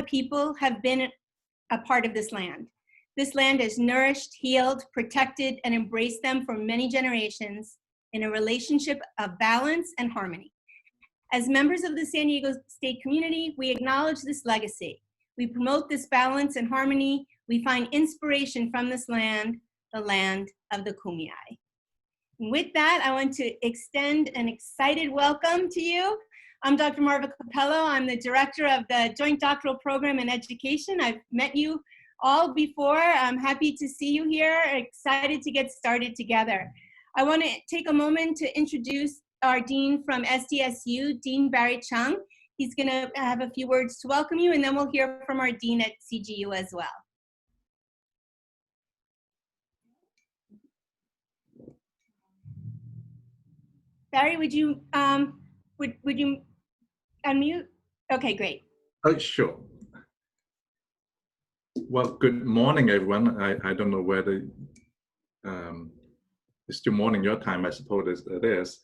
people have been a part of this land. This land has nourished, healed, protected, and embraced them for many generations in a relationship of balance and harmony. As members of the San Diego State community, we acknowledge this legacy. We promote this balance and harmony. We find inspiration from this land, the land of the Kumeyaay. With that, I want to extend an excited welcome to you. I'm Dr. Marva Capello. I'm the director of the Joint Doctoral Program in Education. I've met you all before. I'm happy to see you here, excited to get started together. I want to take a moment to introduce our dean from SDSU, Dean Barry Chung. He's going to have a few words to welcome you, and then we'll hear from our dean at CGU as well. Barry, would you would you unmute? Okay, great. Oh, sure. Well, good morning, everyone. I don't know whether it's still morning your time, I suppose it is.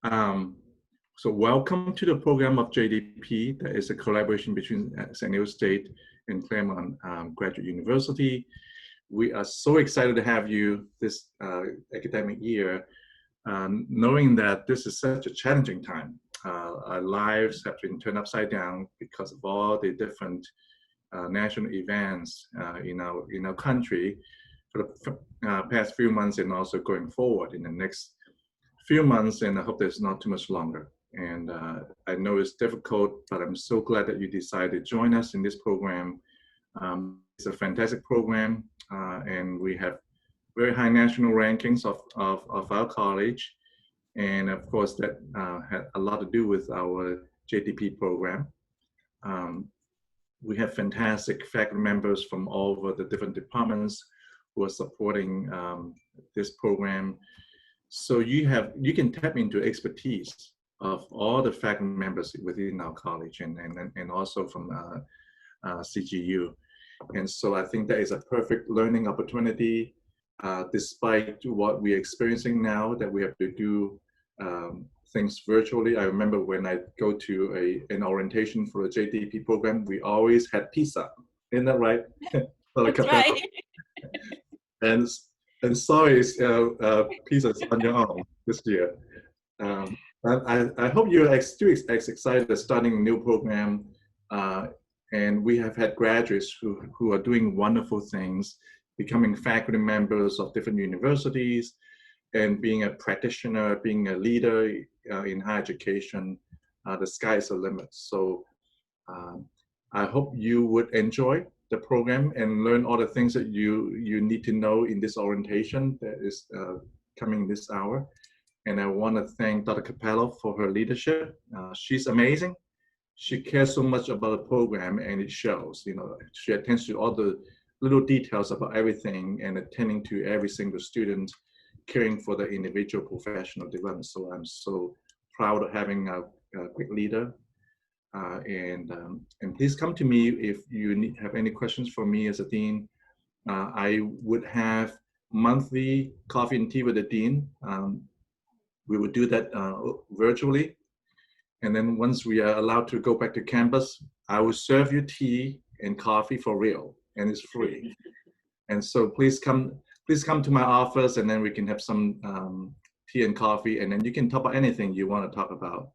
So welcome to the program of JDP. That is a collaboration between San Diego State and Claremont Graduate University. We are so excited to have you this academic year, knowing that this is such a challenging time. Our lives have been turned upside down because of all the different national events in our country for the past few months, and also going forward in the next few months, and I hope there's not too much longer. And I know it's difficult, but I'm so glad that you decided to join us in this program. It's a fantastic program, and we have very high national rankings of our college. And of course, that had a lot to do with our JDP program. We have fantastic faculty members from all over the different departments who are supporting this program. So you can tap into expertise of all the faculty members within our college, and also from CGU. And so I think that is a perfect learning opportunity, despite what we're experiencing now, that we have to do things virtually. I remember when I go to an orientation for a JDP program, we always had pizza. Isn't that right? That's right. And sorry, pizza's on your own this year. I hope you're still as excited as starting a new program. And we have had graduates who are doing wonderful things, becoming faculty members of different universities, and being a practitioner, being a leader in higher education. The sky is the limit. So I hope you would enjoy the program and learn all the things that you need to know in this orientation that is coming this hour. And I want to thank Dr. Capello for her leadership. She's amazing. She cares so much about the program, and it shows. You know, she attends to all the little details about everything and attending to every single student, caring for the individual professional development. So I'm so proud of having a great leader. And please come to me if you have any questions for me as a dean. I would have monthly coffee and tea with the dean. We would do that virtually. And then once we are allowed to go back to campus, I will serve you tea and coffee for real, and it's free. And so please come to my office, and then we can have some tea and coffee, and then you can talk about anything you want to talk about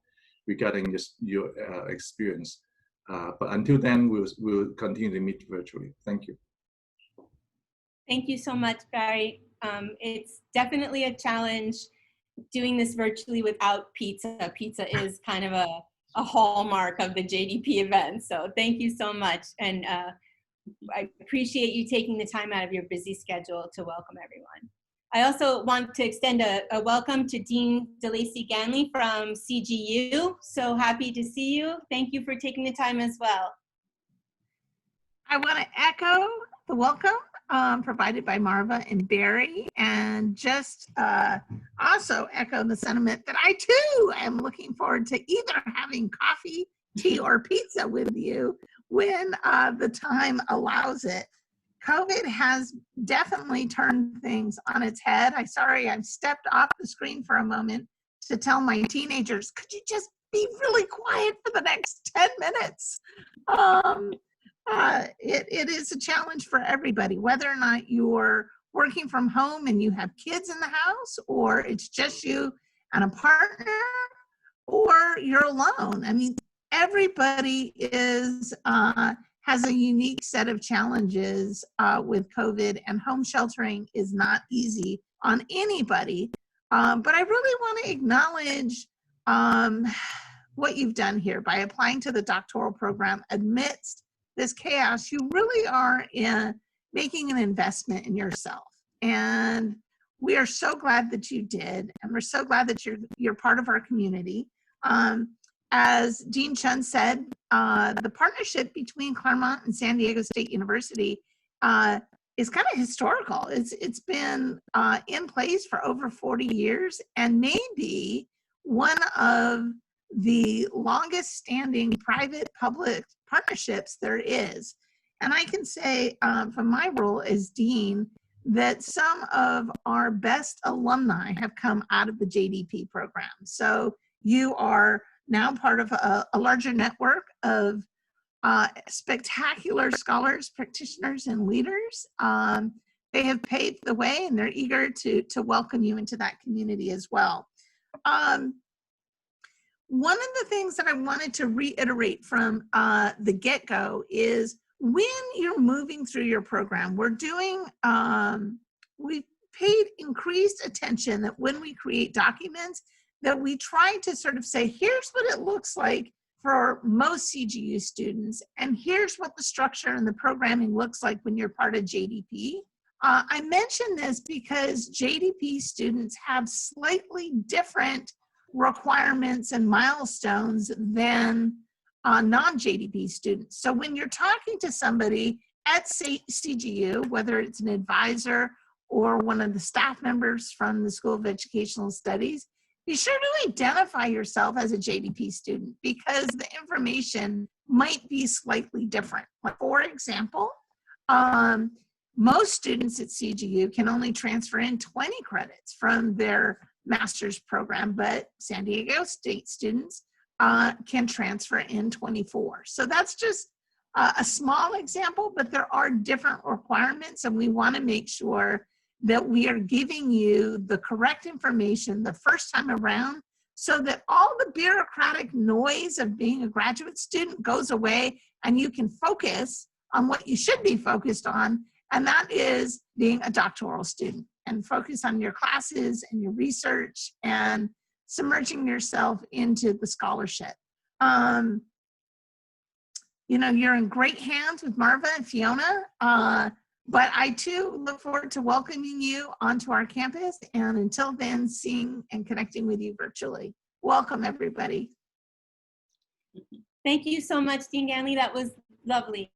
regarding your experience. But until then, we'll continue to meet virtually. Thank you. Thank you so much, Barry. It's definitely a challenge doing this virtually without pizza. Pizza is kind of a hallmark of the JDP event. So thank you so much. And I appreciate you taking the time out of your busy schedule to welcome everyone. I also want to extend a welcome to Dean DeLacy Ganley from CGU. So happy to see you. Thank you for taking the time as well. I want to echo the welcome provided by Marva and Barry, and just also echo the sentiment that I too am looking forward to either having coffee, tea, or pizza with you when the time allows it. COVID has definitely turned things on its head. I've stepped off the screen for a moment to tell my teenagers, could you just be really quiet for the next 10 minutes? it is a challenge for everybody, whether or not you're working from home and you have kids in the house, or it's just you and a partner, or you're alone. I mean, everybody is has a unique set of challenges with COVID, and home sheltering is not easy on anybody. But I really want to acknowledge what you've done here by applying to the doctoral program amidst this chaos. You really are making an investment in yourself, and we are so glad that you did, and we're so glad that you're part of our community. As Dean Chun said, the partnership between Claremont and San Diego State University is kind of historical. It's been in place for over 40 years, and maybe one of the longest standing private-public partnerships there is. And I can say from my role as dean that some of our best alumni have come out of the JDP program. So you are now part of a larger network of spectacular scholars, practitioners, and leaders. They have paved the way, and they're eager to welcome you into that community as well. One of the things that I wanted to reiterate from the get-go is when you're moving through your program, we've paid increased attention that when we create documents, that we try to sort of say, here's what it looks like for most CGU students, and here's what the structure and the programming looks like when you're part of JDP. I mention this because JDP students have slightly different requirements and milestones than non-JDP students. So when you're talking to somebody at CGU, whether it's an advisor or one of the staff members from the School of Educational Studies, be sure to identify yourself as a JDP student, because the information might be slightly different. Like, for example, most students at CGU can only transfer in 20 credits from their master's program, but San Diego State students can transfer in 24. So that's just a small example, but there are different requirements, and we want to make sure that we are giving you the correct information the first time around, so that all the bureaucratic noise of being a graduate student goes away and you can focus on what you should be focused on, and that is being a doctoral student, and focus on your classes and your research and submerging yourself into the scholarship. You know, you're in great hands with Marva and Fiona, but I too look forward to welcoming you onto our campus, and until then, seeing and connecting with you virtually. Welcome, everybody. Thank you so much, Dean Ganley. That was lovely.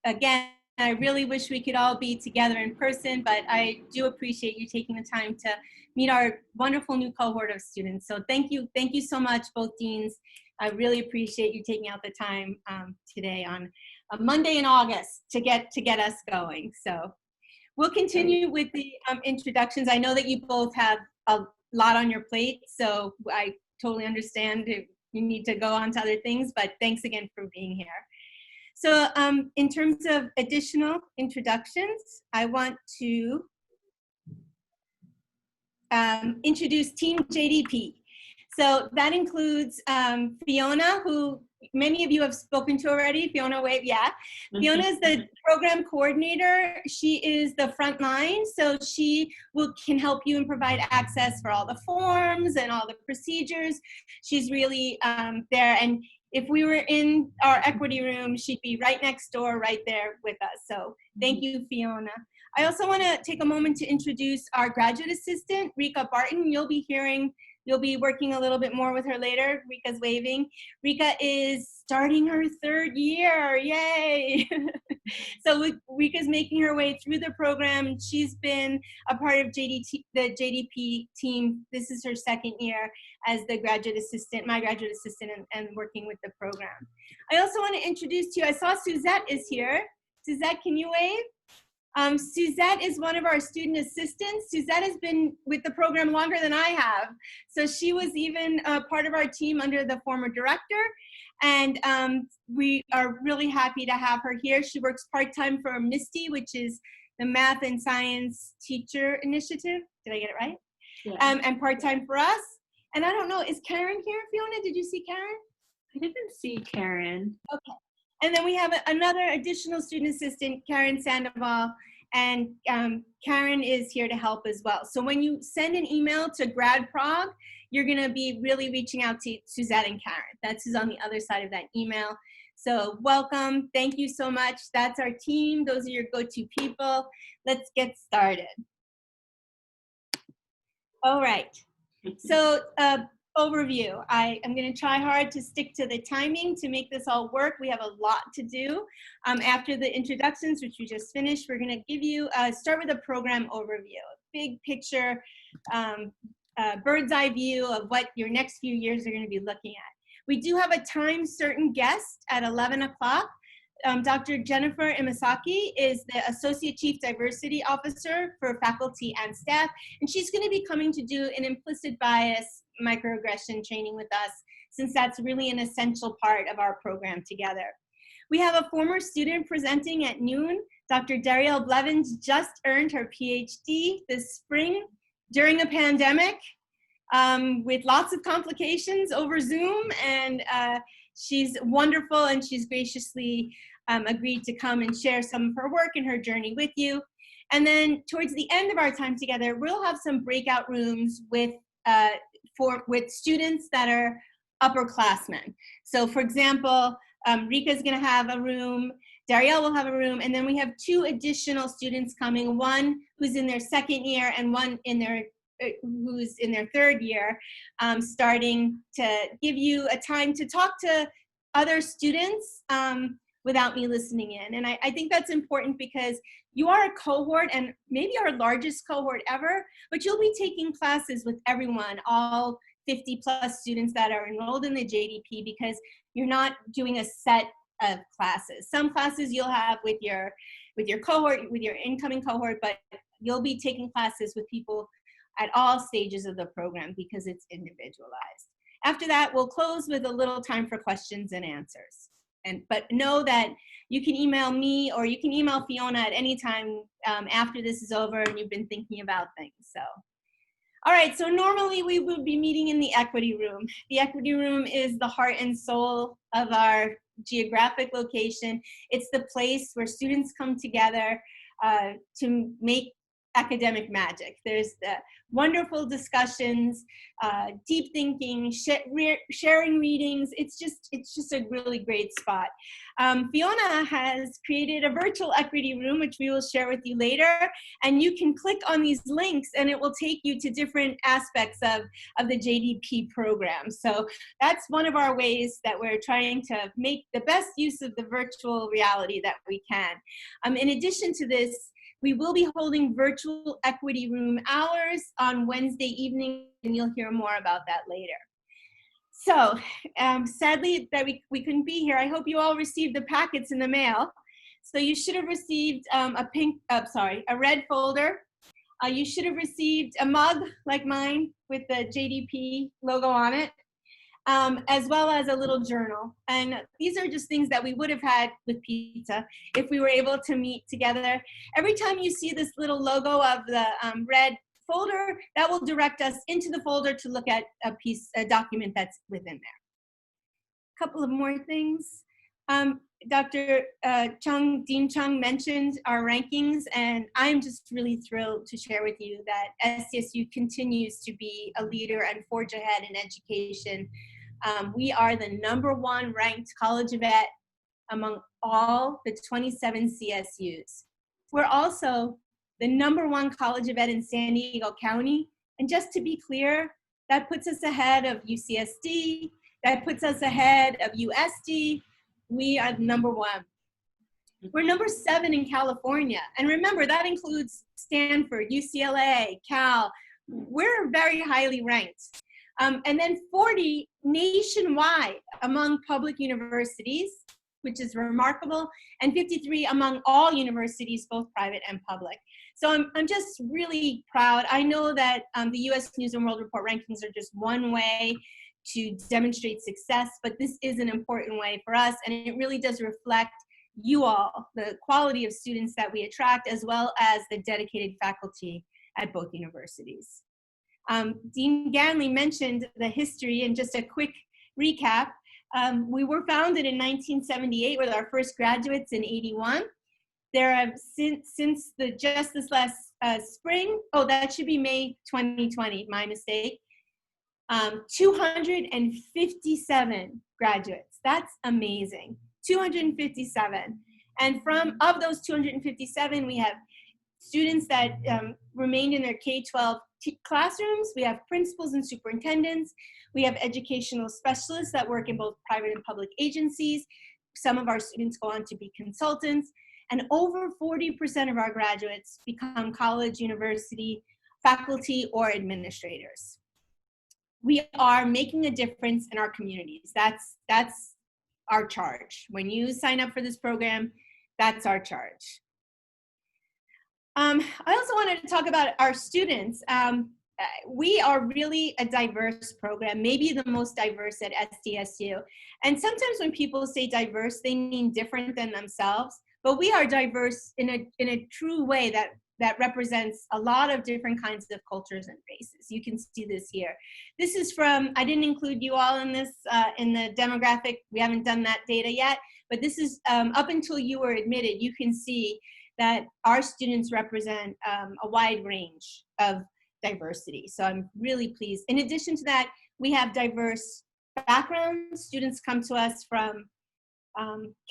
Again, I really wish we could all be together in person, but I do appreciate you taking the time to meet our wonderful new cohort of students. So thank you so much, both deans. I really appreciate you taking out the time today on a Monday in August to get us going. So we'll continue with the introductions. I know that you both have a lot on your plate, so I totally understand if you need to go on to other things, but thanks again for being here. So in terms of additional introductions, I want to introduce Team JDP. So that includes Fiona, who many of you have spoken to already. Fiona, wave, yeah. Fiona is the program coordinator. She is the front line, so she can help you and provide access for all the forms and all the procedures. She's really there, and if we were in our equity room, she'd be right next door, right there with us. So thank you, Fiona. I also want to take a moment to introduce our graduate assistant, Rika Barton. You'll be working a little bit more with her later. Rika's waving. Rika is starting her 3rd year, yay! So Rika's making her way through the program. She's been a part of the JDP team. This is her 2nd year as the graduate assistant, my graduate assistant, and working with the program. I also want to introduce to you, I saw Suzette is here. Suzette, can you wave? Suzette is one of our student assistants. Suzette has been with the program longer than I have. So she was even part of our team under the former director. And we are really happy to have her here. She works part-time for Misty, which is the Math and Science Teacher Initiative. Did I get it right? Yeah. And part-time for us. And I don't know, is Karen here, Fiona? Did you see Karen? I didn't see Karen. Okay. And then we have another additional student assistant, Karen Sandoval, and Karen is here to help as well. So when you send an email to Grad Prague, you're gonna be really reaching out to Suzette and Karen. That's who's on the other side of that email. So welcome, thank you so much. That's our team, those are your go-to people. Let's get started. All right, so overview. I am going to try hard to stick to the timing to make this all work. We have a lot to do. After the introductions, which we just finished, we're going to give you, start with a program overview, a big picture, bird's eye view of what your next few years are going to be looking at. We do have a time certain guest at 11 o'clock. Dr. Jennifer Imasaki is the Associate Chief Diversity Officer for faculty and staff, and she's going to be coming to do an implicit bias microaggression training with us, since that's really an essential part of our program together. We have a former student presenting at noon. Dr. Darielle Blevins just earned her PhD this spring during a pandemic with lots of complications over Zoom, and she's wonderful, and she's graciously agreed to come and share some of her work and her journey with you. And then towards the end of our time together, we'll have some breakout rooms with students that are upperclassmen. So for example, Rika's gonna have a room, Darielle will have a room, and then we have 2 additional students coming, one who's in their 2nd year and one in their who's in their 3rd year, starting to give you a time to talk to other students without me listening in. And I think that's important because you are a cohort, and maybe our largest cohort ever, but you'll be taking classes with everyone, all 50 plus students that are enrolled in the JDP, because you're not doing a set of classes. Some classes you'll have with your cohort, with your incoming cohort, but you'll be taking classes with people at all stages of the program because it's individualized. After that, we'll close with a little time for questions and answers. But know that you can email me or you can email Fiona at any time after this is over and you've been thinking about things. So, all right, so normally we would be meeting in the equity room. The equity room is the heart and soul of our geographic location. It's the place where students come together to make academic magic. There's the wonderful discussions, deep thinking, sharing readings. It's just a really great spot. Fiona has created a virtual equity room, which we will share with you later. And you can click on these links and it will take you to different aspects of the JDP program. So that's one of our ways that we're trying to make the best use of the virtual reality that we can. In addition to this, we will be holding virtual equity room hours on Wednesday evening, and you'll hear more about that later. So sadly that we couldn't be here. I hope you all received the packets in the mail. So you should have received a red folder. You should have received a mug like mine with the JDP logo on it, as well as a little journal. And these are just things that we would have had with pizza if we were able to meet together. Every time you see this little logo of the red folder, that will direct us into the folder to look at a document that's within there. A couple of more things. Dr. Dean Chung mentioned our rankings, and I'm just really thrilled to share with you that SDSU continues to be a leader and forge ahead in education. We are the #1 ranked college of ed among all the 27 CSUs. We're also the #1 college of ed in San Diego County. And just to be clear, that puts us ahead of UCSD, that puts us ahead of USD. We are the #1. We're #7 in California. And remember, that includes Stanford, UCLA, Cal. We're very highly ranked. And then 40 nationwide among public universities. which is remarkable, and 53 among all universities, both private and public. So I'm just really proud. I know that the US News and World Report rankings are just one way to demonstrate success, but this is an important way for us, and it really does reflect you all, the quality of students that we attract, as well as the dedicated faculty at both universities. Dean Ganley mentioned the history, and just a quick recap. We were founded in 1978 with our first graduates in 81. There have since just this last spring, oh, that should be May 2020, my mistake, 257 graduates. That's amazing. 257. And of those 257, we have students that remained in their K-12 classrooms. We have principals and superintendents. We have educational specialists that work in both private and public agencies. Some of our students go on to be consultants. And over 40% of our graduates become college, university, faculty, or administrators. We are making a difference in our communities. That's our charge. When you sign up for this program, that's our charge. I also wanted to talk about our students. We are really a diverse program, maybe the most diverse at SDSU. And sometimes when people say diverse, they mean different than themselves. But we are diverse in a true way that represents a lot of different kinds of cultures and races. You can see this here. This is from, I didn't include you all in this, in the demographic. We haven't done that data yet, but this is up until you were admitted, you can see that our students represent a wide range of diversity. So I'm really pleased. In addition to that, we have diverse backgrounds. Students come to us from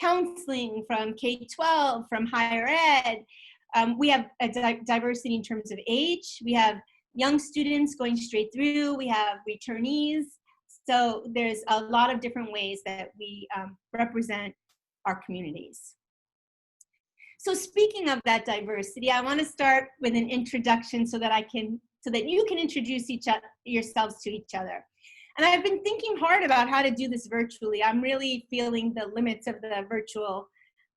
counseling, from K-12, from higher ed. We have a diversity in terms of age. We have young students going straight through. We have returnees. So there's a lot of different ways that we represent our communities. So speaking of that diversity, I want to start with an introduction so that you can introduce yourselves to each other. And I've been thinking hard about how to do this virtually. I'm really feeling the limits of the virtual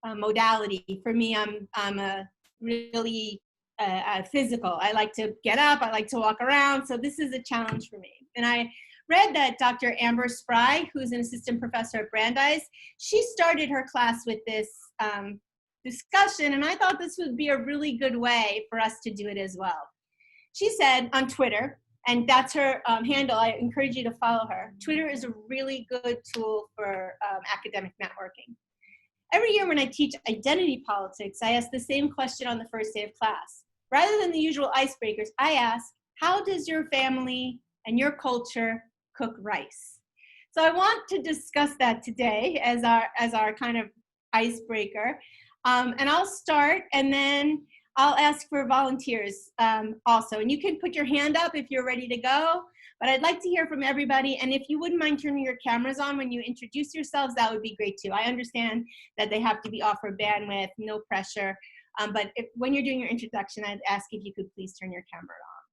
modality. For me, I'm a really physical. I like to get up, I like to walk around, so this is a challenge for me. And I read that Dr. Amber Spry, who's an assistant professor at Brandeis, she started her class with this discussion, and I thought this would be a really good way for us to do it as well. She said on Twitter, and that's her handle, I encourage you to follow her. Twitter is a really good tool for academic networking. Every year when I teach identity politics, I ask the same question on the first day of class. Rather than the usual icebreakers, I ask, how does your family and your culture cook rice? So I want to discuss that today as our kind of icebreaker. And I'll start, and then I'll ask for volunteers also. And you can put your hand up if you're ready to go, but I'd like to hear from everybody. And if you wouldn't mind turning your cameras on when you introduce yourselves, that would be great too. I understand that they have to be off for bandwidth, no pressure. But when you're doing your introduction, I'd ask if you could please turn your camera on.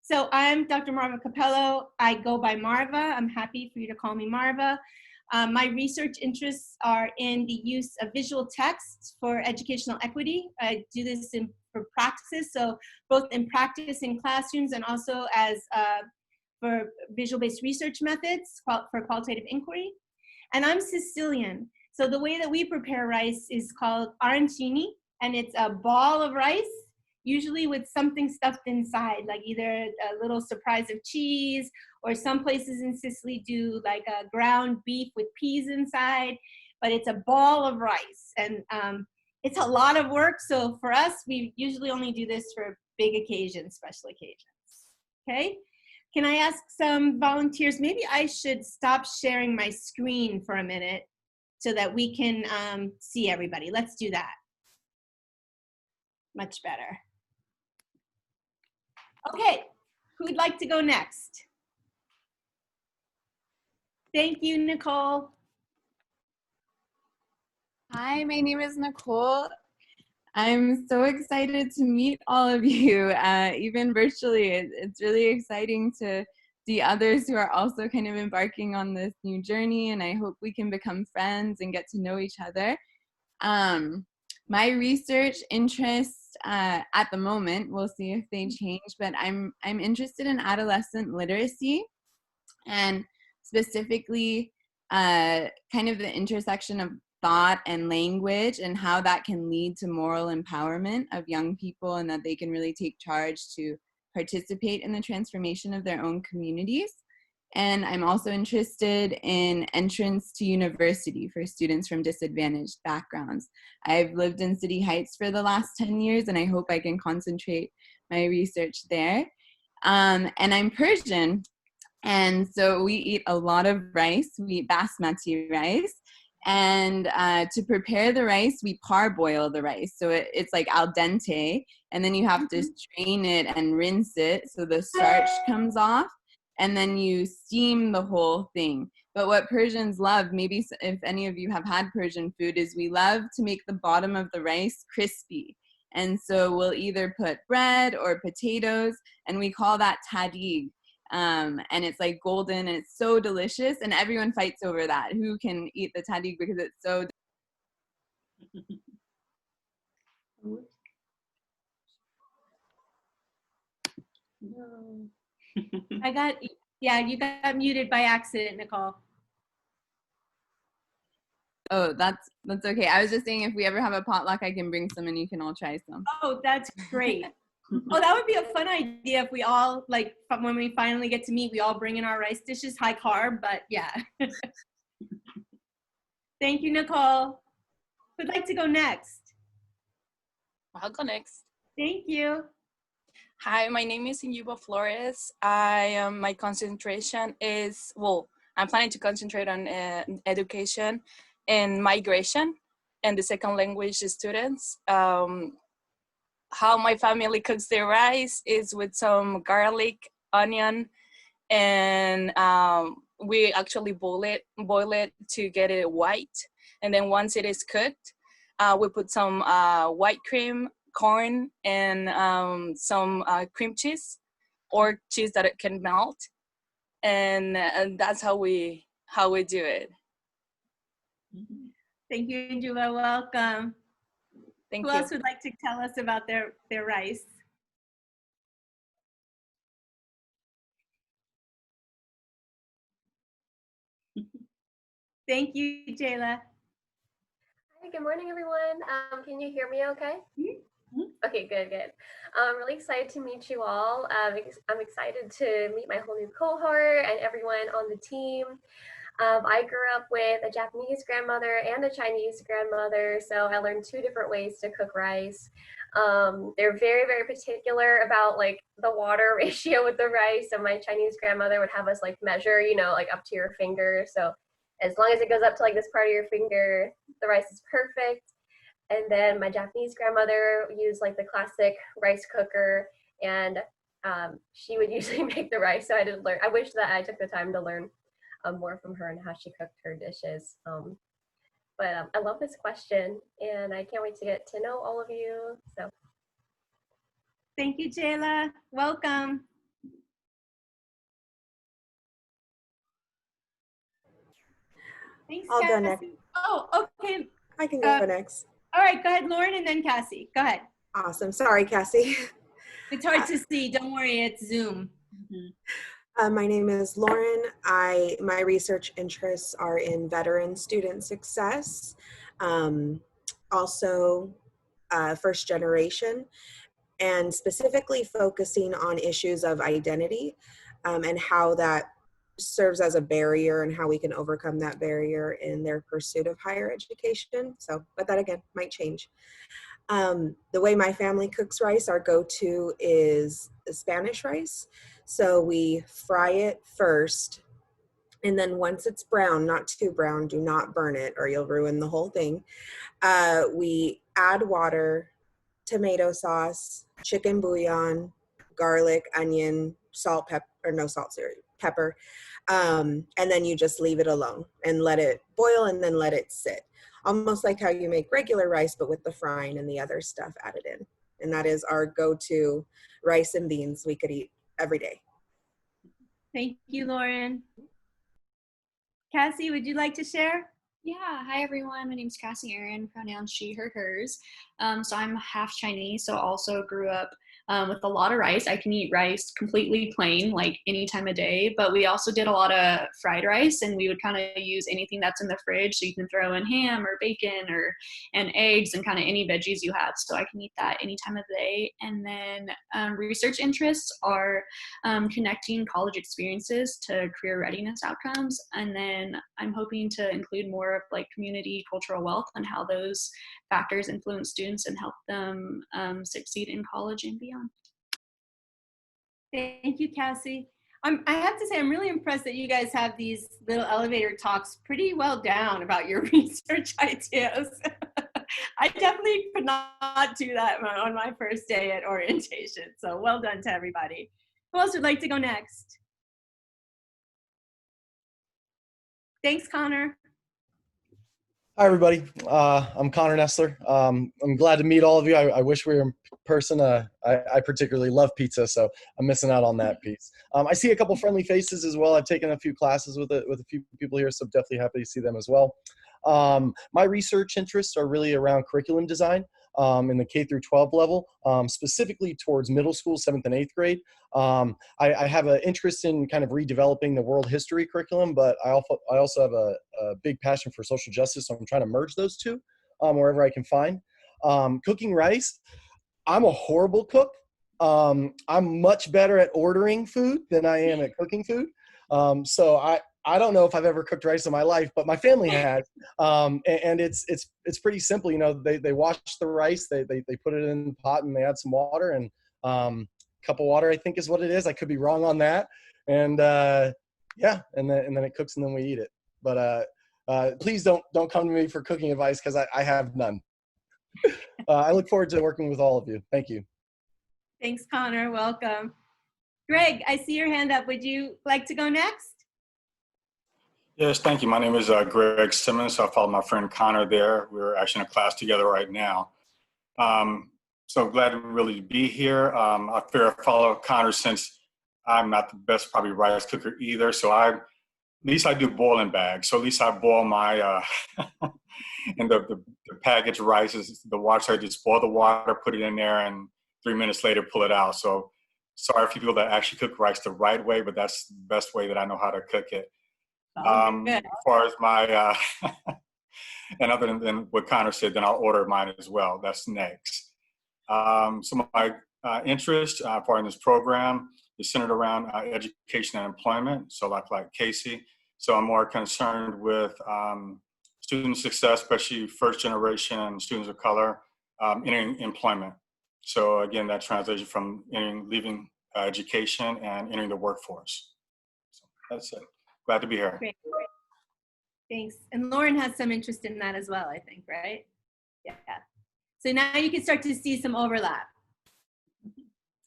So I'm Dr. Marva Capello. I go by Marva. I'm happy for you to call me Marva. My research interests are in the use of visual text for educational equity. I do this for praxis, so both in practice in classrooms and also as for visual-based research methods for qualitative inquiry. And I'm Sicilian, so the way that we prepare rice is called arancini, and it's a ball of rice, usually with something stuffed inside, like either a little surprise of cheese, or some places in Sicily do like a ground beef with peas inside, but it's a ball of rice. And it's a lot of work, so for us, we usually only do this for big occasions, special occasions, okay? Can I ask some volunteers, maybe I should stop sharing my screen for a minute so that we can see everybody. Let's do that. Much better. Okay, who'd like to go next? Thank you, Nicole. Hi, my name is Nicole. I'm so excited to meet all of you, even virtually. It's really exciting to see others who are also kind of embarking on this new journey, and I hope we can become friends and get to know each other. My research interests at the moment, we'll see if they change, but I'm interested in adolescent literacy, and specifically kind of the intersection of thought and language and how that can lead to moral empowerment of young people, and that they can really take charge to participate in the transformation of their own communities. And I'm also interested in entrance to university for students from disadvantaged backgrounds. I've lived in City Heights for the last 10 years, and I hope I can concentrate my research there. And I'm Persian, and so we eat a lot of rice. We eat basmati rice. And to prepare the rice, we parboil the rice. So it's like al dente, and then you have to strain it and rinse it so the starch comes off, and then you steam the whole thing. But what Persians love, maybe if any of you have had Persian food, is we love to make the bottom of the rice crispy. And so we'll either put bread or potatoes, and we call that tadig. And it's like golden, and it's so delicious, and everyone fights over that, who can eat the tadig, because it's so No. You got muted by accident, Nicole. Oh, that's okay. I was just saying, if we ever have a potluck, I can bring some and you can all try some. Oh, that's great. Oh, that would be a fun idea if we all, like, when we finally get to meet, we all bring in our rice dishes, high carb, but yeah. Thank you, Nicole. Who'd like to go next? I'll go next. Thank you. Hi, my name is Inyuba Flores. My concentration is, I'm planning to concentrate on education and migration and the second language students. How my family cooks their rice is with some garlic, onion, and we actually boil it to get it white. And then once it is cooked, we put some white cream, corn, and some cream cheese or cheese that it can melt. And that's how we do it. Thank you, Julia. Welcome. Thank Who you. else would like to tell us about their rice? Thank you, Jayla. Hi, good morning, everyone. Can you hear me okay? Mm-hmm. Okay, good. I'm really excited to meet you all. I'm excited to meet my whole new cohort and everyone on the team. I grew up with a Japanese grandmother and a Chinese grandmother, so I learned 2 different ways to cook rice. They're very, very particular about like the water ratio with the rice. So my Chinese grandmother would have us like measure, like up to your finger. So as long as it goes up to like this part of your finger, the rice is perfect. And then my Japanese grandmother used like the classic rice cooker, and she would usually make the rice. So I didn't learn. I wish that I took the time to learn more from her and how she cooked her dishes. But I love this question, and I can't wait to get to know all of you. So thank you, Jayla. Welcome. Thanks, I'll Cassie. go next. Oh, okay. I can go next. All right, go ahead, Lauren, and then Cassie. Go ahead. Awesome. Sorry, Cassie. It's hard to see. Don't worry, it's Zoom. My name is Lauren. My research interests are in veteran student success, also first generation, and specifically focusing on issues of identity and how that serves as a barrier and how we can overcome that barrier in their pursuit of higher education. So, but that again might change. The way my family cooks rice, our go-to is the Spanish rice. So we fry it first, and then once it's brown, not too brown, do not burn it or you'll ruin the whole thing. We add water, tomato sauce, chicken bouillon, garlic, onion, salt, pepper, and then you just leave it alone and let it boil and then let it sit. Almost like how you make regular rice, but with the frying and the other stuff added in. And that is our go-to rice and beans we could eat every day. Thank you, Lauren. Cassie, would you like to share? Yeah, hi everyone. My name's Cassie Aaron, pronouns she, her, hers. So I'm half Chinese, so also grew up with a lot of rice. I can eat rice completely plain, like any time of day, but we also did a lot of fried rice, and we would kind of use anything that's in the fridge. So you can throw in ham or bacon and eggs and kind of any veggies you have. So I can eat that any time of the day. And then research interests are connecting college experiences to career readiness outcomes. And then I'm hoping to include more of like community cultural wealth and how those factors influence students and help them succeed in college and beyond. Thank you, Cassie. I have to say, I'm really impressed that you guys have these little elevator talks pretty well down about your research ideas. I definitely could not do that on my first day at orientation. So well done to everybody. Who else would like to go next? Thanks, Connor. Hi, everybody. I'm Connor Nestler. I'm glad to meet all of you. I wish we were in person. I particularly love pizza, so I'm missing out on that piece. I see a couple friendly faces as well. I've taken a few classes with a few people here, so definitely happy to see them as well. My research interests are really around curriculum design in the K through 12 level, specifically towards middle school, 7th and 8th grade. I have an interest in kind of redeveloping the world history curriculum, but I also have a big passion for social justice, so I'm trying to merge those two wherever I can find. Cooking rice, I'm a horrible cook. I'm much better at ordering food than I am at cooking food. So I don't know if I've ever cooked rice in my life, but my family has. And it's pretty simple. You know, they wash the rice, they put it in the pot and they add some water and cup of water, I think is what it is. I could be wrong on that. And yeah, and then it cooks and then we eat it. But please don't come to me for cooking advice because I have none. I look forward to working with all of you. Thank you. Thanks, Connor. Welcome. Greg, I see your hand up. Would you like to go next? Yes, thank you. My name is Greg Simmons. I follow my friend Connor there. We're actually in a class together right now. So glad to really be here. I follow Connor since I'm not the best probably rice cooker either. So at least I do boiling bags. So at least I boil my, and the packaged rice is the water. So I just boil the water, put it in there, and 3 minutes later pull it out. So sorry for people that actually cook rice the right way, but that's the best way that I know how to cook it. As far as my, and other than what Connor said, then I'll order mine as well. That's next. So my interest for in this program is centered around education and employment. So like Casey. So I'm more concerned with student success, especially first generation students of color entering employment. So again, that translation from leaving education and entering the workforce. So that's it. Glad to be here. Great. Thanks. And Lauren has some interest in that as well, I think, right? Yeah. So now you can start to see some overlap.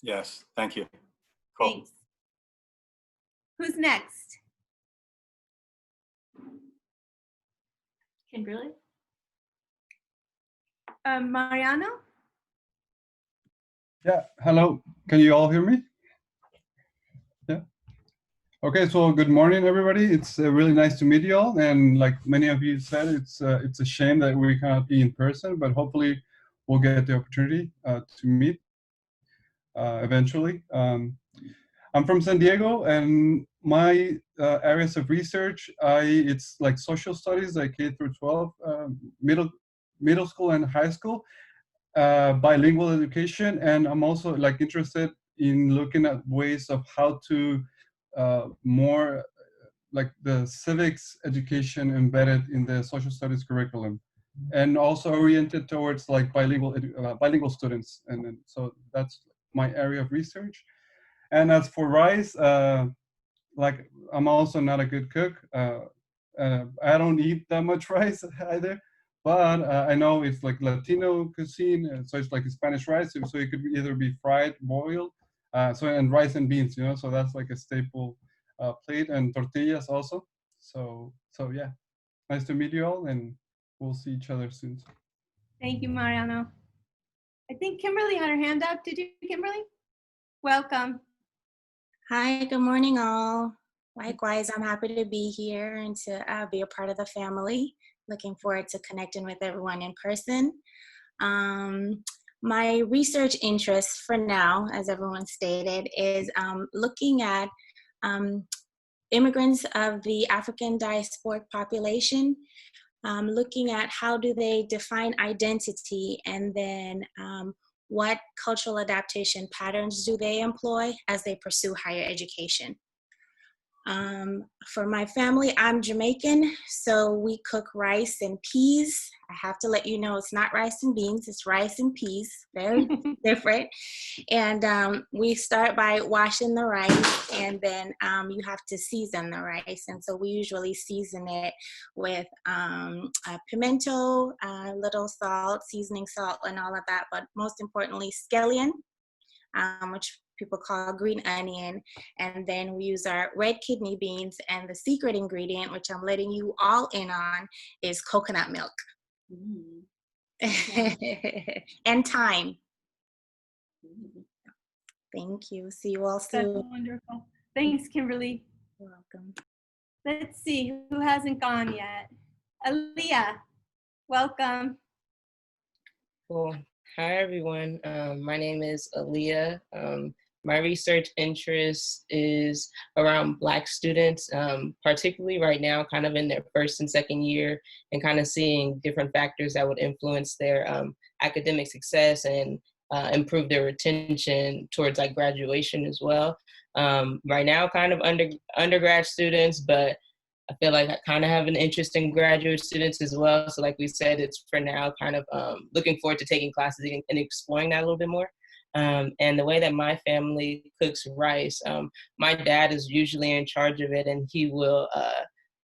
Yes, thank you. Cool. Thanks. Who's next? Kimberly? Mariano? Yeah, hello. Can you all hear me? Yeah. Okay, so good morning, everybody. It's really nice to meet you all. And like many of you said, it's a shame that we cannot be in person, but hopefully we'll get the opportunity to meet eventually. I'm from San Diego, and my areas of research, it's like social studies, like K through 12, middle school and high school, bilingual education, and I'm also like interested in looking at ways of how to more like the civics education embedded in the social studies curriculum, and also oriented towards like bilingual students. And so that's my area of research. And as for rice, like I'm also not a good cook. I don't eat that much rice either, but I know it's like Latino cuisine, so it's like Spanish rice. So it could either be fried, boiled, and rice and beans, you know. So that's like a staple plate, and tortillas also. So yeah, nice to meet you all, and we'll see each other soon. Thank you, Mariano. I think Kimberly had her hand up. Did you, Kimberly? Welcome. Hi, good morning, all. Likewise, I'm happy to be here and to be a part of the family. Looking forward to connecting with everyone in person. My research interest for now, as everyone stated, is looking at immigrants of the African diasporic population, looking at how do they define identity, and then what cultural adaptation patterns do they employ as they pursue higher education. For my family, I'm Jamaican, so we cook rice and peas. I have to let you know it's not rice and beans, it's rice and peas, very different. And we start by washing the rice, and then you have to season the rice. And so we usually season it with pimento, little salt, seasoning salt, and all of that, but most importantly, scallion, which people call green onion, and then we use our red kidney beans, and the secret ingredient, which I'm letting you all in on, is coconut milk. And thyme. Thank you. See you all soon. That's wonderful. Thanks, Kimberly. You're welcome. Let's see who hasn't gone yet. Aaliyah, welcome. Cool. Hi, everyone. My name is Aaliyah. My research interest is around Black students, particularly right now, kind of in their first and second year, and kind of seeing different factors that would influence their academic success and improve their retention towards like graduation as well. Right now, kind of undergrad students, but I feel like I kind of have an interest in graduate students as well. So like we said, it's for now kind of looking forward to taking classes and exploring that a little bit more. And the way that my family cooks rice, my dad is usually in charge of it, and he'll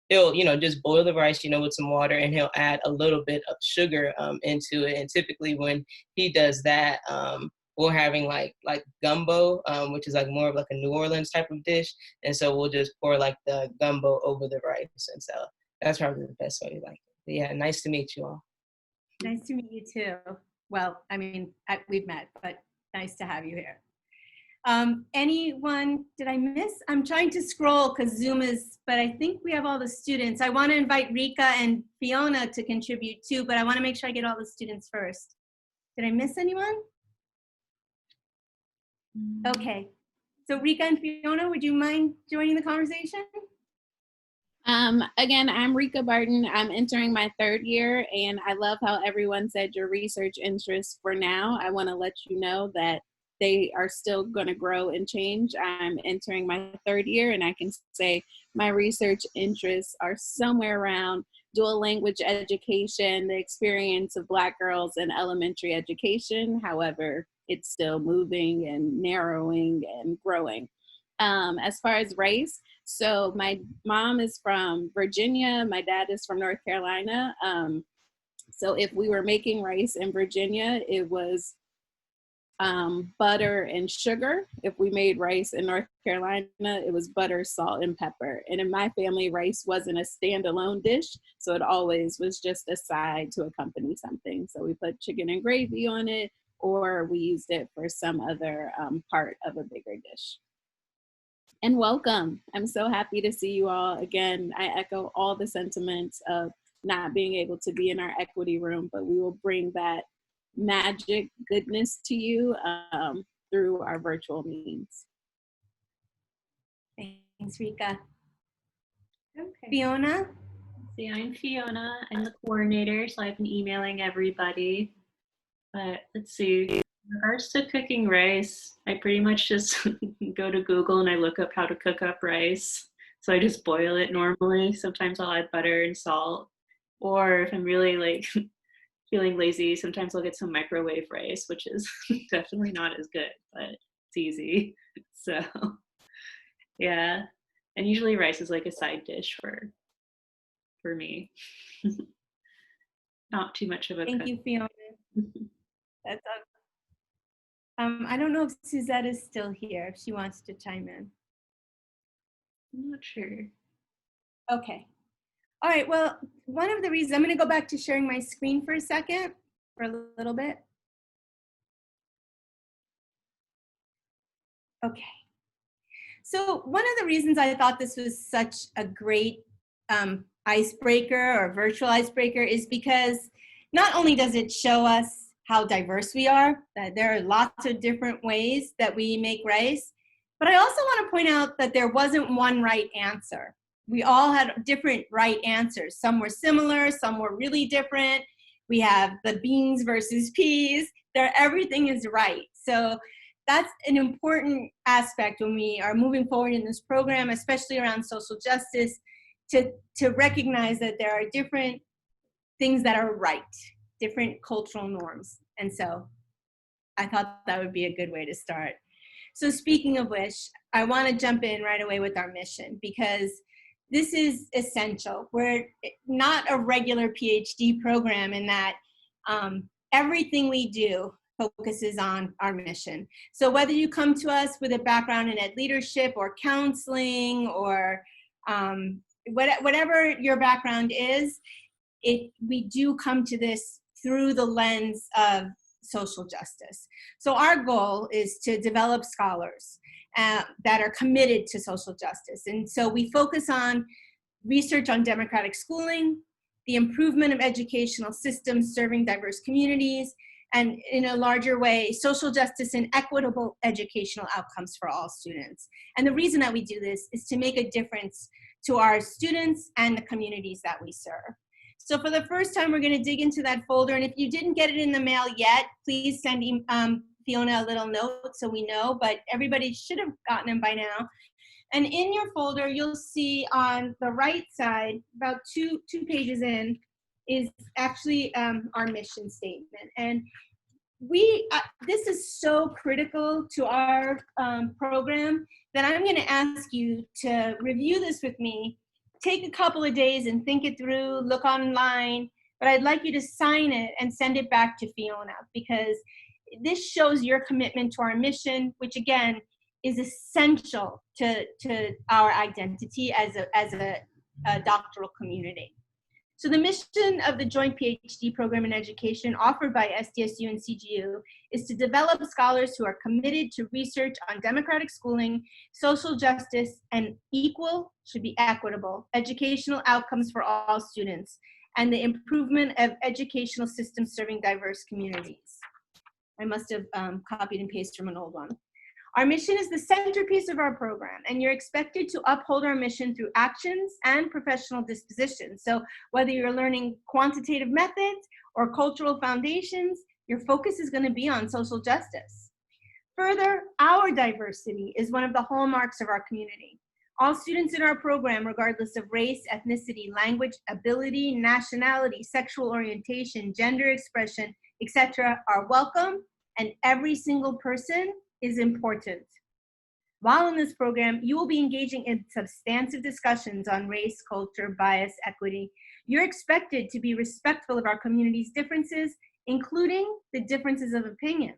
just boil the rice, with some water, and he'll add a little bit of sugar into it. And typically when he does that, we're having like gumbo, which is like more of like a New Orleans type of dish. And so we'll just pour like the gumbo over the rice. And so that's probably the best way to like it. But yeah, nice to meet you all. Nice to meet you too. Well, I mean, we've met, but nice to have you here. Anyone, did I miss? I'm trying to scroll because Zoom is, but I think we have all the students. I want to invite Rika and Fiona to contribute too, but I want to make sure I get all the students first. Did I miss anyone? Okay. So Rika and Fiona, would you mind joining the conversation? Again, I'm Rika Barton. I'm entering my 3rd year, and I love how everyone said your research interests for now. I want to let you know that they are still going to grow and change. I'm entering my 3rd year, and I can say my research interests are somewhere around dual language education, the experience of Black girls in elementary education. However, it's still moving and narrowing and growing. As far as race, so my mom is from Virginia, my dad is from North Carolina. So if we were making rice in Virginia, it was butter and sugar. If we made rice in North Carolina, it was butter, salt, and pepper. And in my family, rice wasn't a standalone dish, so it always was just a side to accompany something. So we put chicken and gravy on it, or we used it for some other part of a bigger dish. And welcome. I'm so happy to see you all. Again, I echo all the sentiments of not being able to be in our equity room, but we will bring that magic goodness to you through our virtual means. Thanks, Rika. Okay. Fiona? See, I'm Fiona. I'm the coordinator, so I've been emailing everybody. But let's see, in regards to cooking rice, I pretty much just go to Google and I look up how to cook up rice. So I just boil it normally. Sometimes I'll add butter and salt. Or if I'm really like feeling lazy, sometimes I'll get some microwave rice, which is definitely not as good, but it's easy. So yeah, and usually rice is like a side dish for me. Not too much of a Thank you, Fiona. That's I don't know if Suzette is still here, if she wants to chime in. I'm not sure. Okay. All right, well, one of the reasons, I'm going to go back to sharing my screen for a second, for a little bit. Okay. So one of the reasons I thought this was such a great icebreaker or virtual icebreaker is because not only does it show us how diverse we are, that there are lots of different ways that we make rice, but I also want to point out that there wasn't one right answer. We all had different right answers. Some were similar, some were really different. We have the beans versus peas. Everything is right. So that's an important aspect when we are moving forward in this program, especially around social justice, to recognize that there are different things that are right, different cultural norms. And so I thought that would be a good way to start. So speaking of which, I want to jump in right away with our mission, because this is essential. We're not a regular PhD program in that everything we do focuses on our mission. So whether you come to us with a background in ed leadership or counseling or whatever your background is, we do come to this through the lens of social justice. So our goal is to develop scholars that are committed to social justice. And so we focus on research on democratic schooling, the improvement of educational systems serving diverse communities, and in a larger way, social justice and equitable educational outcomes for all students. And the reason that we do this is to make a difference to our students and the communities that we serve. So for the first time, we're going to dig into that folder. And if you didn't get it in the mail yet, please send Fiona a little note so we know, but everybody should have gotten them by now. And in your folder, you'll see on the right side, about two pages in, is actually our mission statement. And this is so critical to our program that I'm going to ask you to review this with me. Take a couple of days and think it through, look online, but I'd like you to sign it and send it back to Fiona, because this shows your commitment to our mission, which again is essential to our identity as a doctoral community. So the mission of the Joint PhD Program in Education offered by SDSU and CGU is to develop scholars who are committed to research on democratic schooling, social justice, and should be equitable, educational outcomes for all students, and the improvement of educational systems serving diverse communities. I must have copied and pasted from an old one. Our mission is the centerpiece of our program, and you're expected to uphold our mission through actions and professional dispositions. So whether you're learning quantitative methods or cultural foundations, your focus is going to be on social justice. Further, our diversity is one of the hallmarks of our community. All students in our program, regardless of race, ethnicity, language, ability, nationality, sexual orientation, gender expression, etc., are welcome, and every single person is important. While in this program, you will be engaging in substantive discussions on race, culture, bias, equity. You're expected to be respectful of our community's differences, including the differences of opinion.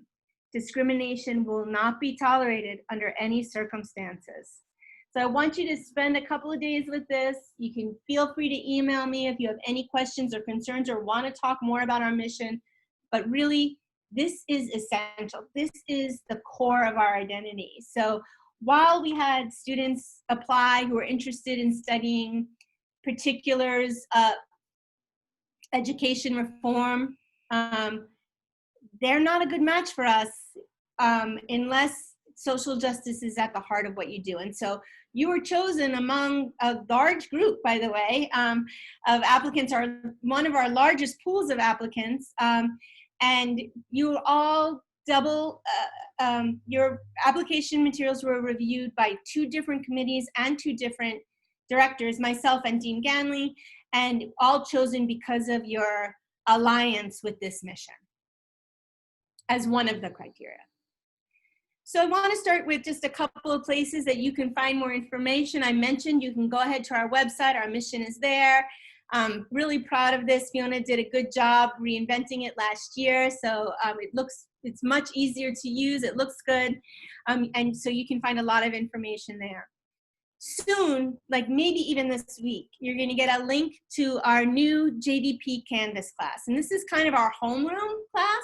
Discrimination will not be tolerated under any circumstances. So I want you to spend a couple of days with this. You can feel free to email me if you have any questions or concerns or want to talk more about our mission, but really, this is essential. This is the core of our identity. So while we had students apply who were interested in studying particulars of education reform, they're not a good match for us unless social justice is at the heart of what you do. And so you were chosen among a large group, by the way, of applicants, one of our largest pools of applicants. And you all your application materials were reviewed by 2 different committees and 2 different directors, myself and Dean Ganley, and all chosen because of your alliance with this mission as one of the criteria. So I want to start with just a couple of places that you can find more information. I mentioned you can go ahead to our website. Our mission is there. I'm really proud of this. Fiona did a good job reinventing it last year. So it's much easier to use. It looks good. And so you can find a lot of information there. Soon, like maybe even this week, you're going to get a link to our new JDP Canvas class. And this is kind of our homeroom class.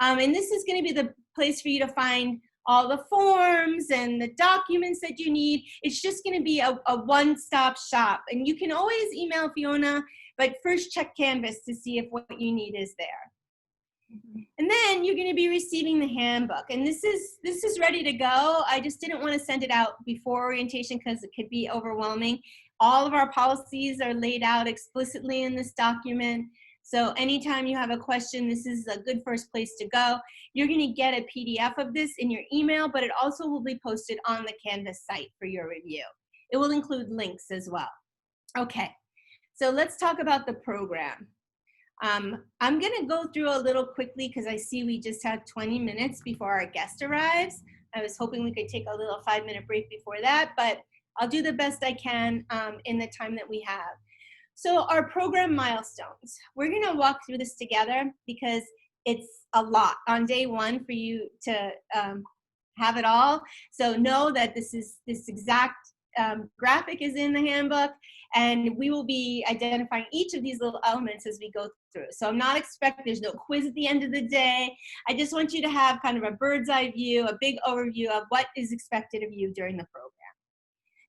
And this is going to be the place for you to find all the forms and the documents that you need. It's just going to be a one-stop shop. And you can always email Fiona, but first check Canvas to see if what you need is there. And then you're going to be receiving the handbook. And this is ready to go. I just didn't want to send it out before orientation because it could be overwhelming. All of our policies are laid out explicitly in this document. So anytime you have a question, this is a good first place to go. You're going to get a PDF of this in your email, but it also will be posted on the Canvas site for your review. It will include links as well. Okay, so let's talk about the program. I'm going to go through a little quickly because I see we just had 20 minutes before our guest arrives. I was hoping we could take a little 5-minute break before that, but I'll do the best I can in the time that we have. So our program milestones, we're going to walk through this together because it's a lot on day one for you to have it all. So know that this exact graphic is in the handbook, and we will be identifying each of these little elements as we go through. So I'm not expecting, there's no quiz at the end of the day. I just want you to have kind of a bird's eye view, a big overview of what is expected of you during the program.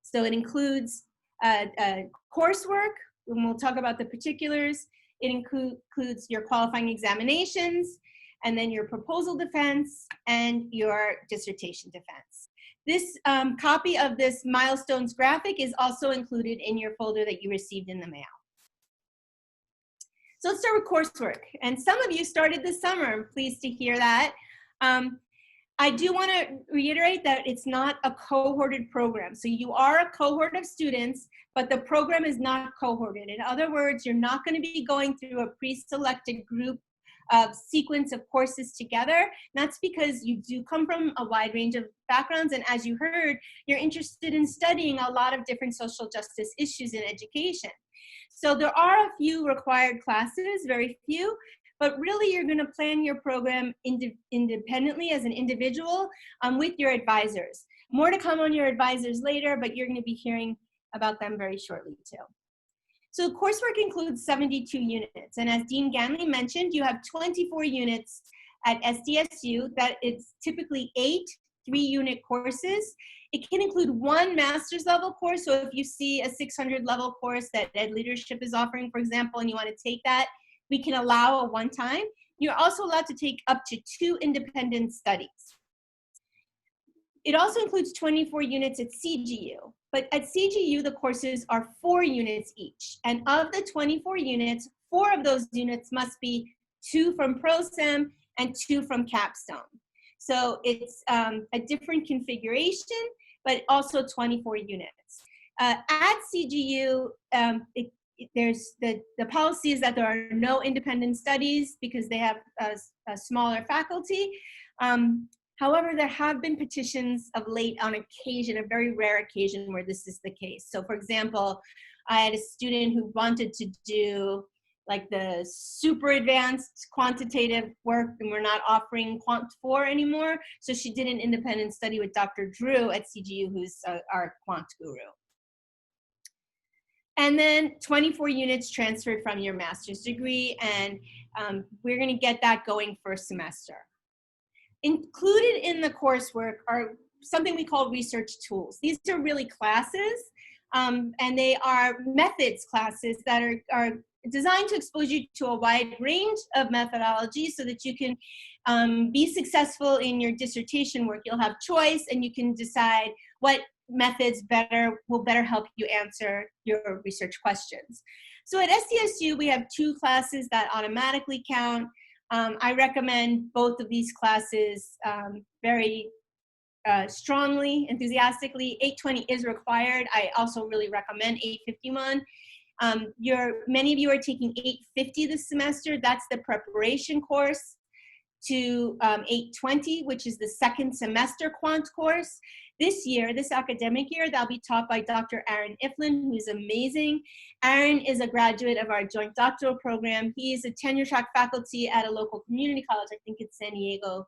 So it includes coursework, and we'll talk about the particulars. It includes your qualifying examinations, and then your proposal defense, and your dissertation defense. This copy of this milestones graphic is also included in your folder that you received in the mail. So let's start with coursework. And some of you started this summer. I'm pleased to hear that. I do want to reiterate that it's not a cohorted program. So you are a cohort of students, but the program is not cohorted. In other words, you're not going to be going through a pre-selected group of sequence of courses together. And that's because you do come from a wide range of backgrounds, and as you heard, you're interested in studying a lot of different social justice issues in education. So there are a few required classes, very few, but really you're going to plan your program independently as an individual with your advisors. More to come on your advisors later, but you're going to be hearing about them very shortly too. So coursework includes 72 units, and as Dean Ganley mentioned, you have 24 units at SDSU. That it's typically 8 3-unit courses. It can include 1 master's level course, so if you see a 600 level course that Ed Leadership is offering, for example, and you want to take that, we can allow a one-time. You're also allowed to take up to 2 independent studies. It also includes 24 units at CGU, but at CGU, the courses are 4 units each. And of the 24 units, 4 of those units must be 2 from ProSem and 2 from Capstone. So it's a different configuration, but also 24 units. At CGU, there's the policy is that there are no independent studies because they have a smaller faculty. However, there have been petitions of late on occasion, a very rare occasion where this is the case. So for example, I had a student who wanted to do like the super advanced quantitative work, and we're not offering Quant 4 anymore. So she did an independent study with Dr. Drew at CGU, who's our quant guru. And then 24 units transferred from your master's degree, and we're gonna get that going first semester. Included in the coursework are something we call research tools. These are really classes, and they are methods classes that are designed to expose you to a wide range of methodologies so that you can be successful in your dissertation work. You'll have choice, and you can decide what methods will better help you answer your research questions. So at SDSU, we have 2 classes that automatically count. I recommend both of these classes very strongly, enthusiastically. 820 is required. I also really recommend 851. Many of you are taking 850 this semester. That's the preparation course to 820, which is the 2nd semester quant course. This year, this academic year, that'll be taught by Dr. Aaron Iflin, who's amazing. Aaron is a graduate of our joint doctoral program. He is a tenure track faculty at a local community college. I think it's San Diego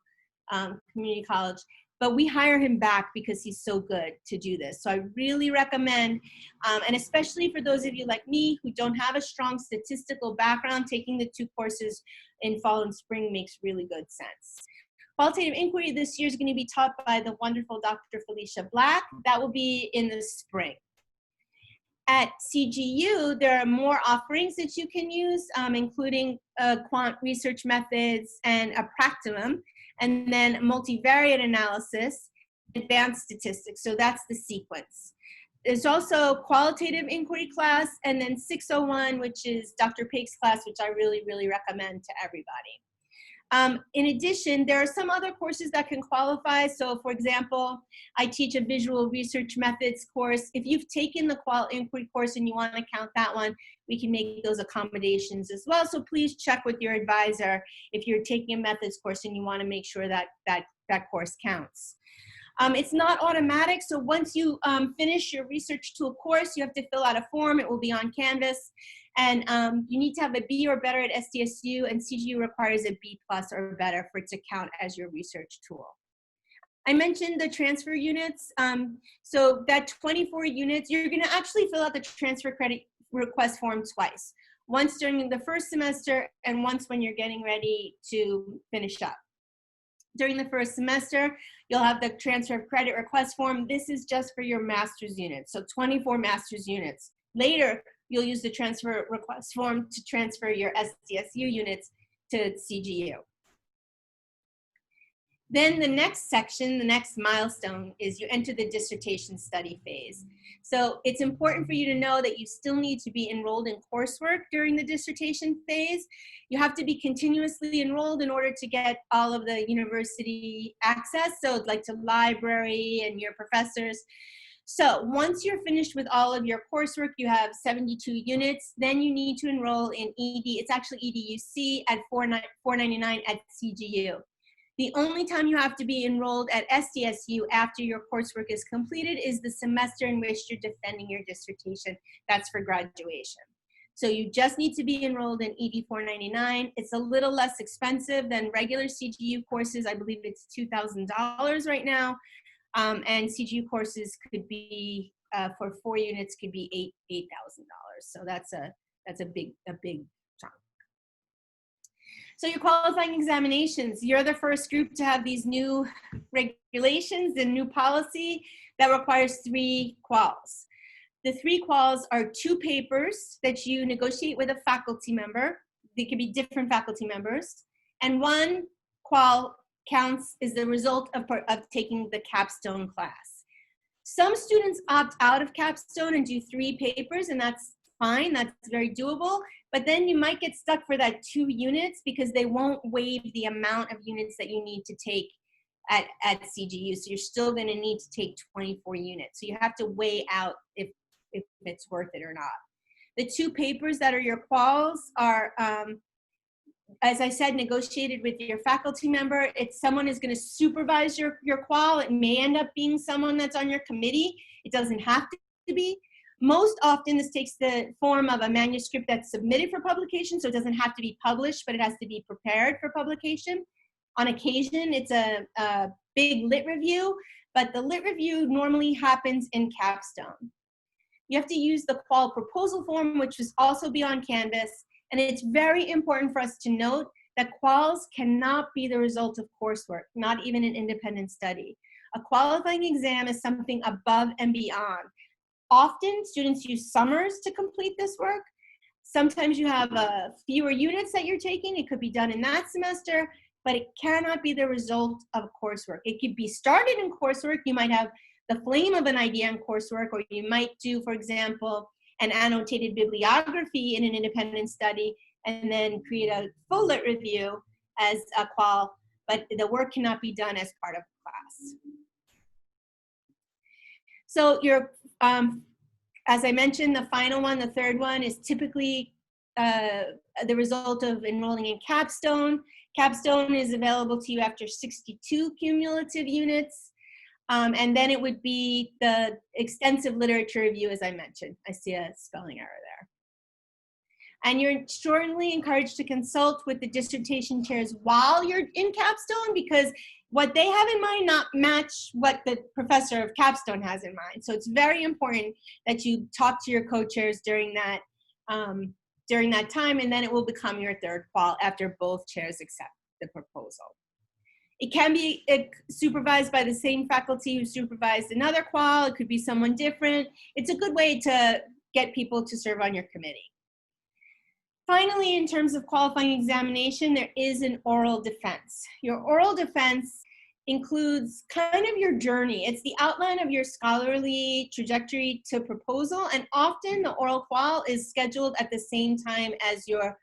Community College. But we hire him back because he's so good to do this. So I really recommend, and especially for those of you like me who don't have a strong statistical background, taking the 2 courses in fall and spring makes really good sense. Qualitative inquiry this year is going to be taught by the wonderful Dr. Felicia Black. That will be in the spring. At CGU, there are more offerings that you can use, including quant research methods and a practicum, and then multivariate analysis, advanced statistics. So that's the sequence. There's also qualitative inquiry class, and then 601, which is Dr. Pake's class, which I really, really recommend to everybody. In addition, there are some other courses that can qualify. So for example, I teach a visual research methods course. If you've taken the qual inquiry course and you want to count that one, we can make those accommodations as well. So please check with your advisor if you're taking a methods course and you want to make sure that that course counts. It's not automatic, so once you finish your research tool course, you have to fill out a form. It will be on Canvas, and you need to have a B or better at SDSU, and CGU requires a B+ or better for it to count as your research tool. I mentioned the transfer units. So that 24 units, you're going to actually fill out the transfer credit request form twice. Once during the first semester and once when you're getting ready to finish up. During the first semester, you'll have the transfer of credit request form. This is just for your master's units, so 24 master's units. Later, you'll use the transfer request form to transfer your SDSU units to CGU. Then the next section, the next milestone, is you enter the dissertation study phase. So it's important for you to know that you still need to be enrolled in coursework during the dissertation phase. You have to be continuously enrolled in order to get all of the university access, so like to library and your professors. So once you're finished with all of your coursework, you have 72 units, then you need to enroll in ED. It's actually EDUC at $4.99 at CGU. The only time you have to be enrolled at SDSU after your coursework is completed is the semester in which you're defending your dissertation. That's for graduation. So you just need to be enrolled in ED 499. It's a little less expensive than regular CGU courses. I believe it's $2,000 right now. And CGU courses could be, for 4 units, could be $8,000. So that's a big chunk. So your qualifying examinations, you're the first group to have these new regulations and new policy that requires 3 quals. The 3 quals are 2 papers that you negotiate with a faculty member. They could be different faculty members. And 1 qual counts is the result of taking the capstone class. Some students opt out of capstone and do 3 papers, and that's fine, that's very doable, but then you might get stuck for that 2 units because they won't waive the amount of units that you need to take at CGU, so you're still going to need to take 24 units. So you have to weigh out if it's worth it or not. The 2 papers that are your quals are, as I said, negotiated with your faculty member. It's someone is going to supervise your qual. It may end up being someone that's on your committee. It doesn't have to be. Most often, this takes the form of a manuscript that's submitted for publication, so it doesn't have to be published, but it has to be prepared for publication. On occasion, it's a big lit review, but the lit review normally happens in capstone. You have to use the qual proposal form, which will also be on Canvas, and it's very important for us to note that quals cannot be the result of coursework, not even an independent study. A qualifying exam is something above and beyond. Often, students use summers to complete this work. Sometimes you have fewer units that you're taking. It could be done in that semester, but it cannot be the result of coursework. It could be started in coursework. You might have the flame of an idea in coursework, or you might do, for example, an annotated bibliography in an independent study, and then create a full lit review as a qual, but the work cannot be done as part of class. So your, as I mentioned, the final one, the 3rd one, is typically the result of enrolling in capstone. Capstone is available to you after 62 cumulative units. And then it would be the extensive literature review, as I mentioned. I see a spelling error there. And you're strongly encouraged to consult with the dissertation chairs while you're in capstone, because what they have in mind not match what the professor of capstone has in mind. So it's very important that you talk to your co-chairs during that time, and then it will become your 3rd qual after both chairs accept the proposal. It can be supervised by the same faculty who supervised another qual. It could be someone different. It's a good way to get people to serve on your committee. Finally, in terms of qualifying examination, there is an oral defense. Your oral defense includes kind of your journey. It's the outline of your scholarly trajectory to proposal, and often the oral qual is scheduled at the same time as your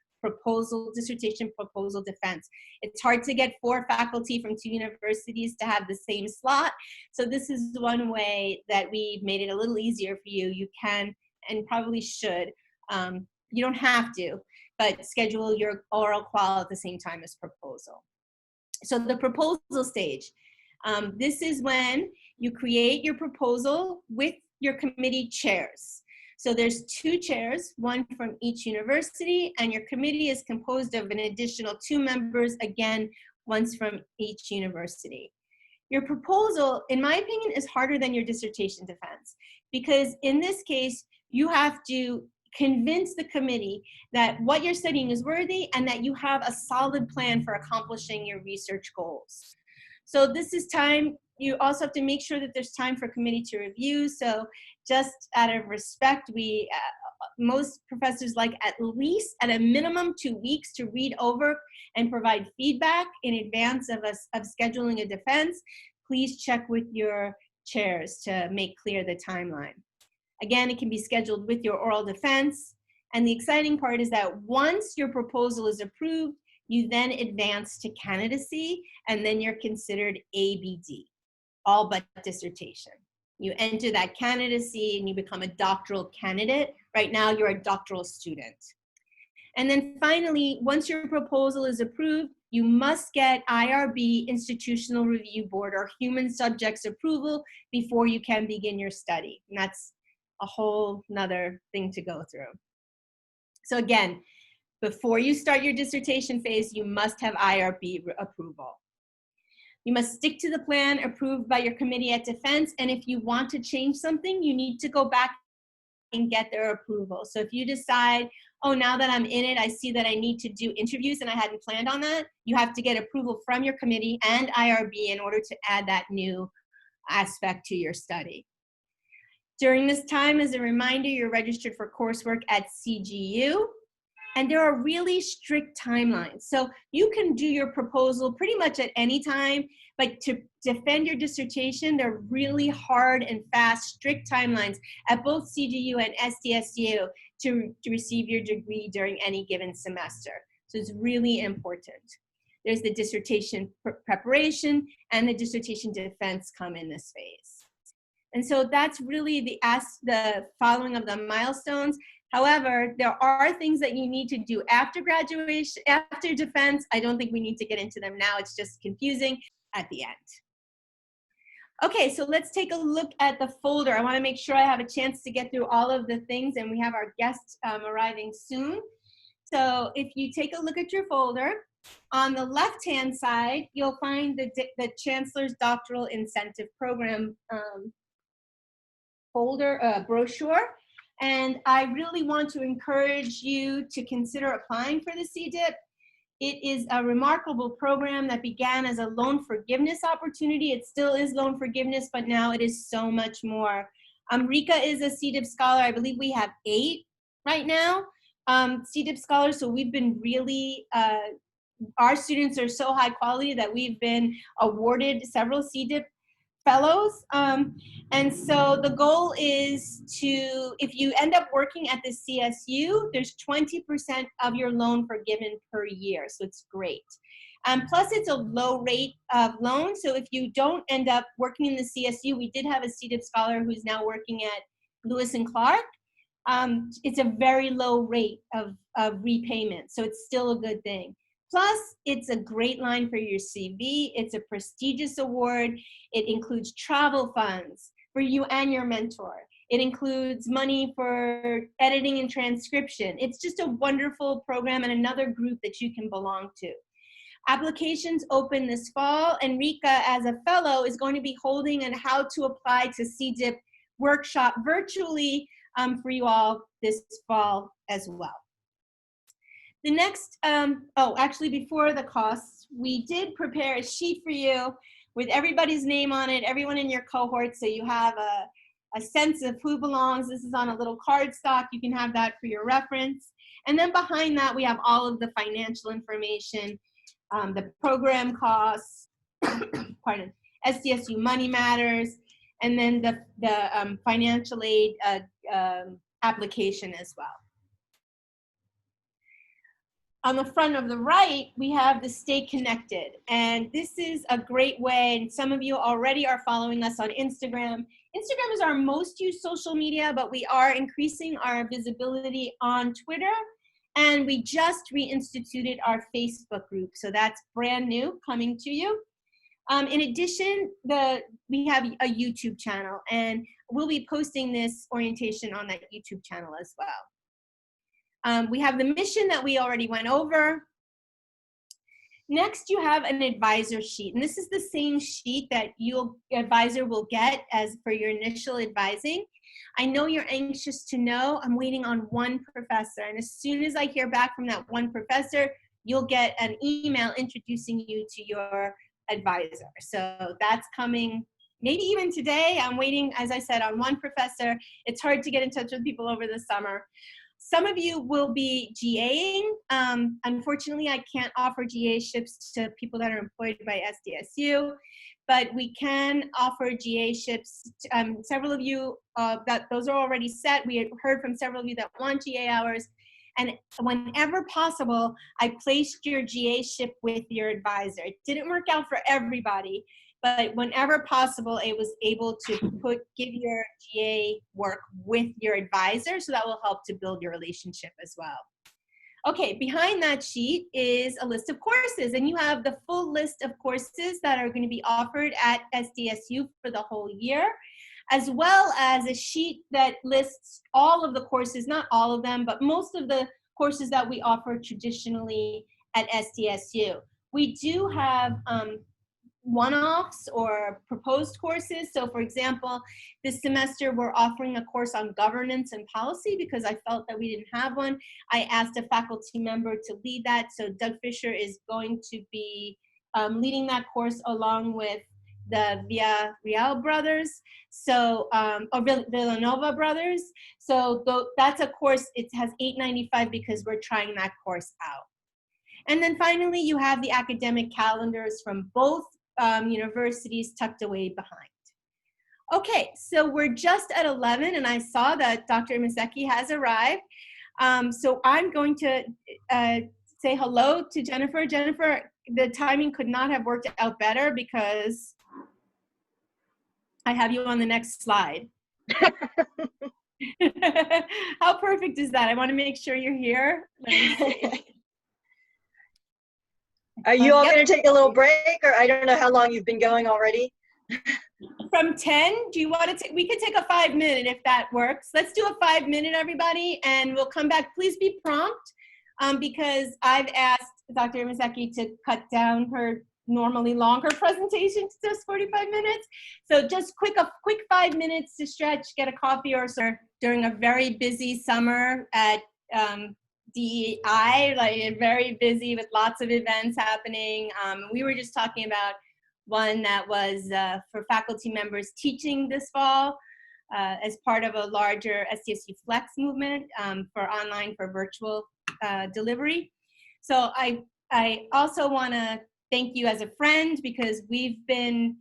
dissertation proposal defense. It's hard to get 4 faculty from 2 universities to have the same slot, so this is one way that we've made it a little easier for you. You can, and probably should, you don't have to, but schedule your oral qual at the same time as proposal. So the proposal stage, this is when you create your proposal with your committee chairs. So there's 2 chairs, one from each university, and your committee is composed of an additional 2 members, again, once from each university. Your proposal, in my opinion, is harder than your dissertation defense, because in this case, you have to convince the committee that what you're studying is worthy and that you have a solid plan for accomplishing your research goals. So this is time. You also have to make sure that there's time for committee to review. So just out of respect, most professors like at least at a minimum 2 weeks to read over and provide feedback in advance of scheduling a defense. Please check with your chairs to make clear the timeline. Again, it can be scheduled with your oral defense. And the exciting part is that once your proposal is approved, you then advance to candidacy, and then you're considered ABD, all but dissertation. You enter that candidacy and you become a doctoral candidate. Right now, you're a doctoral student. And then finally, once your proposal is approved, you must get IRB, Institutional Review Board, or human subjects approval before you can begin your study. And that's a whole nother thing to go through. So again, before you start your dissertation phase, you must have IRB approval. You must stick to the plan approved by your committee at defense, and if you want to change something, you need to go back and get their approval. So if you decide, oh, now that I'm in it, I see that I need to do interviews and I hadn't planned on that, you have to get approval from your committee and IRB in order to add that new aspect to your study. During this time, as a reminder, you're registered for coursework at CGU, and there are really strict timelines. So you can do your proposal pretty much at any time, but to defend your dissertation, there are really hard and fast, strict timelines at both CGU and SDSU to receive your degree during any given semester. So it's really important. There's the dissertation preparation and the dissertation defense come in this phase. And so that's really the following of the milestones. However, there are things that you need to do after graduation, after defense. I don't think we need to get into them now. It's just confusing at the end. Okay, so let's take a look at the folder. I want to make sure I have a chance to get through all of the things, and we have our guests arriving soon. So if you take a look at your folder, on the left-hand side, you'll find the Chancellor's Doctoral Incentive Program folder, brochure. And I really want to encourage you to consider applying for the CDIP. It is a remarkable program that began as a loan forgiveness opportunity. It still is loan forgiveness, but now it is so much more. Rika is a CDIP scholar. I believe we have 8 right now, CDIP scholars. So we've been really, our students are so high quality that we've been awarded several CDIP fellows. And so the goal is to, if you end up working at the CSU, there's 20% of your loan forgiven per year. So it's great. Plus it's a low rate of loan. So if you don't end up working in the CSU, we did have a CDIP scholar who's now working at Lewis and Clark. It's a very low rate of repayment. So it's still a good thing. Plus, it's a great line for your CV. It's a prestigious award. It includes travel funds for you and your mentor. It includes money for editing and transcription. It's just a wonderful program and another group that you can belong to. Applications open this fall, and Rika, as a fellow, is going to be holding an How to Apply to CDIP workshop virtually for you all this fall as well. The next, actually before the costs, we did prepare a sheet for you with everybody's name on it, everyone in your cohort, so you have a sense of who belongs. This is on a little cardstock. You can have that for your reference. And then behind that, we have all of the financial information, the program costs, pardon, SDSU Money Matters, and then the financial aid application as well. On the front of the right, we have the Stay Connected. And this is a great way, and some of you already are following us on Instagram. Instagram is our most used social media, but we are increasing our visibility on Twitter. And we just reinstituted our Facebook group. So that's brand new, coming to you. In addition, we have a YouTube channel, and we'll be posting this orientation on that YouTube channel as well. We have the mission that we already went over. Next, you have an advisor sheet, and this is the same sheet that your advisor will get as for your initial advising. I know you're anxious to know. I'm waiting on one professor, and as soon as I hear back from that one professor, you'll get an email introducing you to your advisor. So that's coming maybe even today. I'm waiting, as I said, on one professor. It's hard to get in touch with people over the summer. Some of you will be GAing. Unfortunately, I can't offer GA ships to people that are employed by SDSU, but we can offer GA ships. Several of you, those are already set. We heard from several of you that want GA hours. And whenever possible, I placed your GA ship with your advisor. It didn't work out for everybody, but whenever possible, I was able to give your GA work with your advisor, so that will help to build your relationship as well. Okay, behind that sheet is a list of courses, and you have the full list of courses that are going to be offered at SDSU for the whole year, as well as a sheet that lists all of the courses, not all of them, but most of the courses that we offer traditionally at SDSU. We do have one-offs or proposed courses. So for example, this semester we're offering a course on governance and policy because I felt that we didn't have one. I asked a faculty member to lead that. So Doug Fisher is going to be leading that course along with the Villarreal brothers, so or Villanova brothers. So that's a course. It has $8.95 because we're trying that course out. And then finally, you have the academic calendars from both universities tucked away behind. Okay, so we're just at 11, and I saw that Dr. Miseki has arrived. So I'm going to say hello to Jennifer. Jennifer, the timing could not have worked out better because I have you on the next slide. How perfect is that? I want to make sure you're here. Let me see. Are you all going to take a little break, or I don't know how long you've been going already? From 10, do you want to take, we could take a 5-minute if that works. Let's do a 5-minute, everybody, and we'll come back. Please be prompt because I've asked Dr. Miseki to cut down her normally longer presentation to just 45 minutes. So just a quick 5 minutes to stretch, get a coffee or so during a very busy summer at DEI, like very busy with lots of events happening. We were just talking about one that was for faculty members teaching this fall as part of a larger SDSU Flex movement for virtual delivery. So I also want to thank you as a friend because we've been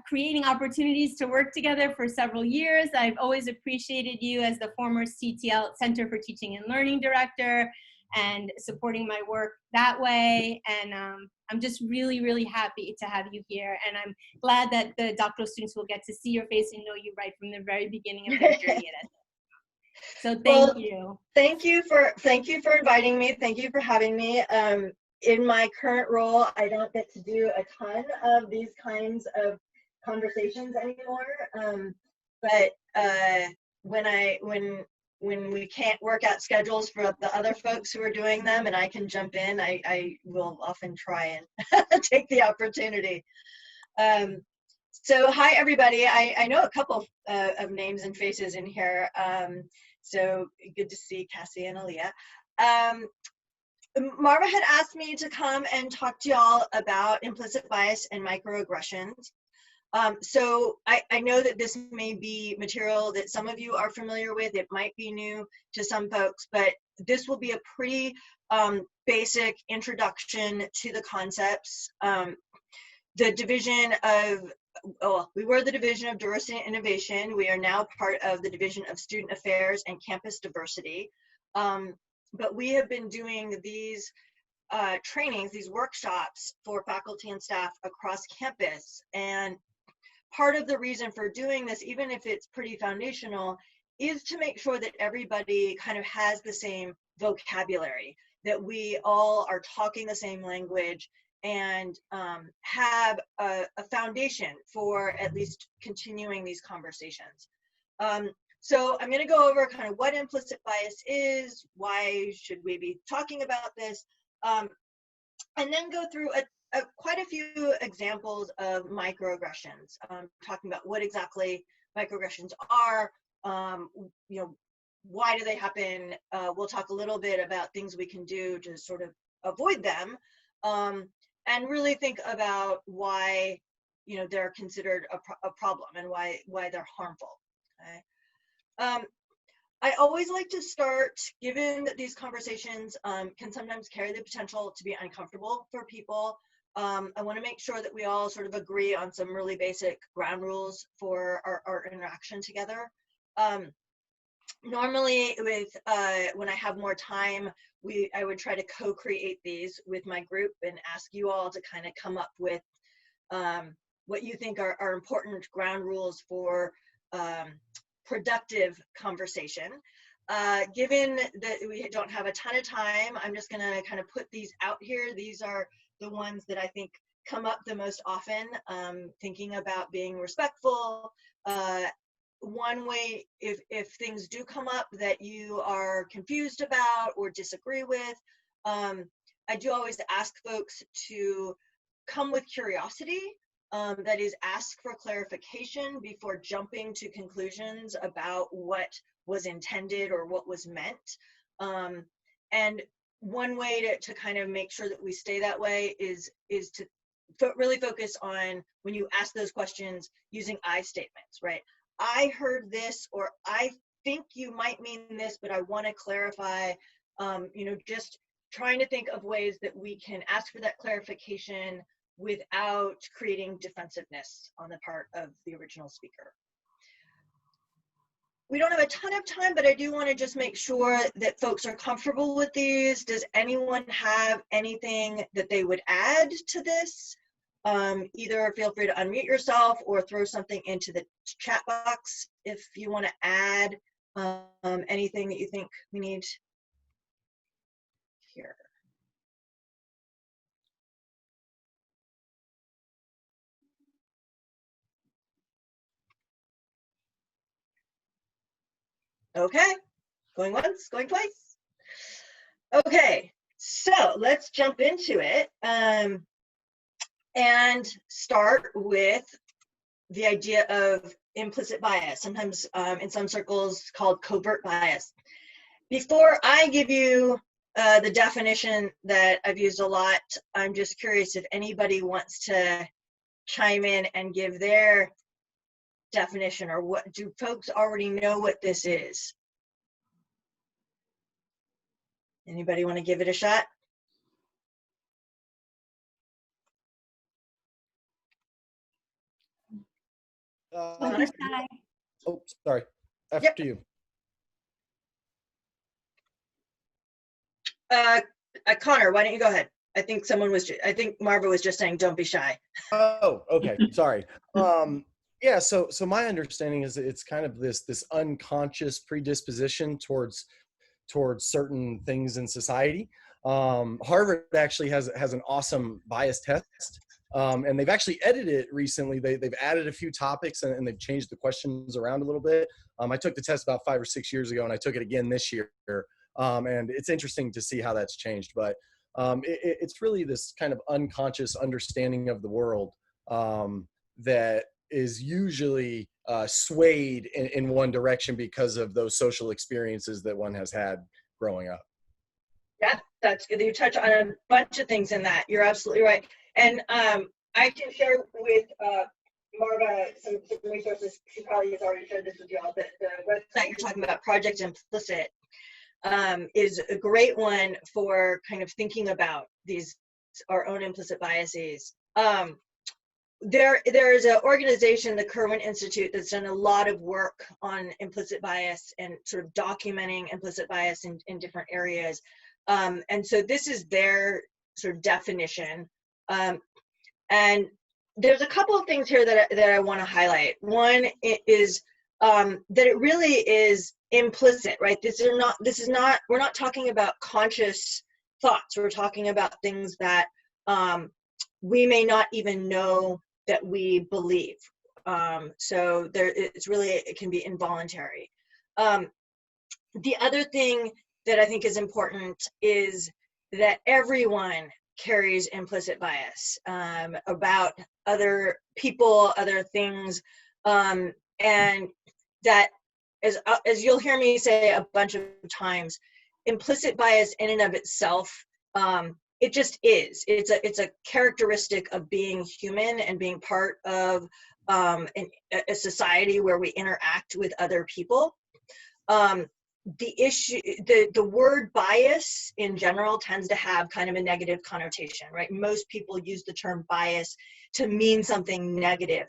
creating opportunities to work together for several years. I've always appreciated you as the former CTL, Center for Teaching and Learning Director, and supporting my work that way. And I'm just really, really happy to have you here. And I'm glad that the doctoral students will get to see your face and know you right from the very beginning of their journey at SDSU. So thank you. Thank you for inviting me. Thank you for having me. In my current role, I don't get to do a ton of these kinds of conversations anymore. But when we can't work out schedules for the other folks who are doing them and I can jump in, I will often try and take the opportunity. So hi everybody. I know a couple of names and faces in here. So good to see Cassie and Aaliyah. Marva had asked me to come and talk to y'all about implicit bias and microaggressions. So I know that this may be material that some of you are familiar with. It might be new to some folks, but this will be a pretty basic introduction to the concepts. The division of, we were the Division of Diversity and Innovation. We are now part of the Division of Student Affairs and Campus Diversity. But we have been doing these trainings, these workshops for faculty and staff across campus. And part of the reason for doing this, even if it's pretty foundational, is to make sure that everybody kind of has the same vocabulary, that we all are talking the same language, and have a foundation for at least continuing these conversations. So I'm going to go over kind of what implicit bias is, why should we be talking about this, and then go through quite a few examples of microaggressions, talking about what exactly microaggressions are, you know, why do they happen. We'll talk a little bit about things we can do to sort of avoid them, and really think about why, you know, they're considered a problem and why they're harmful. Okay. I always like to start, given that these conversations can sometimes carry the potential to be uncomfortable for people. I want to make sure that we all sort of agree on some really basic ground rules for our interaction together. Normally, when I have more time, I would try to co-create these with my group and ask you all to kind of come up with what you think are important ground rules for productive conversation. Given that we don't have a ton of time, I'm just gonna kind of put these out here. These are the ones that I think come up the most often, thinking about being respectful. One way, if things do come up that you are confused about or disagree with, I do always ask folks to come with curiosity. That is, ask for clarification before jumping to conclusions about what was intended or what was meant. And one way to kind of make sure that we stay that way is to really focus on, when you ask those questions, using I statements, right? I heard this, or I think you might mean this, but I want to clarify. You know, just trying to think of ways that we can ask for that clarification without creating defensiveness on the part of the original speaker. We don't have a ton of time, but I do want to just make sure that folks are comfortable with these. Does anyone have anything that they would add to this? Either feel free to unmute yourself or throw something into the chat box if you want to add anything that you think we need here. Okay, going once, going twice. Okay, so let's jump into it and start with the idea of implicit bias, sometimes in some circles called covert bias. Before I give you the definition that I've used a lot, I'm just curious if anybody wants to chime in and give their definition, or what do folks already know what this is? Anybody want to give it a shot? Oh, sorry. After you. Connor, why don't you go ahead? I think I think Marva was just saying, don't be shy. Oh, okay. Sorry. Yeah. So my understanding is that it's kind of this unconscious predisposition towards certain things in society. Harvard actually has an awesome bias test, and they've actually edited it recently. They've added a few topics and they've changed the questions around a little bit. I took the test about 5 or 6 years ago, and I took it again this year. And it's interesting to see how that's changed. But it's really this kind of unconscious understanding of the world that is usually swayed in one direction because of those social experiences that one has had growing up. That's good. You touch on a bunch of things in that. You're absolutely right. And I can share with Marva some resources. She probably has already shared this with you all. The website you're talking about, Project Implicit, is a great one for kind of thinking about our own implicit biases. There is an organization, the Kirwan Institute, that's done a lot of work on implicit bias and sort of documenting implicit bias in different areas. And so this is their sort of definition. And there's a couple of things here that I want to highlight. One is that it really is implicit, right? We're not talking about conscious thoughts. We're talking about things that we may not even know that we believe. So it can be involuntary. The other thing that I think is important is that everyone carries implicit bias about other people, other things, and that, as you'll hear me say a bunch of times, implicit bias in and of itself, it just is. It's a characteristic of being human and being part of a society where we interact with other people. The word bias in general tends to have kind of a negative connotation, right? Most people use the term bias to mean something negative.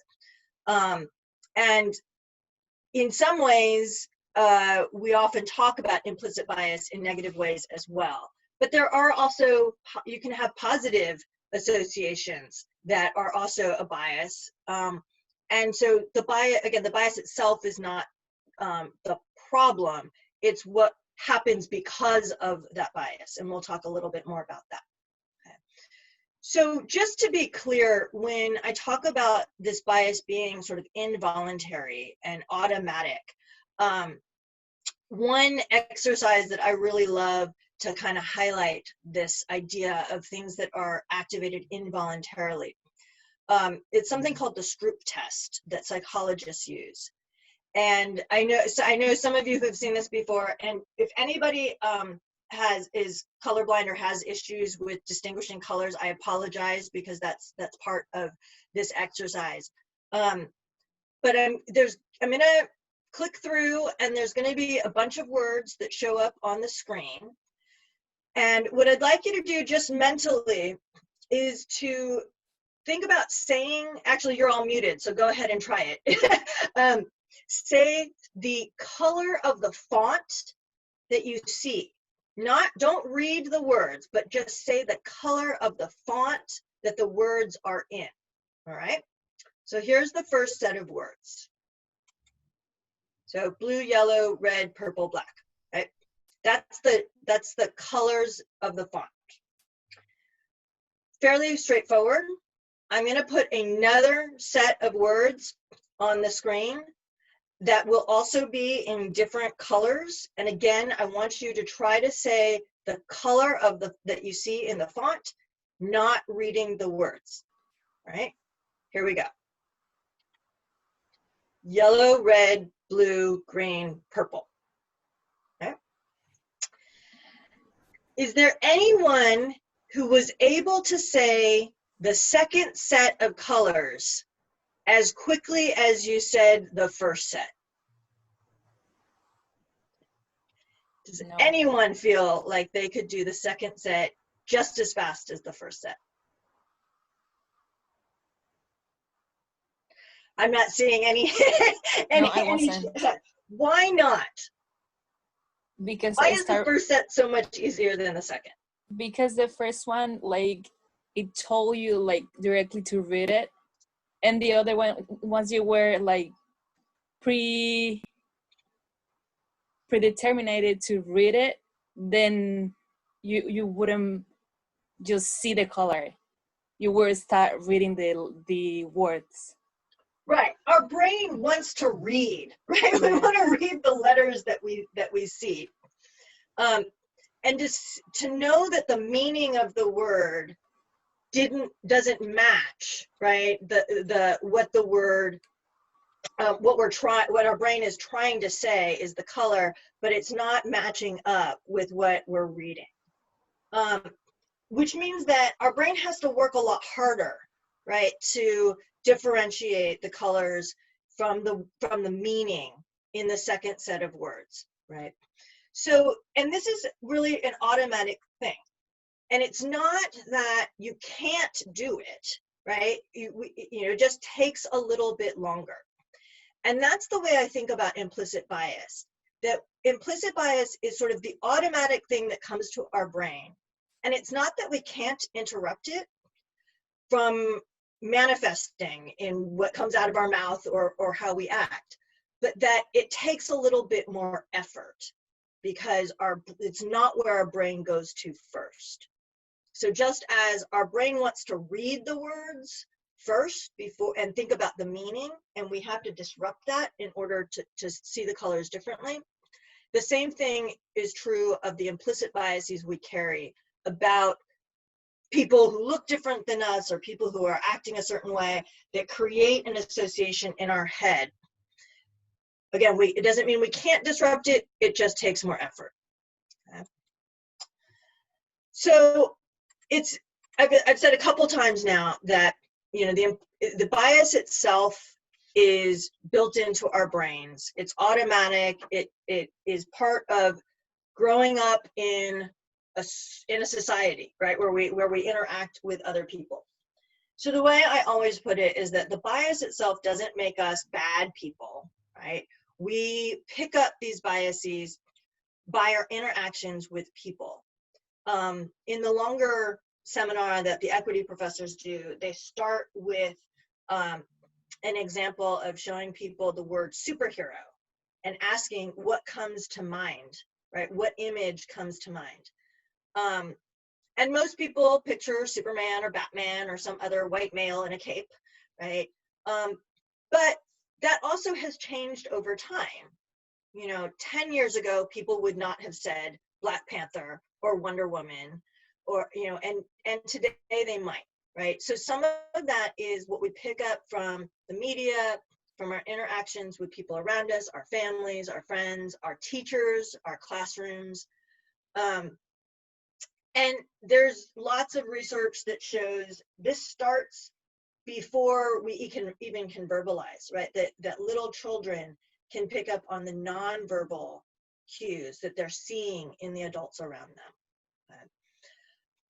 And in some ways, we often talk about implicit bias in negative ways as well. But there are also, you can have positive associations that are also a bias. And so the bias itself is not the problem. It's what happens because of that bias. And we'll talk a little bit more about that. Okay. So just to be clear, when I talk about this bias being sort of involuntary and automatic, one exercise that I really love to kind of highlight this idea of things that are activated involuntarily, it's something called the Stroop test that psychologists use. And I know some of you have seen this before, and if anybody is colorblind or has issues with distinguishing colors, I apologize, because that's part of this exercise. But I'm gonna click through, and there's gonna be a bunch of words that show up on the screen. And what I'd like you to do just mentally is to think about saying, actually you're all muted, so go ahead and try it. Say the color of the font that you see. Don't read the words, but just say the color of the font that the words are in. All right? So here's the first set of words. So blue, yellow, red, purple, black. Right? That's the colors of the font. Fairly straightforward. I'm going to put another set of words on the screen that will also be in different colors. And again, I want you to try to say the color of that you see in the font, not reading the words. All right, here we go. Yellow, red, blue, green, purple. Okay. Is there anyone who was able to say the second set of colors as quickly as you said the first set? Does anyone feel like they could do the second set just as fast as the first set? I'm not seeing any. No, I wasn't. Why not? Because why is the first set so much easier than the second? Because the first one, like, it told you like directly to read it, and the other one, once you were like predetermined to read it, then you wouldn't just see the color. You would start reading the words. Right. Our brain wants to read, right? We want to read the letters that we see. And just to know that the meaning of the word doesn't match, right? What our brain is trying to say is the color, but it's not matching up with what we're reading. which means that our brain has to work a lot harder, right, to differentiate the colors from the meaning in the second set of words, right? So, and this is really an automatic thing. And it's not that you can't do it, right? It just takes a little bit longer. And that's the way I think about implicit bias. That implicit bias is sort of the automatic thing that comes to our brain. And it's not that we can't interrupt it from manifesting in what comes out of our mouth or how we act, but that it takes a little bit more effort because it's not where our brain goes to first. So just as our brain wants to read the words first before and think about the meaning, and we have to disrupt that in order to see the colors differently, the same thing is true of the implicit biases we carry about people who look different than us or people who are acting a certain way that create an association in our head. Again, it doesn't mean we can't disrupt it, it just takes more effort. Okay. So I've said a couple times now that the bias itself is built into our brains. It's automatic. It is part of growing up in a society, right, where we interact with other people. So the way I always put it is that the bias itself doesn't make us bad people, right? We pick up these biases by our interactions with people. In the longer seminar that the equity professors do, they start with an example of showing people the word superhero and asking what comes to mind, right? What image comes to mind? And most people picture Superman or Batman or some other white male in a cape, right? But that also has changed over time. 10 years ago, people would not have said Black Panther or Wonder Woman, or, and today they might, right? So some of that is what we pick up from the media, from our interactions with people around us, our families, our friends, our teachers, our classrooms. And there's lots of research that shows this starts before we even can verbalize, right? That little children can pick up on the nonverbal cues that they're seeing in the adults around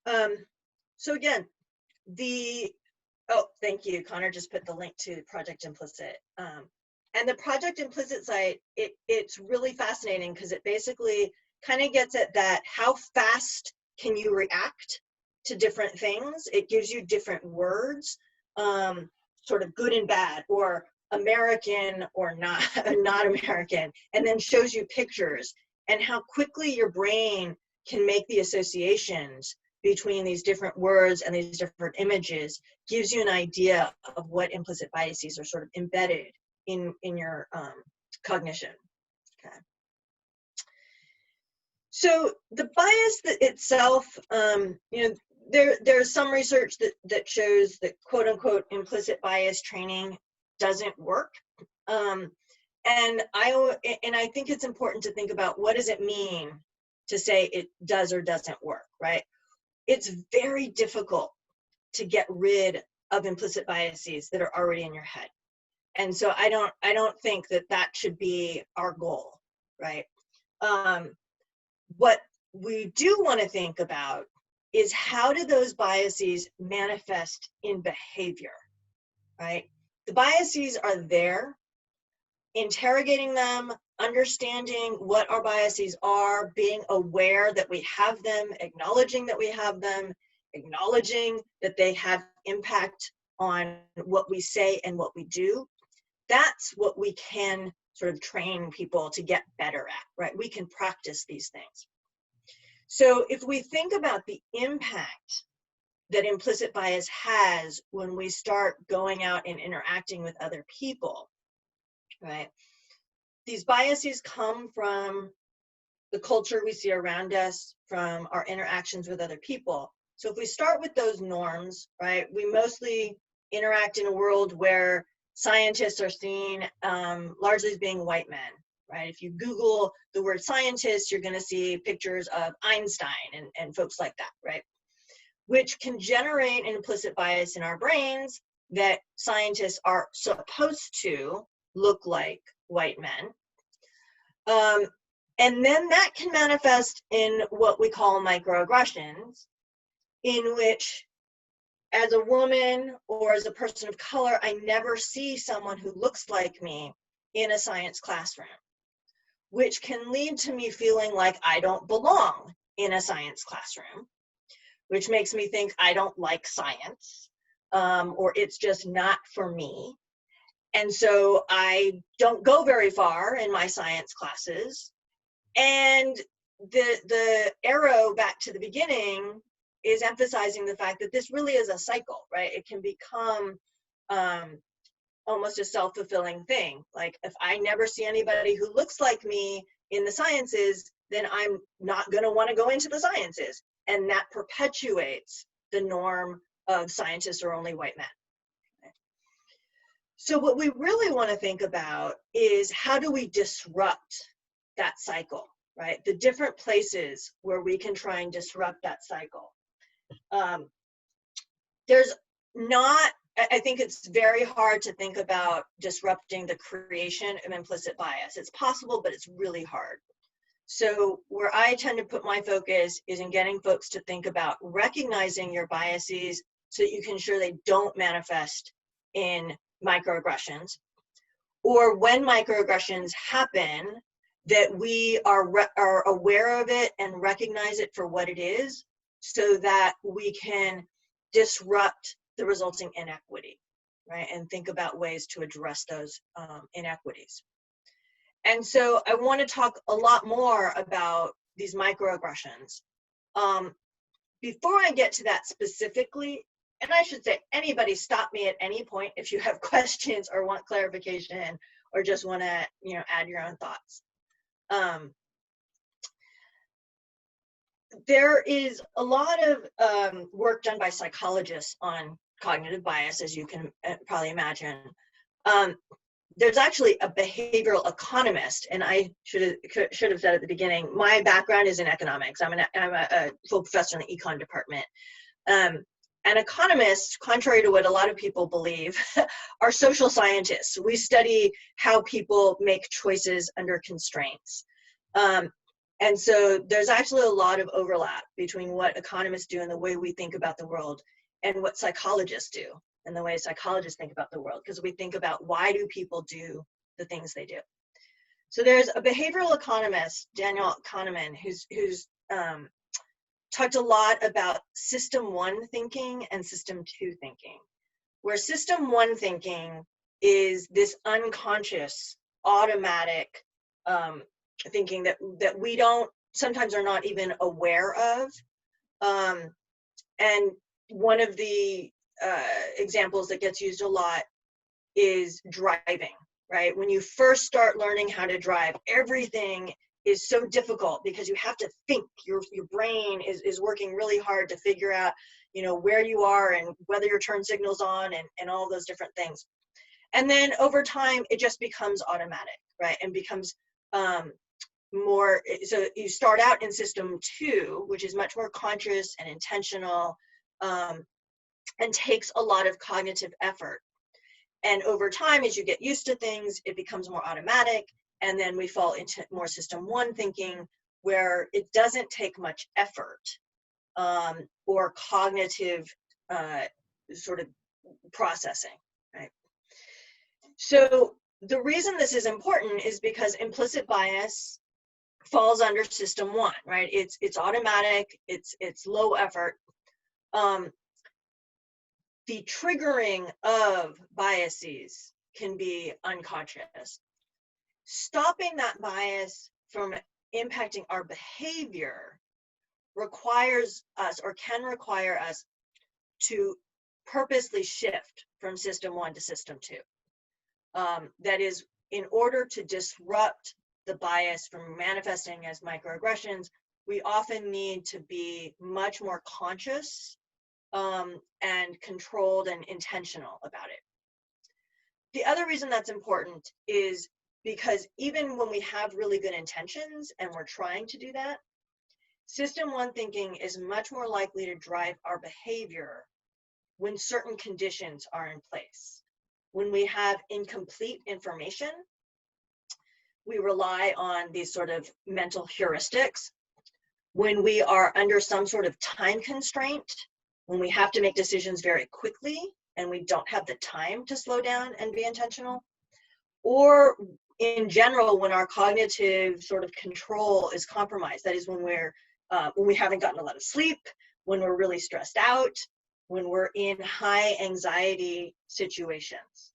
them. So again, thank you. Connor just put the link to Project Implicit. And the Project Implicit site, it's really fascinating because it basically kind of gets at that, how fast can you react to different things? It gives you different words, sort of good and bad, or American or not American, and then shows you pictures and how quickly your brain can make the associations between these different words and these different images, gives you an idea of what implicit biases are sort of embedded in your cognition. Okay. So the bias itself, there's some research that shows that quote unquote implicit bias training doesn't work. And I think it's important to think about, what does it mean to say it does or doesn't work, right? It's very difficult to get rid of implicit biases that are already in your head. And so I don't think that should be our goal, right? What we do want to think about is, how do those biases manifest in behavior, right? The biases are there. Interrogating them, understanding what our biases are, being aware that we have them, acknowledging that we have them, acknowledging that they have impact on what we say and what we do. That's what we can sort of train people to get better at, right? We can practice these things. So if we think about the impact that implicit bias has when we start going out and interacting with other people, right? These biases come from the culture we see around us, from our interactions with other people. So if we start with those norms, right, we mostly interact in a world where scientists are seen largely as being white men, right? If you Google the word scientist, you're going to see pictures of Einstein and folks like that, right? Which can generate an implicit bias in our brains that scientists are supposed to look like white men. And then that can manifest in what we call microaggressions, in which as a woman or as a person of color, I never see someone who looks like me in a science classroom, which can lead to me feeling like I don't belong in a science classroom, which makes me think I don't like science, or it's just not for me. And so I don't go very far in my science classes. And the arrow back to the beginning is emphasizing the fact that this really is a cycle, right? It can become almost a self-fulfilling thing. Like if I never see anybody who looks like me in the sciences, then I'm not gonna wanna go into the sciences. And that perpetuates the norm of scientists are only white men. So what we really wanna think about is how do we disrupt that cycle, right? The different places where we can try and disrupt that cycle. There's not, I think it's very hard to think about disrupting the creation of implicit bias. It's possible, but it's really hard. So where I tend to put my focus is in getting folks to think about recognizing your biases so that you can ensure they don't manifest in microaggressions, or when microaggressions happen, that we are aware of it and recognize it for what it is so that we can disrupt the resulting inequity, right? And think about ways to address those inequities. And so I want to talk a lot more about these microaggressions. Before I get to that specifically, and I should say, anybody stop me at any point if you have questions or want clarification or just want to, you know, add your own thoughts. There is a lot of work done by psychologists on cognitive bias, as you can probably imagine. There's actually a behavioral economist, and I should have said at the beginning, my background is in economics. I'm a full professor in the econ department. And economists, contrary to what a lot of people believe, are social scientists. We study how people make choices under constraints. And so there's actually a lot of overlap between what economists do and the way we think about the world and what psychologists do and the way psychologists think about the world, because we think about why do people do the things they do. So there's a behavioral economist, Daniel Kahneman, who's talked a lot about system one thinking and system two thinking, where system one thinking is this unconscious, automatic thinking that we don't, sometimes are not even aware of. And one of the examples that gets used a lot is driving, right? When you first start learning how to drive, everything is so difficult because you have to think. Your brain is working really hard to figure out, you know, where you are and whether your turn signal's on and all those different things. And then over time, it just becomes automatic, right? And becomes more, so you start out in system two, which is much more conscious and intentional, and takes a lot of cognitive effort. And over time, as you get used to things, it becomes more automatic. And then we fall into more system one thinking, where it doesn't take much effort or cognitive sort of processing, right? So the reason this is important is because implicit bias falls under system one, right? It's automatic, it's low effort. The triggering of biases can be unconscious. Stopping that bias from impacting our behavior requires us, or can require us, to purposely shift from system one to system two. That is, in order to disrupt the bias from manifesting as microaggressions, we often need to be much more conscious and controlled and intentional about it. The other reason that's important is because even when we have really good intentions and we're trying to do that, system one thinking is much more likely to drive our behavior when certain conditions are in place. When we have incomplete information, we rely on these sort of mental heuristics. When we are under some sort of time constraint, when we have to make decisions very quickly and we don't have the time to slow down and be intentional, or in general, when our cognitive sort of control is compromised, that is when we haven't gotten a lot of sleep, when we're really stressed out, when we're in high anxiety situations.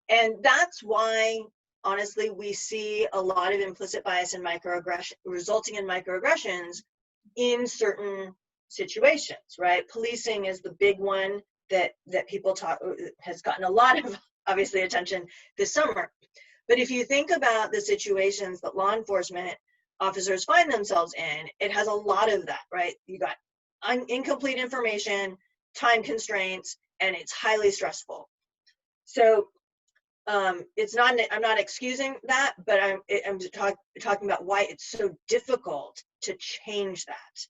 And that's why, honestly, we see a lot of implicit bias and microaggression resulting in microaggressions in certain situations, right? Policing is the big one that people talk, has gotten a lot of obviously attention this summer. But if you think about the situations that law enforcement officers find themselves in, it has a lot of that, right? You got incomplete information, time constraints, and it's highly stressful. So it's not, I'm not excusing that, but I'm talking about why it's so difficult to change that,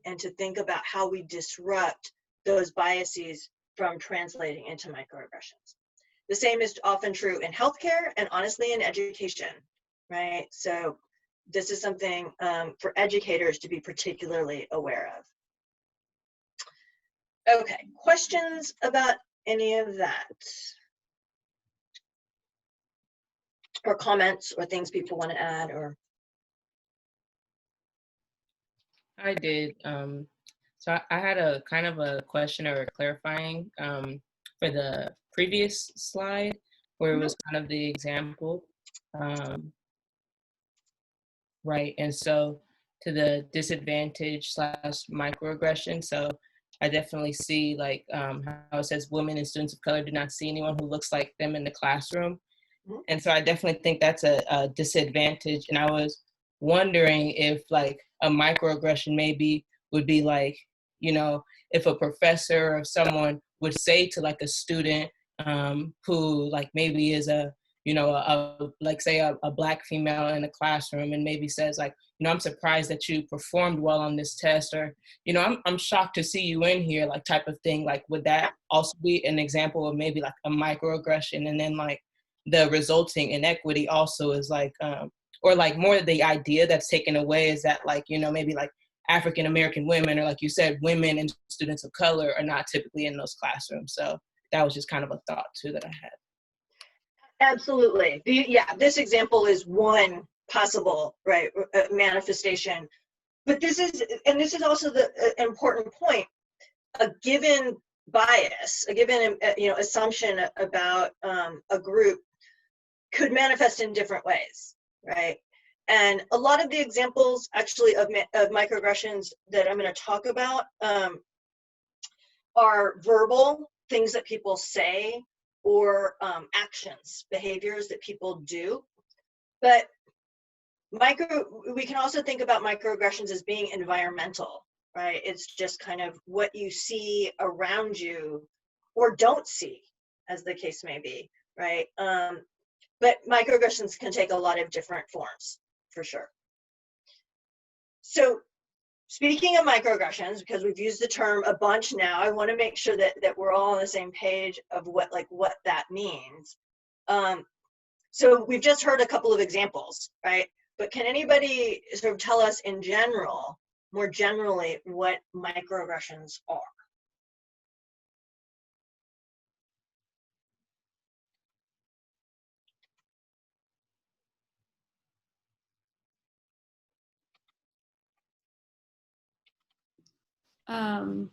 and to think about how we disrupt those biases from translating into microaggressions. The same is often true in healthcare and honestly in education, right? So this is something for educators to be particularly aware of. Okay, questions about any of that? Or comments or things people want to add or? I did. So I had a kind of a question or a clarifying for the previous slide where it was kind of the example. Right, and so to the disadvantage slash microaggression. So I definitely see like how it says women and students of color do not see anyone who looks like them in the classroom. And so I definitely think that's a disadvantage. And I was wondering if like a microaggression maybe would be like, you know, if a professor or someone would say to like a student who like maybe is a, you know, like say a Black female in a classroom and maybe says like, you know, I'm surprised that you performed well on this test, or, you know, I'm shocked to see you in here, like type of thing. Like, would that also be an example of maybe like a microaggression? And then like the resulting inequity also is like, or like more the idea that's taken away is that like, you know, maybe like African-American women, or like you said, women and students of color are not typically in those classrooms. So that was just kind of a thought too that I had. Absolutely. Yeah, this example is one possible, right, manifestation. But this is also the important point. A given bias, a given you know, assumption about a group could manifest in different ways, right? And a lot of the examples actually of microaggressions that I'm going to talk about are verbal, things that people say, or actions, behaviors that people do. But we can also think about microaggressions as being environmental, right? It's just kind of what you see around you or don't see, as the case may be, right? But microaggressions can take a lot of different forms, for sure. So speaking of microaggressions, because we've used the term a bunch now, I want to make sure that we're all on the same page of what that means. So we've just heard a couple of examples, right? But can anybody sort of tell us in general, more generally, what microaggressions are?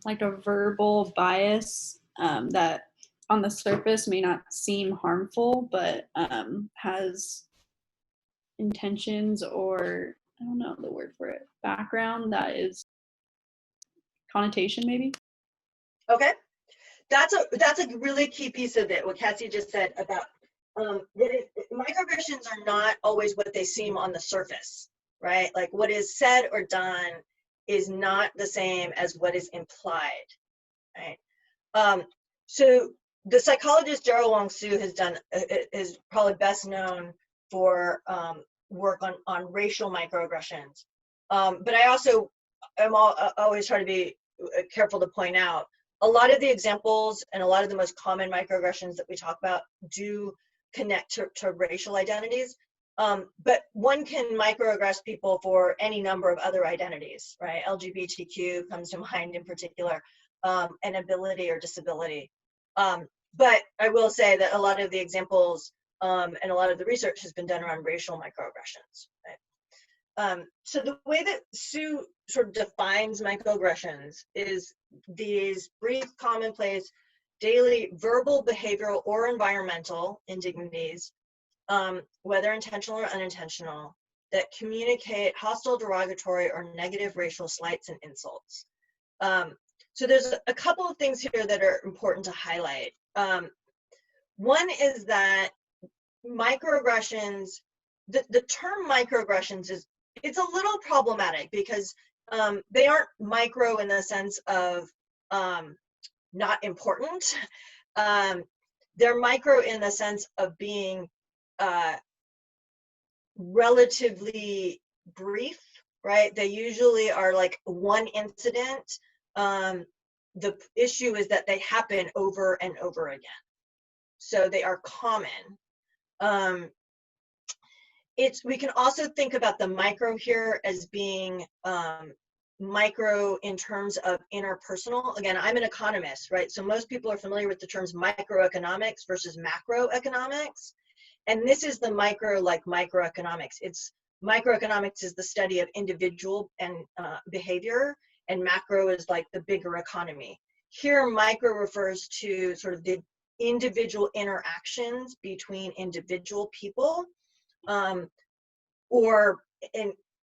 Like a verbal bias that on the surface may not seem harmful, but has intentions, or I don't know the word for it, background that is connotation maybe. Okay, that's a really key piece of it, what Cassie just said about that microaggressions are not always what they seem on the surface, right? Like what is said or done is not the same as what is implied, right? So the psychologist Gerald Wong Su is probably best known for work on racial microaggressions. But I also always try to be careful to point out a lot of the examples and a lot of the most common microaggressions that we talk about do connect to racial identities. But one can microaggress people for any number of other identities, right? LGBTQ comes to mind in particular, and ability or disability. But I will say that a lot of the examples and a lot of the research has been done around racial microaggressions, right? So the way that Sue sort of defines microaggressions is these brief, commonplace, daily verbal, behavioral, or environmental indignities, whether intentional or unintentional, that communicate hostile, derogatory, or negative racial slights and insults. So there's a couple of things here that are important to highlight. One is that microaggressions, the term microaggressions it's a little problematic because they aren't micro in the sense of not important. They're micro in the sense of being relatively brief, right? They usually are like one incident. The issue is that they happen over and over again. So they are common. We can also think about the micro here as being micro in terms of interpersonal. Again, I'm an economist, right? So most people are familiar with the terms microeconomics versus macroeconomics. And this is the micro, like microeconomics. Microeconomics is the study of individual and behavior, and macro is like the bigger economy. Here, micro refers to sort of the individual interactions between individual people,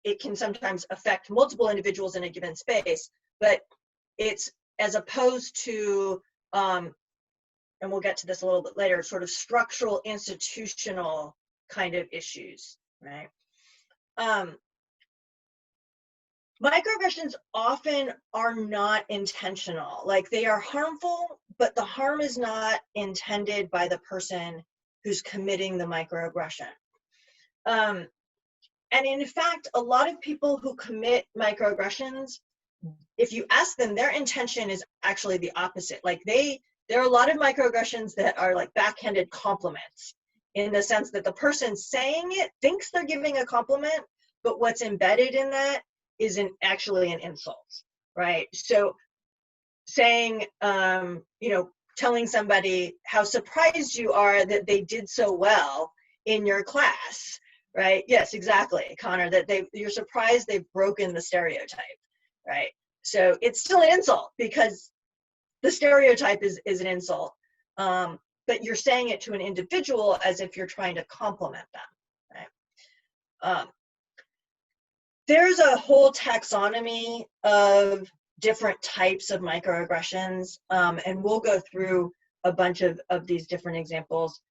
it can sometimes affect multiple individuals in a given space, but it's as opposed to, and we'll get to this a little bit later, sort of structural, institutional kind of issues, right? Microaggressions often are not intentional. Like, they are harmful, but the harm is not intended by the person who's committing the microaggression. And in fact, a lot of people who commit microaggressions, if you ask them, their intention is actually the opposite. Like, there are a lot of microaggressions that are like backhanded compliments, in the sense that the person saying it thinks they're giving a compliment, but what's embedded in that isn't actually an insult, right? So saying, telling somebody how surprised you are that they did so well in your class, right? Yes, exactly, Connor, that you're surprised they've broken the stereotype, right? So it's still an insult because the stereotype is an insult, but you're saying it to an individual as if you're trying to compliment them, right? There's a whole taxonomy of different types of microaggressions, and we'll go through a bunch of these different examples.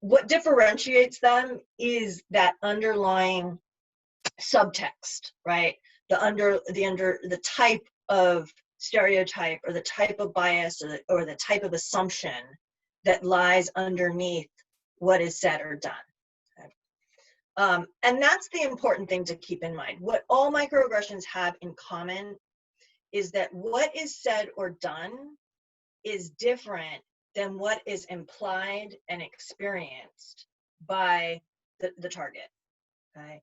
What differentiates them is that underlying subtext, right? The type of stereotype, or the type of bias, or the type of assumption that lies underneath what is said or done. And that's the important thing to keep in mind. What all microaggressions have in common is that what is said or done is different than what is implied and experienced by the target, okay?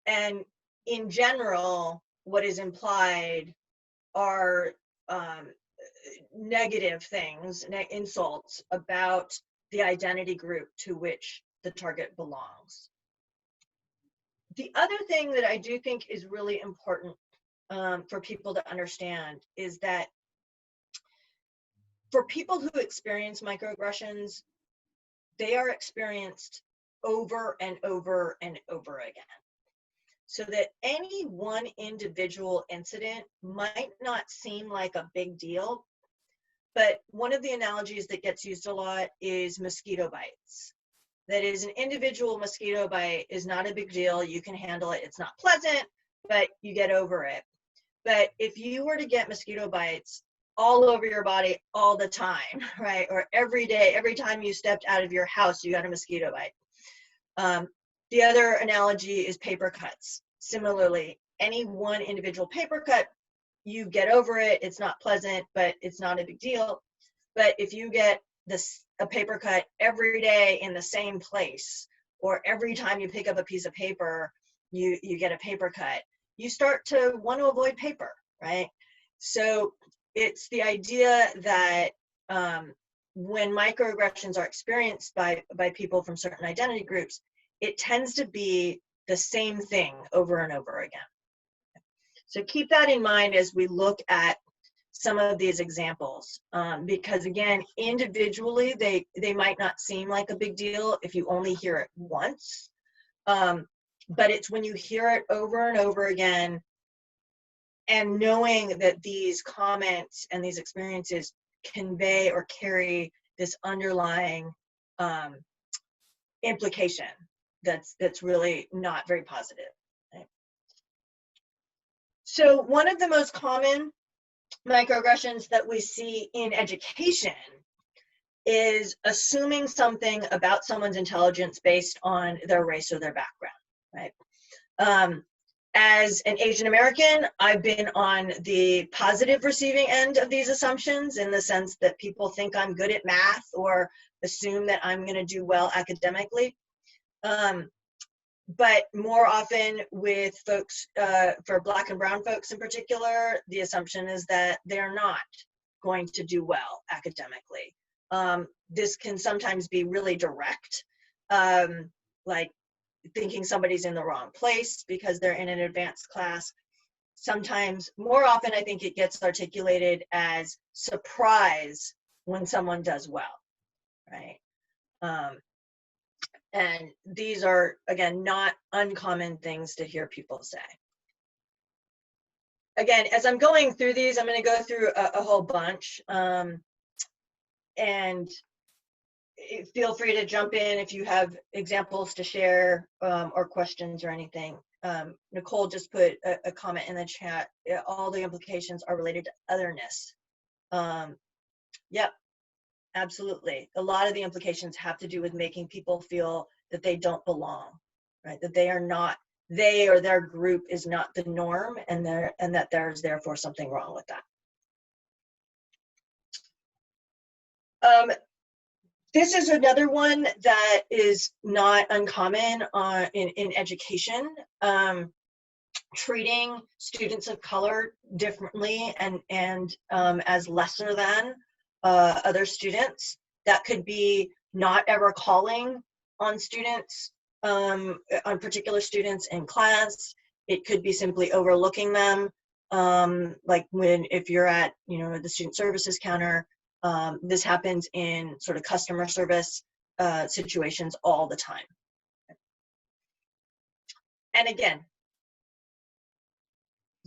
And in general, what is implied are negative things, insults about the identity group to which the target belongs. The other thing that I do think is really important for people to understand is that for people who experience microaggressions, they are experienced over and over and over again. So that any one individual incident might not seem like a big deal, but one of the analogies that gets used a lot is mosquito bites. That is, an individual mosquito bite is not a big deal. You can handle it. It's not pleasant, but you get over it. But if you were to get mosquito bites all over your body all the time, right? Or every day, every time you stepped out of your house, you got a mosquito bite. The other analogy is paper cuts. Similarly, any one individual paper cut, you get over it. It's not pleasant, but it's not a big deal. But if you get a paper cut every day in the same place, or every time you pick up a piece of paper, you get a paper cut, you start to want to avoid paper, right? So it's the idea that when microaggressions are experienced by people from certain identity groups, it tends to be the same thing over and over again. So keep that in mind as we look at some of these examples, because again, individually, they might not seem like a big deal if you only hear it once, but it's when you hear it over and over again, and knowing that these comments and these experiences convey or carry this underlying implication that's really not very positive. Right? So one of the most common microaggressions that we see in education is assuming something about someone's intelligence based on their race or their background, right? As an Asian American, I've been on the positive receiving end of these assumptions, in the sense that people think I'm good at math or assume that I'm going to do well academically. But more often with folks, for Black and brown folks in particular, the assumption is that they're not going to do well academically. This can sometimes be really direct, like thinking somebody's in the wrong place because they're in an advanced class. Sometimes, more often, I think it gets articulated as surprise when someone does well, right? And these are, again, not uncommon things to hear people say. Again, as I'm going through these, I'm going to go through a whole bunch. And feel free to jump in if you have examples to share, or questions or anything. Nicole just put a comment in the chat. All the implications are related to otherness. Yep, absolutely. A lot of the implications have to do with making people feel that they don't belong, right? That they are not, they or their group is not the norm, and that there's therefore something wrong with that. This is another one that is not uncommon in education. Treating students of color differently and as lesser than other students. That could be not ever calling on students, on particular students in class. It could be simply overlooking them, like if you're at the student services counter. This happens in sort of customer service situations all the time. And again,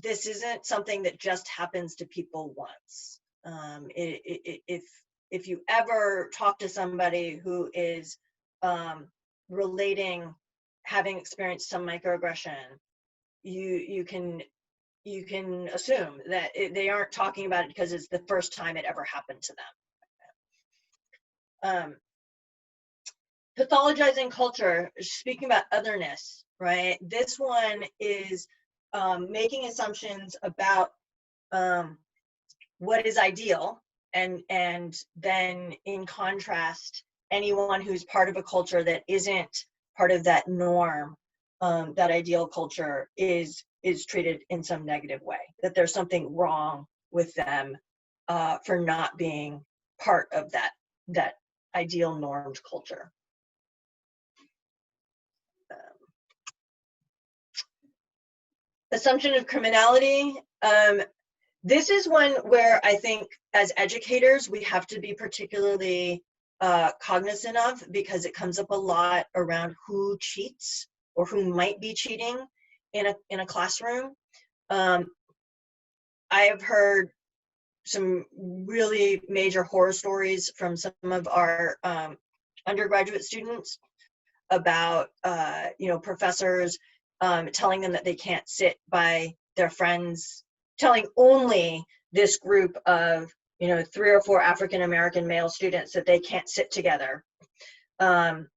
this isn't something that just happens to people once. If you ever talk to somebody who is relating, having experienced some microaggression, you can assume that they aren't talking about it because it's the first time it ever happened to them. Pathologizing culture, speaking about otherness, right? This one is making assumptions about what is ideal, and then in contrast, anyone who's part of a culture that isn't part of that norm, that ideal culture is treated in some negative way, that there's something wrong with them for not being part of that ideal normed culture. Assumption of criminality. This is one where I think as educators, we have to be particularly cognizant of, because it comes up a lot around who cheats or who might be cheating in a classroom. I have heard some really major horror stories from some of our undergraduate students about professors telling them that they can't sit by their friends, telling only this group of, 3 or 4 African American male students that they can't sit together, and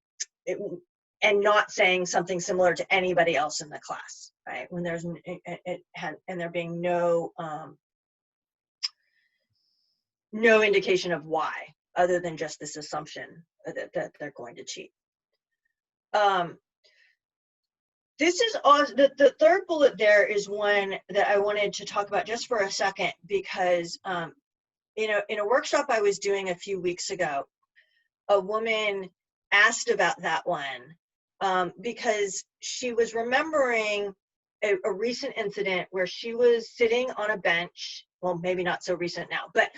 not saying something similar to anybody else in the class, right? When there's and there being no indication of why, other than just this assumption that they're going to cheat. This is also, the third bullet there is one that I wanted to talk about just for a second, because in a workshop I was doing a few weeks ago, a woman asked about that one because she was remembering a recent incident where she was sitting on a bench. Well, maybe not so recent now, but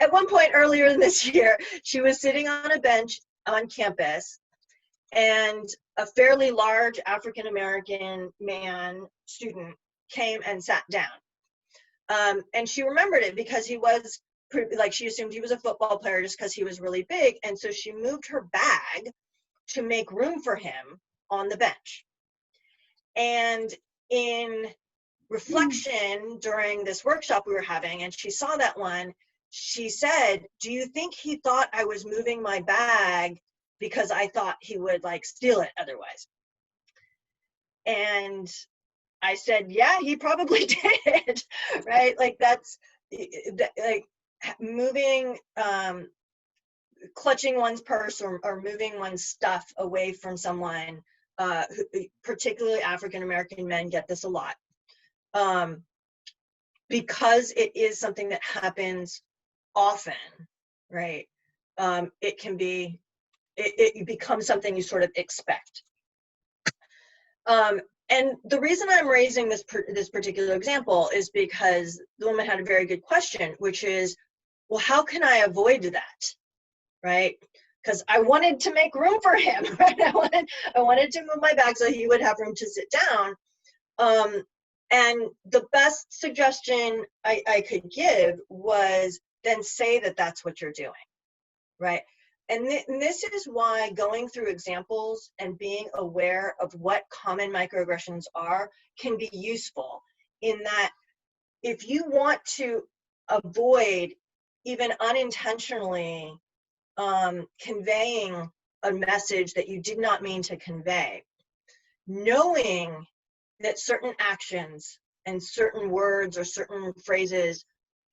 at one point earlier in this year, she was sitting on a bench on campus, and a fairly large African American student came and sat down. And she remembered it because he was she assumed he was a football player just because he was really big. And so she moved her bag to make room for him on the bench. And in reflection during this workshop we were having, and she saw that one, she said, "Do you think he thought I was moving my bag because I thought he would steal it otherwise?" And I said, "Yeah, he probably did." Right? That's moving, clutching one's purse or moving one's stuff away from someone, particularly African American men get this a lot, because it is something that happens often, right? It becomes something you sort of expect. And the reason I'm raising this particular example is because the woman had a very good question, which is, well, how can I avoid that, right? Because I wanted to make room for him, right? I wanted to move my bag so he would have room to sit down. And the best suggestion I could give was then say that that's what you're doing, right? And this is why going through examples and being aware of what common microaggressions are can be useful, in that if you want to avoid even unintentionally conveying a message that you did not mean to convey, knowing that certain actions and certain words or certain phrases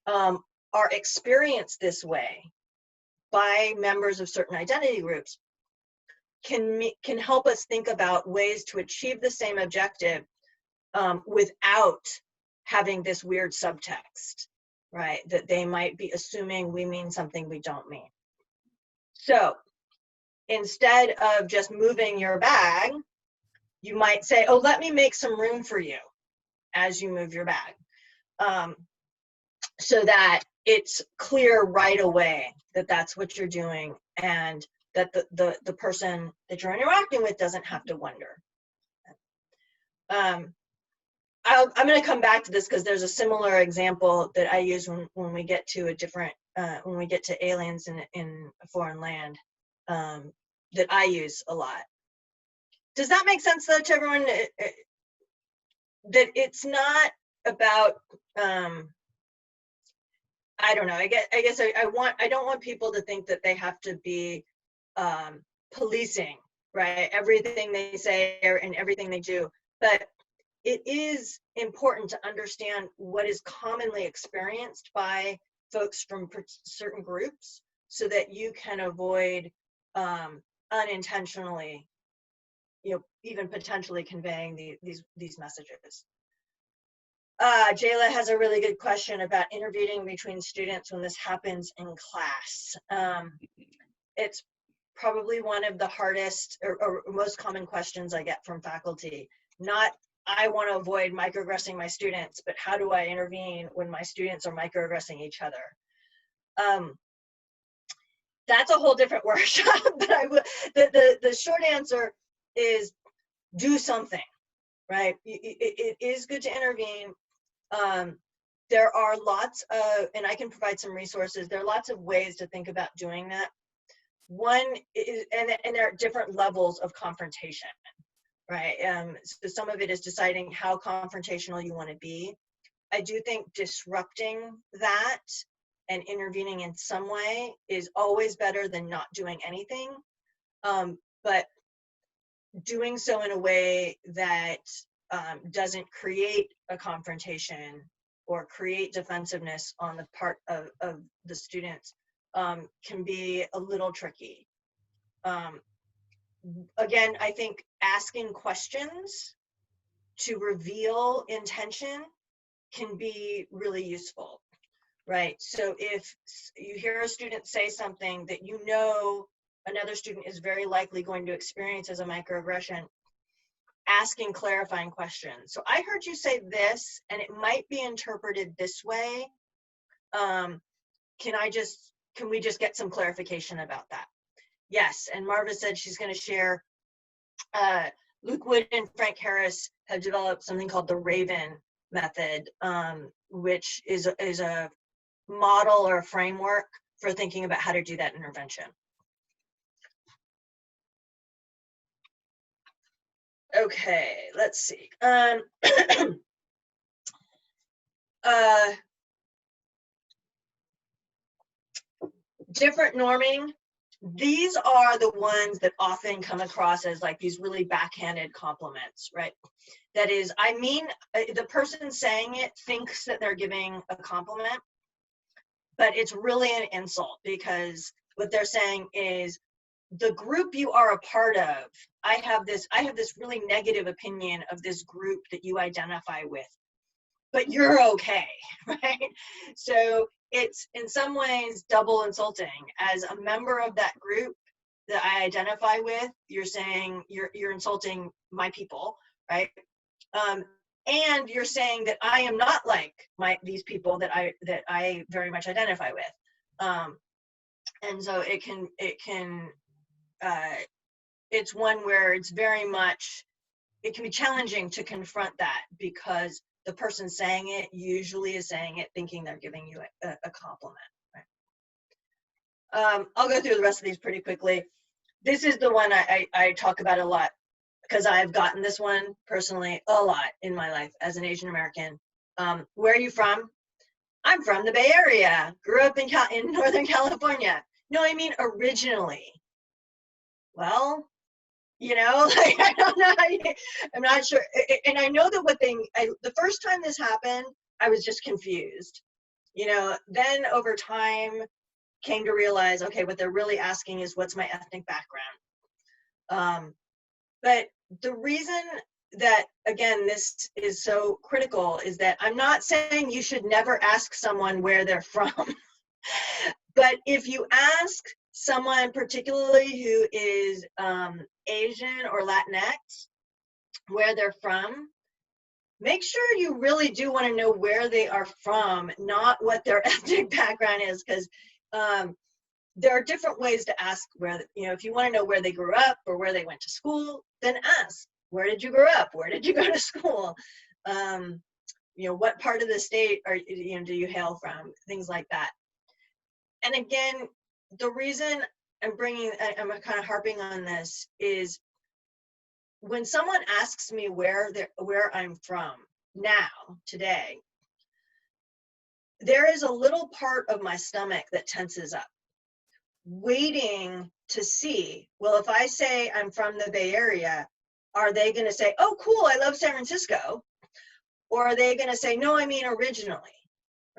are experienced this way by members of certain identity groups can help us think about ways to achieve the same objective without having this weird subtext, right? That they might be assuming we mean something we don't mean. So instead of just moving your bag, you might say, "Oh, let me make some room for you," as you move your bag, so that it's clear right away that that's what you're doing, and that the person that you're interacting with doesn't have to wonder. I'm going to come back to this because there's a similar example that I use when we get to when we get to aliens in a foreign land, that I use a lot. Does that make sense though to everyone? That it's not about, I don't know, I guess I don't want people to think that they have to be policing, right, everything they say and everything they do. But it is important to understand what is commonly experienced by folks from certain groups, so that you can avoid unintentionally, even potentially conveying these messages. Jayla has a really good question about intervening between students when this happens in class. It's probably one of the hardest or most common questions I get from faculty. Not, I want to avoid microaggressing my students, but how do I intervene when my students are microaggressing each other? That's a whole different workshop, but the short answer is do something, right? It is good to intervene. There are lots of, and I can provide some resources, there are lots of ways to think about doing that. One is, and there are different levels of confrontation, right? So some of it is deciding how confrontational you want to be. I do think disrupting that and intervening in some way is always better than not doing anything. But doing so in a way that doesn't create a confrontation or create defensiveness on the part of the students can be a little tricky. Again, I think asking questions to reveal intention can be really useful, right? So if you hear a student say something that you know another student is very likely going to experience as a microaggression, asking clarifying questions. So I heard you say this, and it might be interpreted this way. Can we just get some clarification about that? Yes, and Marva said she's going to share. Luke Wood and Frank Harris have developed something called the Raven method, which is a model or a framework for thinking about how to do that intervention. Okay, let's see. Different norming. These are the ones that often come across as like these really backhanded compliments, right? That is, I mean, the person saying it thinks that they're giving a compliment, but it's really an insult, because what they're saying is, the group you are a part of, I have this really negative opinion of this group that you identify with, but you're okay, right? So it's in some ways double insulting. As a member of that group that I identify with, you're saying you're insulting my people, right? And you're saying that I am not like these people that I very much identify with. And so it's one where it's very much, it can be challenging to confront that, because the person saying it usually is saying it thinking they're giving you a compliment. Right? I'll go through the rest of these pretty quickly. This is the one I talk about a lot, because I've gotten this one personally a lot in my life as an Asian American. Where are you from? I'm from the Bay Area. Grew up in Northern California. No, I mean originally. Well, you know, like, I don't know. I'm not sure. And I know that the first time this happened, I was just confused. You know, then over time came to realize, okay, what they're really asking is, what's my ethnic background? But the reason that, again, this is so critical is that I'm not saying you should never ask someone where they're from. But if you ask someone particularly who is Asian or Latinx where they're from, make sure you really do want to know where they are from, not what their ethnic background is, because there are different ways to ask where, you know, if you want to know where they grew up or where they went to school, then ask, where did you grow up? Where did you go to school? You know, what part of the state do you hail from? Things like that. And again, the reason I'm kind of harping on this is, when someone asks me where I'm from now, today, there is a little part of my stomach that tenses up, waiting to see, well, if I say I'm from the Bay Area, are they going to say, oh, cool, I love San Francisco? Or are they going to say, no, I mean originally,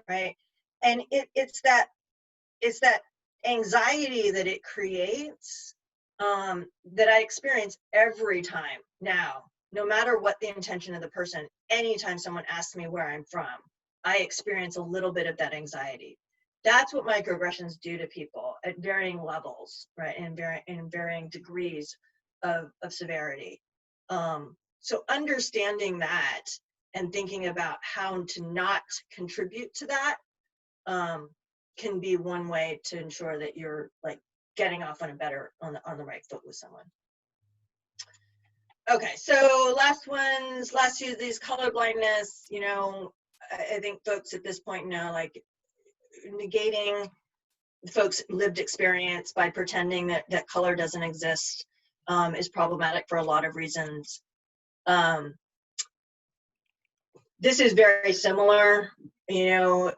right? And it's that anxiety that it creates that I experience every time now, no matter what the intention of the person. Anytime someone asks me where I'm from, I experience a little bit of that anxiety. That's what microaggressions do to people at varying levels, right? And in varying degrees of severity. So understanding that and thinking about how to not contribute to that can be one way to ensure that you're like getting off on the right foot with someone. Okay, so last few of these, color blindness, you know, I think folks at this point know, like, negating folks' lived experience by pretending that color doesn't exist is problematic for a lot of reasons. this is very similar, you know,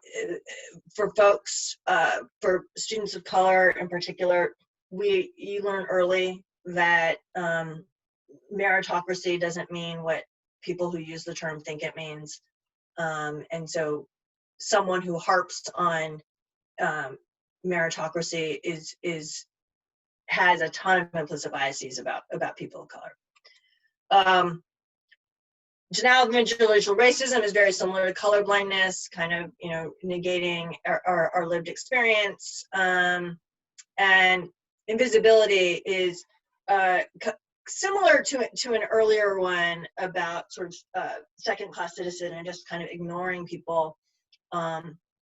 for folks, for students of color in particular. You learn early that meritocracy doesn't mean what people who use the term think it means. And so someone who harps on meritocracy has a ton of implicit biases about people of color. Denial of interracial racism is very similar to colorblindness, kind of, you know, negating our lived experience. And invisibility is similar to an earlier one about sort of second-class citizen and just kind of ignoring people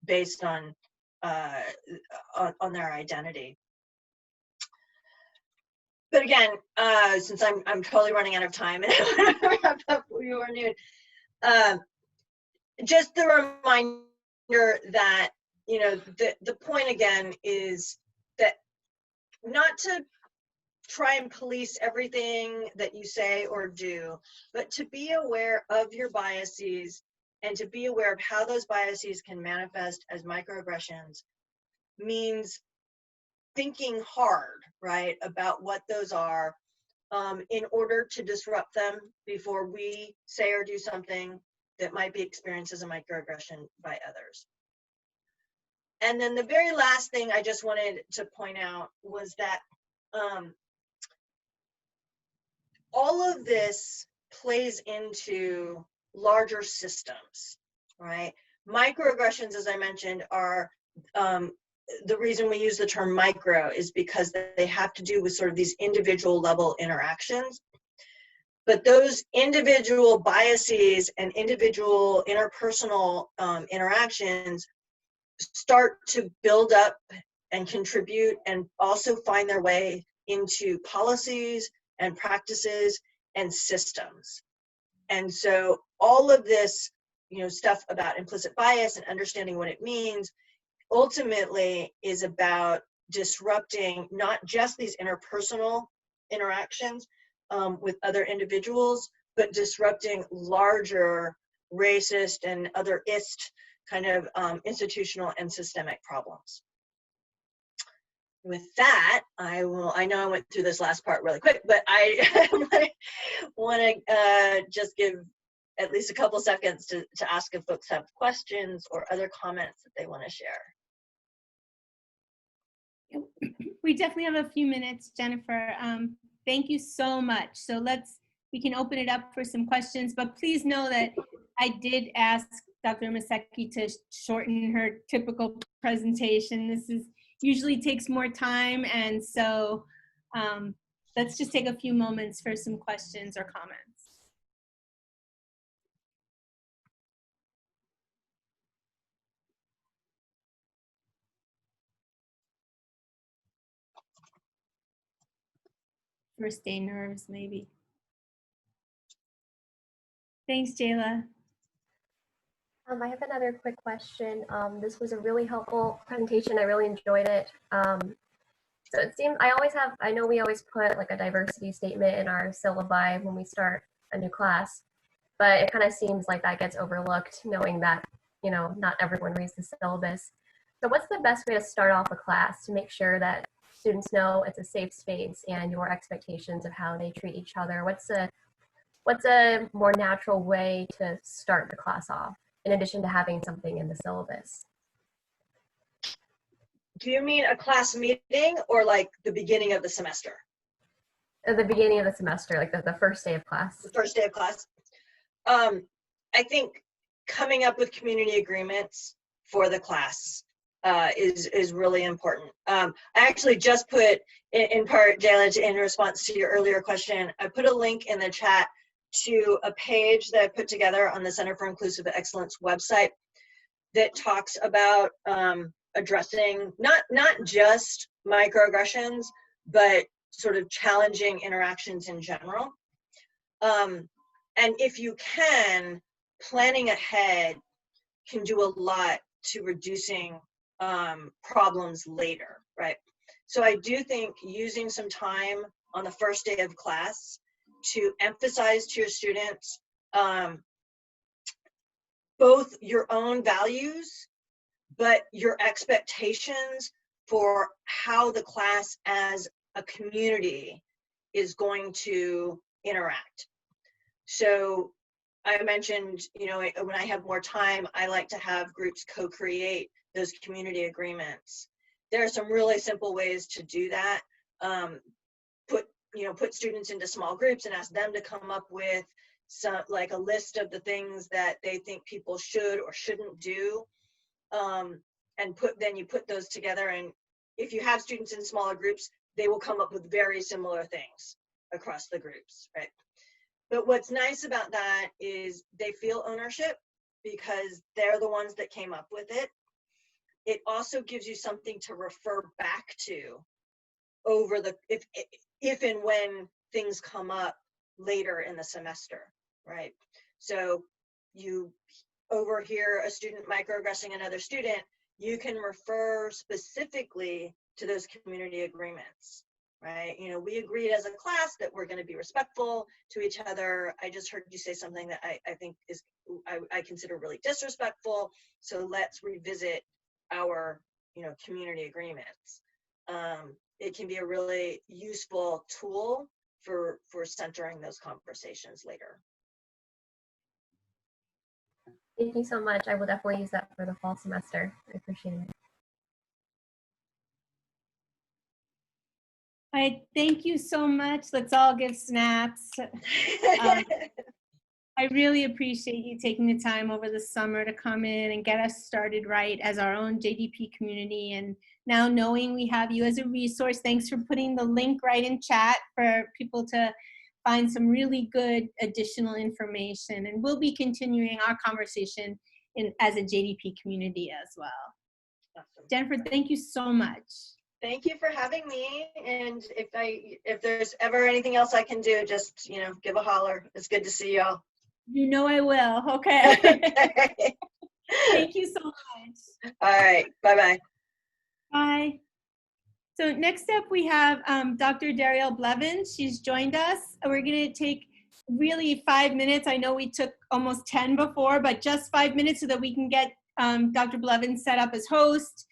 based on their identity. But again, since I'm totally running out of time and I want to wrap up who you are new, just the reminder that, you know, the point again is that not to try and police everything that you say or do, but to be aware of your biases and to be aware of how those biases can manifest as microaggressions means thinking hard, right, about what those are in order to disrupt them before we say or do something that might be experienced as a microaggression by others. And then the very last thing I just wanted to point out was that all of this plays into larger systems, right? Microaggressions, as I mentioned, are the reason we use the term micro is because they have to do with sort of these individual level interactions. But those individual biases and individual interpersonal interactions start to build up and contribute and also find their way into policies and practices and systems. And so all of this, you know, stuff about implicit bias and understanding what it means ultimately is about disrupting not just these interpersonal interactions with other individuals, but disrupting larger racist and other kind of institutional and systemic problems. With that, I know I went through this last part really quick, but I want to just give at least a couple seconds to ask if folks have questions or other comments that they want to share. We definitely have a few minutes, Jennifer. Thank you so much. So we can open it up for some questions, but please know that I did ask Dr. Maseki to shorten her typical presentation. This usually takes more time, and so let's just take a few moments for some questions or comments. First day nerves, maybe. Thanks, Jayla. I have another quick question. This was a really helpful presentation. I really enjoyed it. So it seems I know we always put like a diversity statement in our syllabi when we start a new class, but it kind of seems like that gets overlooked, knowing that, you know, not everyone reads the syllabus. So what's the best way to start off a class to make sure that students know it's a safe space and your expectations of how they treat each other? What's a more natural way to start the class off, in addition to having something in the syllabus? Do you mean a class meeting or like the beginning of the semester? The beginning of the semester, like the first day of class. The first day of class. I think coming up with community agreements for the class is really important. I actually just put, in part, Jayla, in response to your earlier question, I put a link in the chat to a page that I put together on the Center for Inclusive Excellence website that talks about addressing not just microaggressions, but sort of challenging interactions in general. And if you can, planning ahead can do a lot to reducing problems later, right? So I do think using some time on the first day of class to emphasize to your students both your own values, but your expectations for how the class as a community is going to interact. So I mentioned, you know, when I have more time, I like to have groups co-create those community agreements. There are some really simple ways to do that. Put students into small groups and ask them to come up with some, like a list of the things that they think people should or shouldn't do. And then you put those together, and if you have students in smaller groups, they will come up with very similar things across the groups, right? But what's nice about that is they feel ownership because they're the ones that came up with it. It also gives you something to refer back to over the, if and when things come up later in the semester, right? So you overhear a student microaggressing another student, you can refer specifically to those community agreements, right? You know, we agreed as a class that we're going to be respectful to each other. I just heard you say something that I think is, I consider really disrespectful. So let's revisit our, you know, community agreements. It can be a really useful tool for centering those conversations later. Thank you so much. I will definitely use that for the fall semester. I appreciate it. All right, thank you so much. Let's all give snaps. I really appreciate you taking the time over the summer to come in and get us started right as our own JDP community. And now knowing we have you as a resource, thanks for putting the link right in chat for people to find some really good additional information. And we'll be continuing our conversation as a JDP community as well. Awesome. Jennifer, thank you so much. Thank you for having me. And if there's ever anything else I can do, just, you know, give a holler. It's good to see y'all. You know I will. Okay. Okay. Thank you so much. All right. Bye-bye. Bye. So next up we have Dr. Darielle Blevins. She's joined us. We're going to take really 5 minutes. I know we took almost 10 before, but just 5 minutes so that we can get Dr. Blevins set up as host,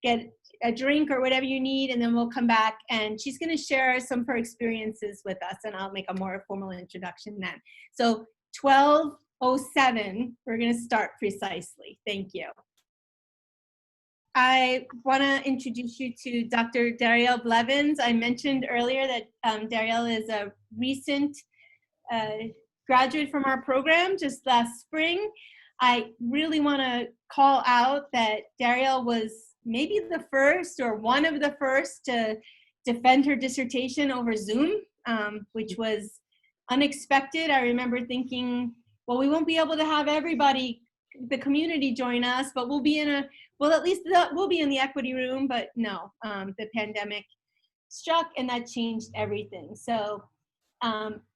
get a drink or whatever you need, and then we'll come back and she's going to share some of her experiences with us, and I'll make a more formal introduction then. So 12:07, we're going to start precisely. Thank you. I want to introduce you to Dr. Darielle Blevins. I mentioned earlier that Darielle is a recent graduate from our program just last spring. I really want to call out that Darielle was maybe the first or one of the first to defend her dissertation over Zoom, which was unexpected. I remember thinking, well, we won't be able to have everybody, the community, join us, but we'll be in a, well, at least we'll be in the equity room, but no, the pandemic struck and that changed everything. So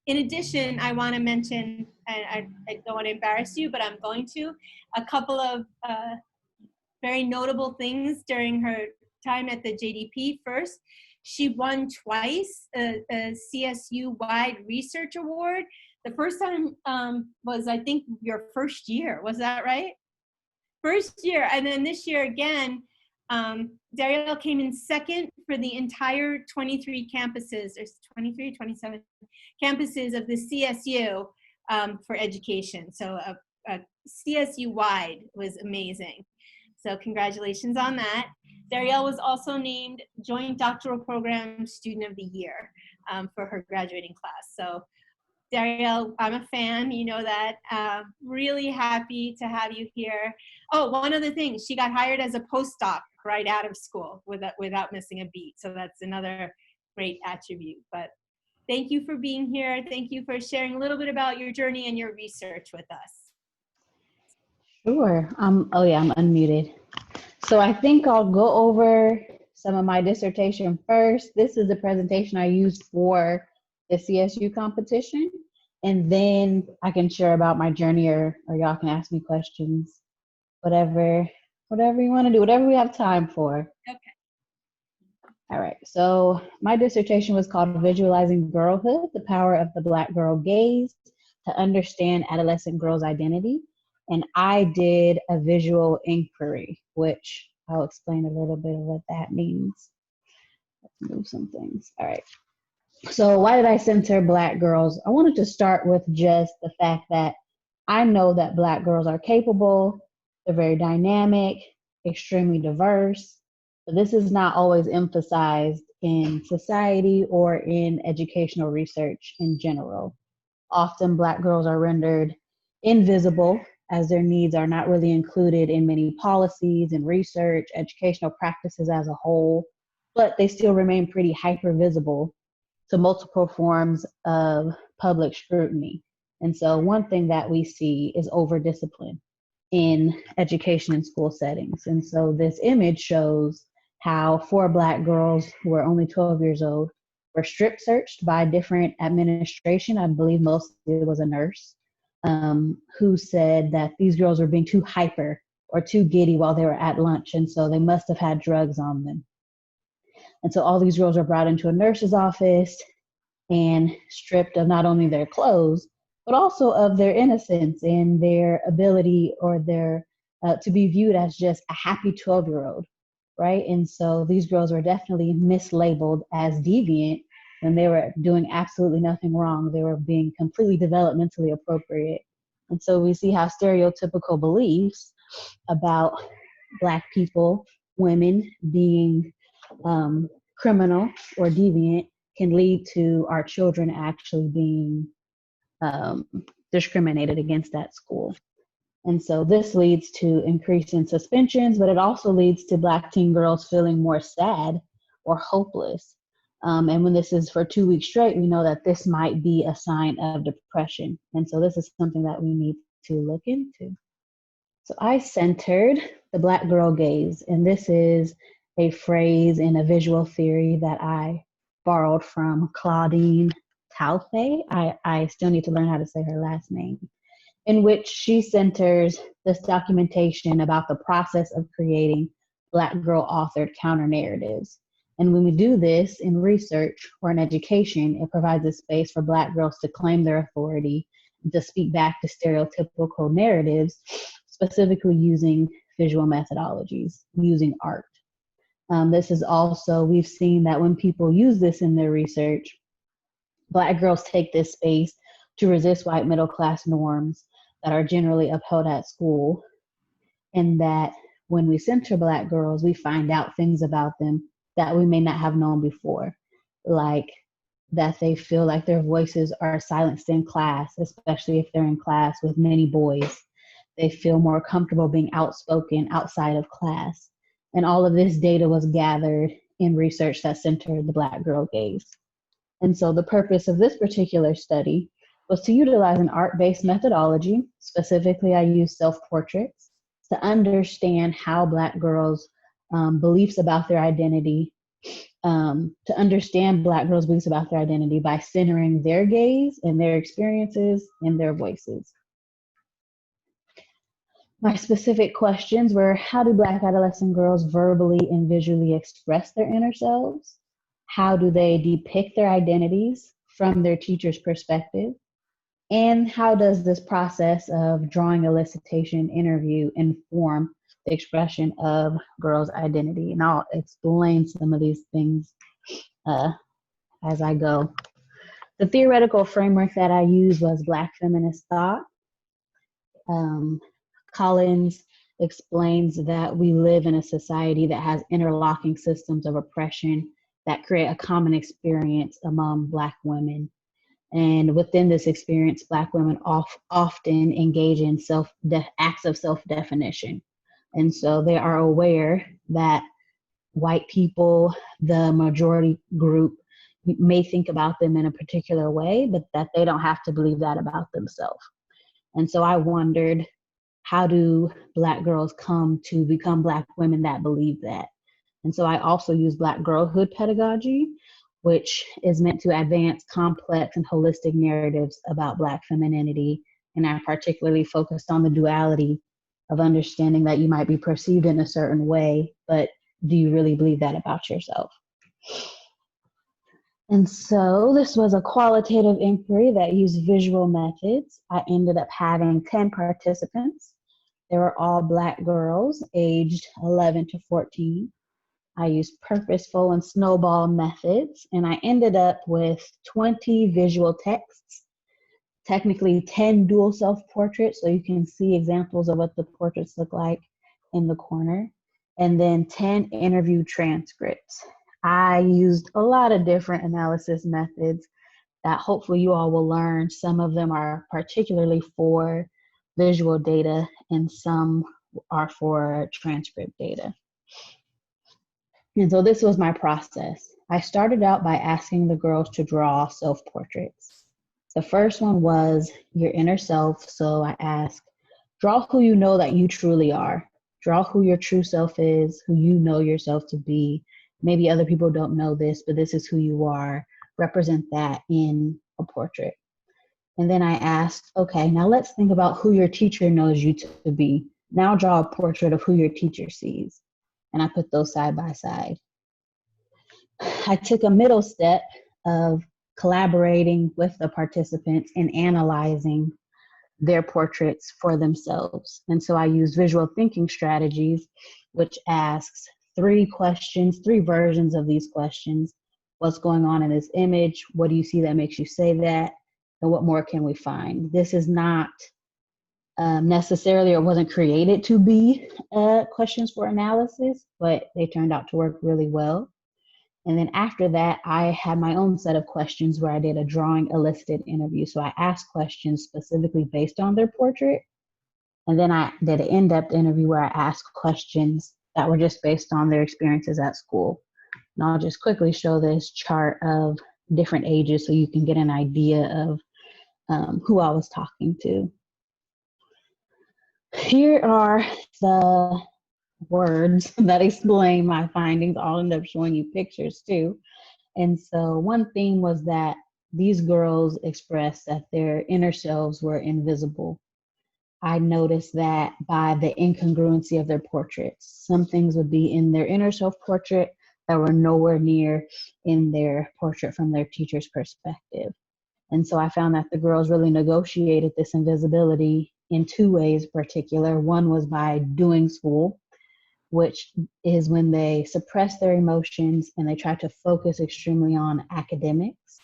in addition, I want to mention, and I don't want to embarrass you, but I'm going to, a couple of very notable things during her time at the JDP. First, she won twice a CSU-wide research award. The first time was, I think, your first year. Was that right? First year. And then this year again, Darielle came in second for the entire 23 campuses, or 23, 27 campuses of the CSU for education. So a CSU-wide was amazing. So congratulations on that. Darielle was also named Joint Doctoral Program Student of the Year for her graduating class. So Darielle, I'm a fan, you know that. Really happy to have you here. Oh, one other thing, she got hired as a postdoc right out of school without missing a beat. So that's another great attribute. But thank you for being here. Thank you for sharing a little bit about your journey and your research with us. Sure. Oh yeah, I'm unmuted. So I think I'll go over some of my dissertation first. This is the presentation I used for the CSU competition, and then I can share about my journey, or y'all can ask me questions, whatever you want to do, whatever we have time for. Okay. All right, so my dissertation was called Visualizing Girlhood, the Power of the Black Girl Gaze to Understand Adolescent Girls' Identity. and I did a visual inquiry, which I'll explain a little bit of what that means. Let's move some things. All right. So why did I center Black girls? I wanted to start with just the fact that I know that Black girls are capable, they're very dynamic, extremely diverse, but this is not always emphasized in society or in educational research in general. Often Black girls are rendered invisible as their needs are not really included in many policies and research, educational practices as a whole, but they still remain pretty hyper visible to multiple forms of public scrutiny. And so one thing that we see is over-discipline in education and school settings. And so this image shows how 4 Black girls who were only 12 years old were strip searched by different administration. I believe mostly it was a nurse who said that these girls were being too hyper or too giddy while they were at lunch. And so they must have had drugs on them. And so all these girls were brought into a nurse's office and stripped of not only their clothes, but also of their innocence and their ability or their to be viewed as just a happy 12-year-old, right? And so these girls were definitely mislabeled as deviant when they were doing absolutely nothing wrong. They were being completely developmentally appropriate. And so we see how stereotypical beliefs about Black people, women being criminal or deviant can lead to our children actually being discriminated against at school. And so this leads to increase in suspensions, but it also leads to Black teen girls feeling more sad or hopeless. And when this is for 2 weeks straight, we know that this might be a sign of depression. And so this is something that we need to look into. So I centered the Black girl gaze, and this is a phrase in a visual theory that I borrowed from Claudine Tauffe. I still need to learn how to say her last name, in which she centers this documentation about the process of creating Black girl authored counter narratives. And when we do this in research or in education, it provides a space for Black girls to claim their authority, to speak back to stereotypical narratives, specifically using visual methodologies, using art. This is also, we've seen that when people use this in their research, Black girls take this space to resist white middle class norms that are generally upheld at school, and that when we center Black girls, we find out things about them that we may not have known before, like that they feel like their voices are silenced in class, especially if they're in class with many boys. They feel more comfortable being outspoken outside of class. And all of this data was gathered in research that centered the Black girl gaze. And so the purpose of this particular study was to utilize an art-based methodology. Specifically, I used self-portraits to understand how Black girls' beliefs about their identity, to understand Black girls' beliefs about their identity by centering their gaze and their experiences and their voices. My specific questions were, how do Black adolescent girls verbally and visually express their inner selves? How do they depict their identities from their teacher's perspective? And how does this process of drawing elicitation interview inform the expression of girls' identity? And I'll explain some of these things as I go. The theoretical framework that I used was Black feminist thought. Collins explains that we live in a society that has interlocking systems of oppression that create a common experience among Black women. And within this experience, Black women often engage in acts of self-definition. And so they are aware that white people, the majority group, may think about them in a particular way, but that they don't have to believe that about themselves. And so I wondered, how do Black girls come to become Black women that believe that? And so I also use Black girlhood pedagogy, which is meant to advance complex and holistic narratives about Black femininity. And I particularly focused on the duality of understanding that you might be perceived in a certain way, but do you really believe that about yourself? And so this was a qualitative inquiry that used visual methods. I ended up having 10 participants. They were all Black girls aged 11 to 14. I used purposeful and snowball methods, and I ended up with 20 visual texts, technically 10 dual self-portraits, so you can see examples of what the portraits look like in the corner, and then 10 interview transcripts. I used a lot of different analysis methods that hopefully you all will learn. Some of them are particularly for visual data, and some are for transcript data. And so this was my process. I started out by asking the girls to draw self-portraits. The first one was your inner self. So I asked, draw who you know that you truly are. Draw who your true self is, who you know yourself to be. Maybe other people don't know this, but this is who you are. Represent that in a portrait. And then I asked, okay, now let's think about who your teacher knows you to be. Now draw a portrait of who your teacher sees. And I put those side by side. I took a middle step of collaborating with the participants and analyzing their portraits for themselves. And so I used visual thinking strategies, which asks 3 questions, 3 versions of these questions. What's going on in this image? What do you see that makes you say that? And what more can we find? This is not necessarily, or wasn't created to be questions for analysis, but they turned out to work really well. And then after that, I had my own set of questions where I did a drawing elicited interview. So I asked questions specifically based on their portrait. And then I did an in-depth interview where I asked questions that were just based on their experiences at school. And I'll just quickly show this chart of different ages so you can get an idea of who I was talking to. Here are the words that explain my findings. I'll end up showing you pictures too. And so one theme was that these girls expressed that their inner selves were invisible. I noticed that by the incongruency of their portraits. Some things would be in their inner self portrait that were nowhere near in their portrait from their teacher's perspective. And so I found that the girls really negotiated this invisibility in 2 ways in particular. One was by doing school, which is when they suppress their emotions and they try to focus extremely on academics.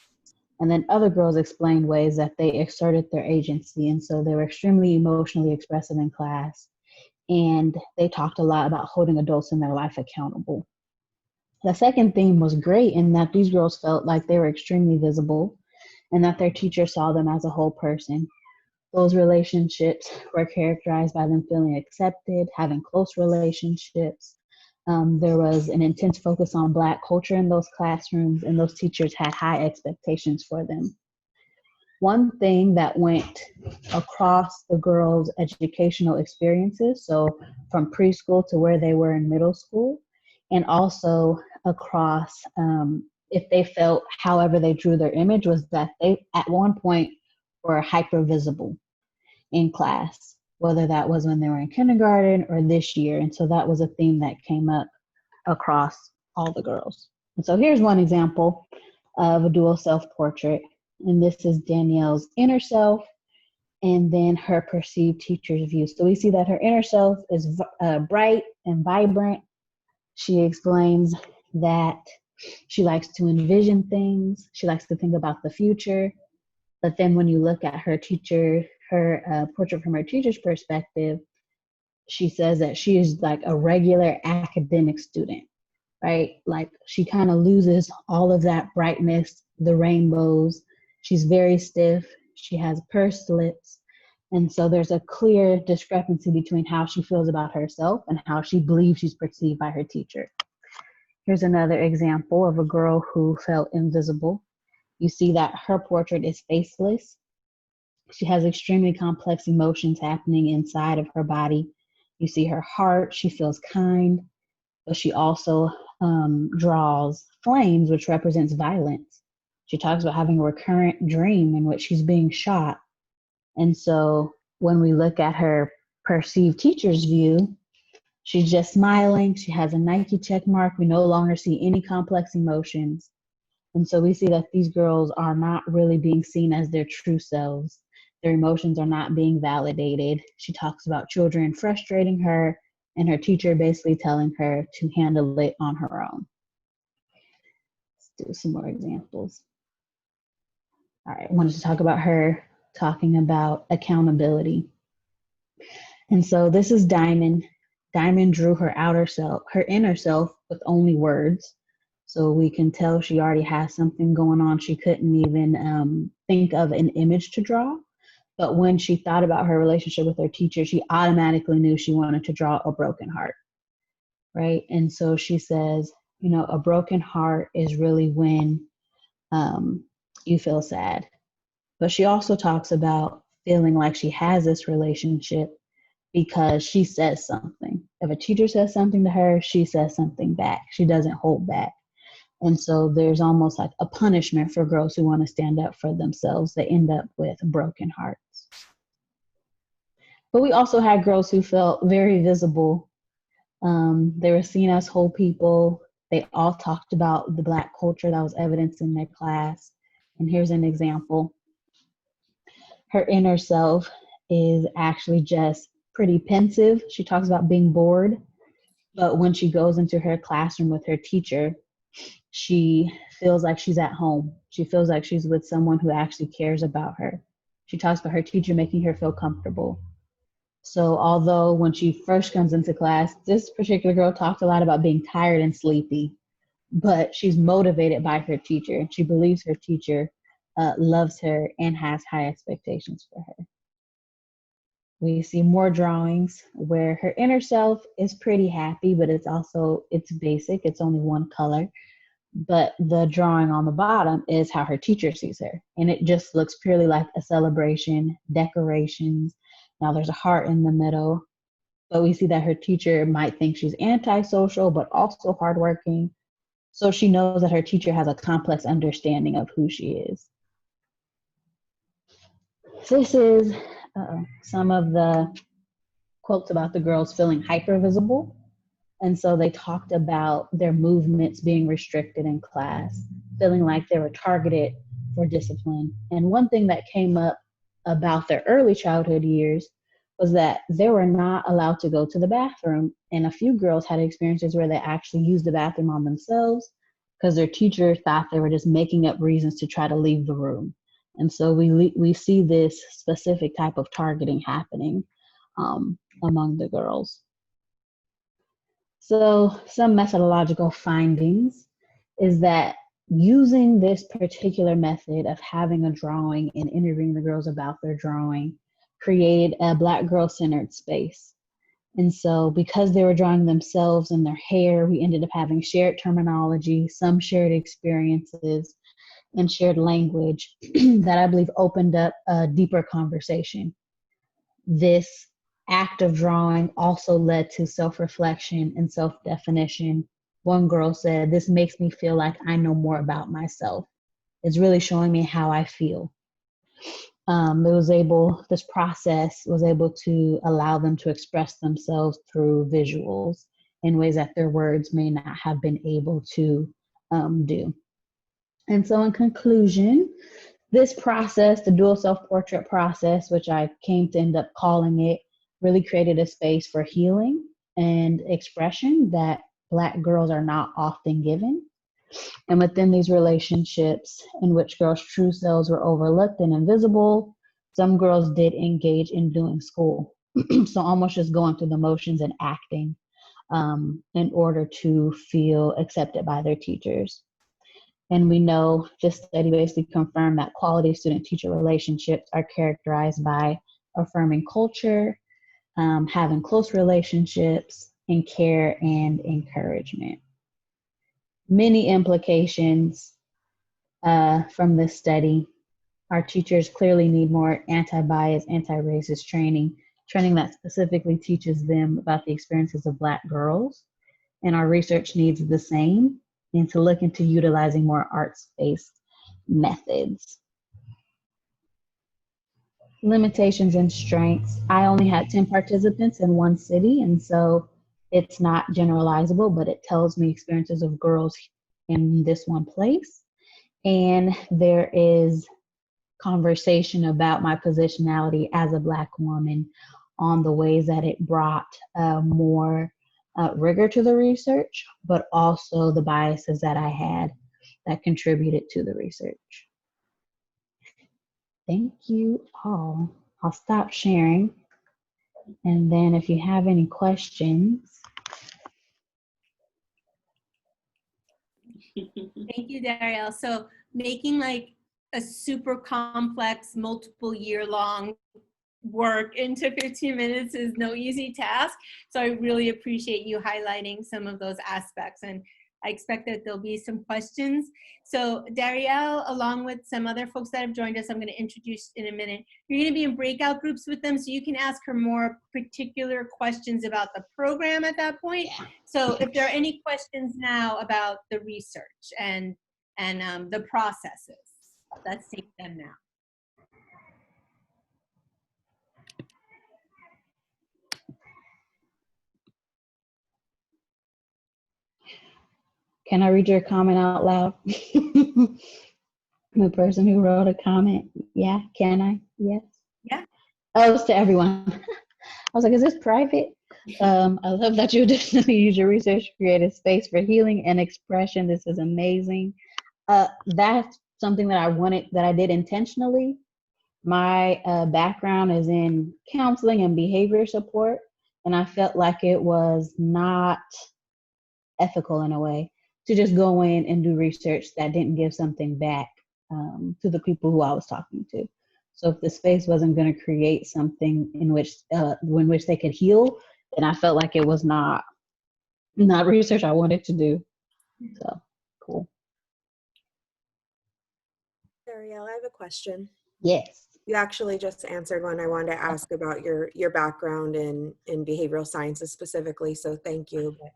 And then other girls explained ways that they exerted their agency. And so they were extremely emotionally expressive in class. And they talked a lot about holding adults in their life accountable. The second theme was great in that these girls felt like they were extremely visible and that their teacher saw them as a whole person. Those relationships were characterized by them feeling accepted, having close relationships. There was an intense focus on Black culture in those classrooms, and those teachers had high expectations for them. One thing that went across the girls' educational experiences, so from preschool to where they were in middle school, and also across if they felt however they drew their image, was that they at one point were hyper visible in class, whether that was when they were in kindergarten or this year. And so that was a theme that came up across all the girls. And so here's one example of a dual self-portrait. And this is Danielle's inner self and then her perceived teacher's view. So we see that her inner self is bright and vibrant. She explains that she likes to envision things. She likes to think about the future. But then when you look at her teacher, her portrait from her teacher's perspective, she says that she is like a regular academic student, right? Like she kind of loses all of that brightness, the rainbows. She's very stiff. She has pursed lips. And so there's a clear discrepancy between how she feels about herself and how she believes she's perceived by her teacher. Here's another example of a girl who felt invisible. You see that her portrait is faceless. She has extremely complex emotions happening inside of her body. You see her heart, she feels kind, but she also draws flames, which represents violence. She talks about having a recurrent dream in which she's being shot. And so when we look at her perceived teacher's view, she's just smiling. She has a Nike check mark. We no longer see any complex emotions. And so we see that these girls are not really being seen as their true selves. Their emotions are not being validated. She talks about children frustrating her and her teacher basically telling her to handle it on her own. Let's do some more examples. All right, I wanted to talk about her talking about accountability. And so this is Diamond. Diamond drew her inner self with only words. So we can tell she already has something going on. She couldn't even think of an image to draw. But when she thought about her relationship with her teacher, she automatically knew she wanted to draw a broken heart, right? And so she says, you know, a broken heart is really when you feel sad. But she also talks about feeling like she has this relationship because she says something. If a teacher says something to her, she says something back. She doesn't hold back. And so there's almost like a punishment for girls who want to stand up for themselves. They end up with broken hearts. But we also had girls who felt very visible. They were seen as whole people. They all talked about the Black culture that was evidenced in their class. And here's an example. Her inner self is actually just pretty pensive. She talks about being bored. But when she goes into her classroom with her teacher, she feels like she's at home. She feels like she's with someone who actually cares about her. She talks about her teacher making her feel comfortable. So although when she first comes into class, this particular girl talks a lot about being tired and sleepy, but she's motivated by her teacher. She believes her teacher loves her and has high expectations for her. We see more drawings where her inner self is pretty happy, but it's basic. It's only one color. But the drawing on the bottom is how her teacher sees her. And it just looks purely like a celebration, decorations. Now there's a heart in the middle, but we see that her teacher might think she's antisocial, but also hardworking. So she knows that her teacher has a complex understanding of who she is. This is some of the quotes about the girls feeling hypervisible. And so they talked about their movements being restricted in class, feeling like they were targeted for discipline. And one thing that came up about their early childhood years was that they were not allowed to go to the bathroom. And a few girls had experiences where they actually used the bathroom on themselves because their teacher thought they were just making up reasons to try to leave the room. And so we see this specific type of targeting happening among the girls. So some methodological findings is that using this particular method of having a drawing and interviewing the girls about their drawing created a Black girl-centered space. And so because they were drawing themselves and their hair, we ended up having shared terminology, some shared experiences, and shared language that I believe opened up a deeper conversation. This act of drawing also led to self-reflection and self-definition. One girl said, "This makes me feel like I know more about myself. It's really showing me how I feel." This process was able to allow them to express themselves through visuals in ways that their words may not have been able to do. And so in conclusion, this process, the dual self-portrait process, which I came to end up calling it, really created a space for healing and expression that Black girls are not often given. And within these relationships in which girls' true selves were overlooked and invisible, some girls did engage in doing school. So almost just going through the motions and acting in order to feel accepted by their teachers. And we know this study basically confirmed that quality student-teacher relationships are characterized by affirming culture, having close relationships, and care and encouragement. Many implications from this study. Our teachers clearly need more anti-bias, anti-racist training that specifically teaches them about the experiences of Black girls. And our research needs the same, and to look into utilizing more arts-based methods. Limitations and strengths. I only had 10 participants in one city, and so it's not generalizable, but it tells me experiences of girls in this one place. And there is conversation about my positionality as a Black woman on the ways that it brought more rigor to the research, but also the biases that I had that contributed to the research. Thank you all. I'll stop sharing. And then if you have any questions. Thank you, Darielle. So making like a super complex, multiple year long work into 15 minutes is no easy task. So I really appreciate you highlighting some of those aspects. And I expect that there'll be some questions. So Darielle, along with some other folks that have joined us, I'm going to introduce in a minute. You're going to be in breakout groups with them, so you can ask her more particular questions about the program at that point. So if there are any questions now about the research and the processes, let's take them now. Can I read your comment out loud? The person who wrote a comment. Yeah, can I? Yes. Yeah. Oh, it's to everyone. I was like, is this private? I love that you additionally use your research to create a space for healing and expression. This is amazing. That's something that I did intentionally. My background is in counseling and behavior support, and I felt like it was not ethical in a way to just go in and do research that didn't give something back to the people who I was talking to. So if the space wasn't going to create something in which they could heal, then I felt like it was not research I wanted to do. So cool. Ariel, I have a question. Yes. You actually just answered one I wanted to ask about your background in behavioral sciences specifically, so thank you. But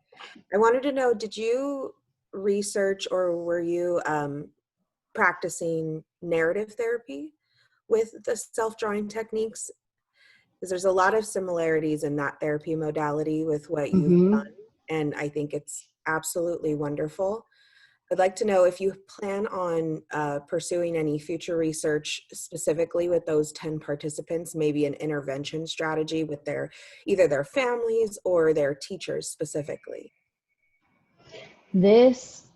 I wanted to know, did you research or were you practicing narrative therapy with the self-drawing techniques? Because there's a lot of similarities in that therapy modality with what you've done, and I think it's absolutely wonderful. I'd like to know if you plan on pursuing any future research specifically with those 10 participants, maybe an intervention strategy with either their families or their teachers specifically. This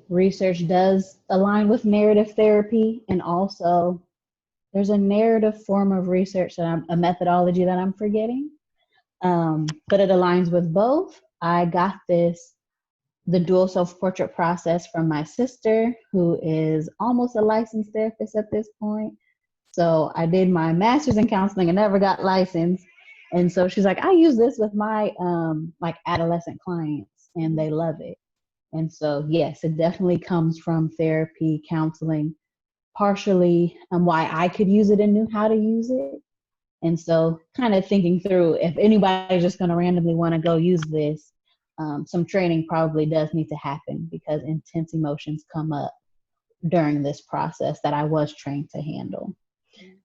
research does align with narrative therapy, and also there's a narrative form of research a methodology that I'm forgetting, but it aligns with both. I got the dual self-portrait process from my sister, who is almost a licensed therapist at this point. So I did my master's in counseling and never got licensed. And so she's like, I use this with my like adolescent clients and they love it. And so, yes, it definitely comes from therapy, counseling, partially why I could use it and knew how to use it. And so kind of thinking through, if anybody's just going to randomly want to go use this, some training probably does need to happen because intense emotions come up during this process that I was trained to handle.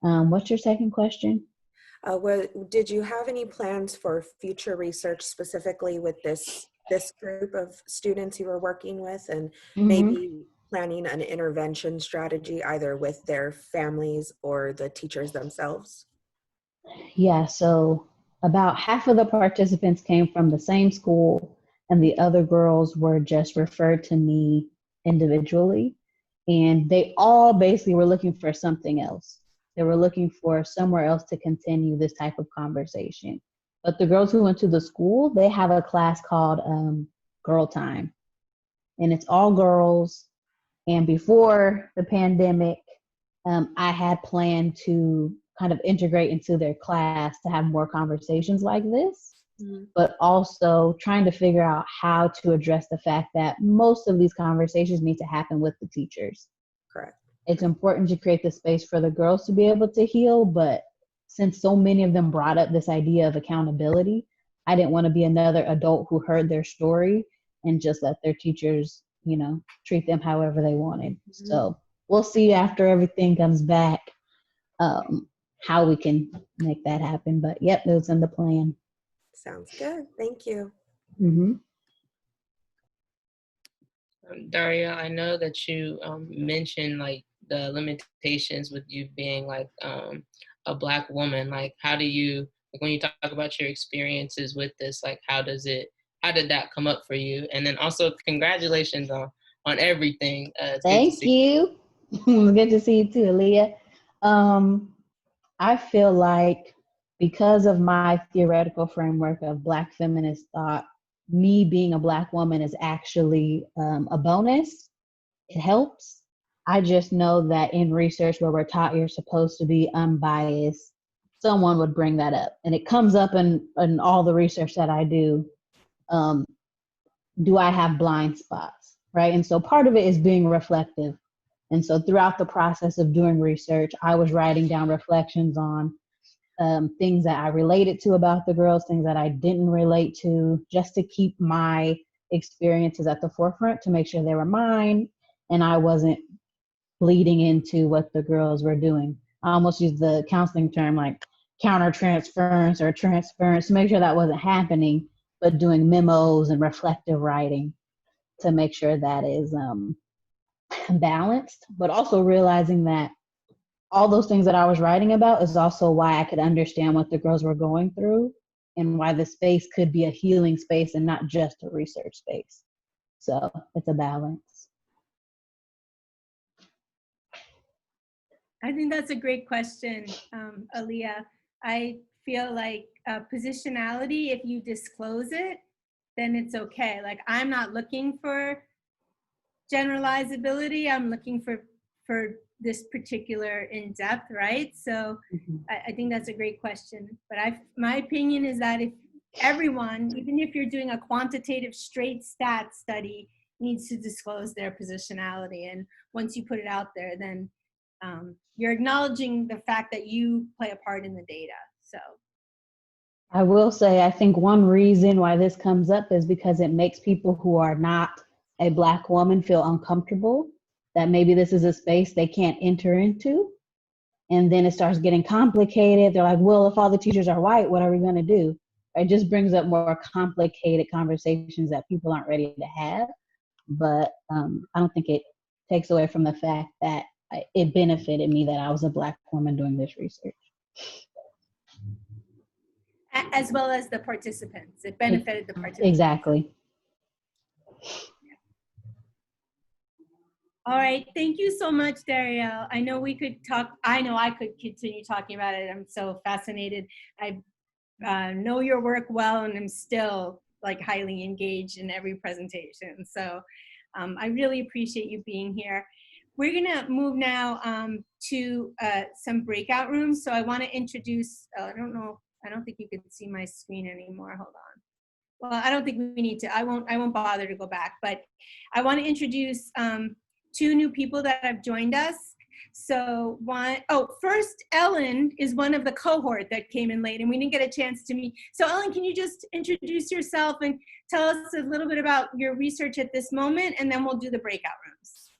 What's your second question? Did you have any plans for future research specifically with this group of students you were working with, and maybe planning an intervention strategy either with their families or the teachers themselves? Yeah, so about half of the participants came from the same school and the other girls were just referred to me individually. And they all basically were looking for something else. They were looking for somewhere else to continue this type of conversation. But the girls who went to the school, they have a class called Girl Time. And it's all girls. And before the pandemic, I had planned to kind of integrate into their class to have more conversations like this, but also trying to figure out how to address the fact that most of these conversations need to happen with the teachers. Correct. It's important to create the space for the girls to be able to heal, but since so many of them brought up this idea of accountability, I didn't want to be another adult who heard their story and just let their teachers, treat them however they wanted. So we'll see after everything comes back how we can make that happen. But yep, it was in the plan. Sounds good. Thank you. Daria, I know that you mentioned like the limitations with you being like a Black woman? Like, how do you, like, when you talk about your experiences with this, like, how did that come up for you? And then also congratulations on everything. It's good to Thank see. you. Good to see you too, Aaliyah. I feel like because of my theoretical framework of Black feminist thought, me being a Black woman is actually a bonus. It helps. I just know that in research where we're taught you're supposed to be unbiased, someone would bring that up. And it comes up in all the research that I do. Do I have blind spots, right? And so part of it is being reflective. And so throughout the process of doing research, I was writing down reflections on things that I related to about the girls, things that I didn't relate to, just to keep my experiences at the forefront to make sure they were mine and I wasn't bleeding into what the girls were doing. I almost used the counseling term like counter-transference or transference to make sure that wasn't happening, but doing memos and reflective writing to make sure that is balanced, but also realizing that all those things that I was writing about is also why I could understand what the girls were going through and why the space could be a healing space and not just a research space. So it's a balance. I think that's a great question, Aaliyah. I feel like positionality, if you disclose it, then it's okay. Like, I'm not looking for generalizability. I'm looking for this particular in-depth, right? So I think that's a great question. But my opinion is that if everyone, even if you're doing a quantitative straight stat study, needs to disclose their positionality. And once you put it out there, then you're acknowledging the fact that you play a part in the data. So I will say, I think one reason why this comes up is because it makes people who are not a Black woman feel uncomfortable, that maybe this is a space they can't enter into. And then it starts getting complicated. They're like, well, if all the teachers are white, what are we going to do? It just brings up more complicated conversations that people aren't ready to have. But I don't think it takes away from the fact that it benefited me that I was a Black woman doing this research. as well as the participants, it benefited the participants. Exactly. All right, thank you so much, Darielle. I know we could talk, I know I could continue talking about it. I'm so fascinated. I know your work well, and I'm still like highly engaged in every presentation. So I really appreciate you being here. We're gonna move now to some breakout rooms. So I wanna introduce, I don't think you can see my screen anymore, hold on. Well, I don't think we need to, I won't bother to go back, but I wanna introduce two new people that have joined us. So first, Ellen is one of the cohort that came in late and we didn't get a chance to meet. So Ellen, can you just introduce yourself and tell us a little bit about your research at this moment, and then we'll do the breakout rooms.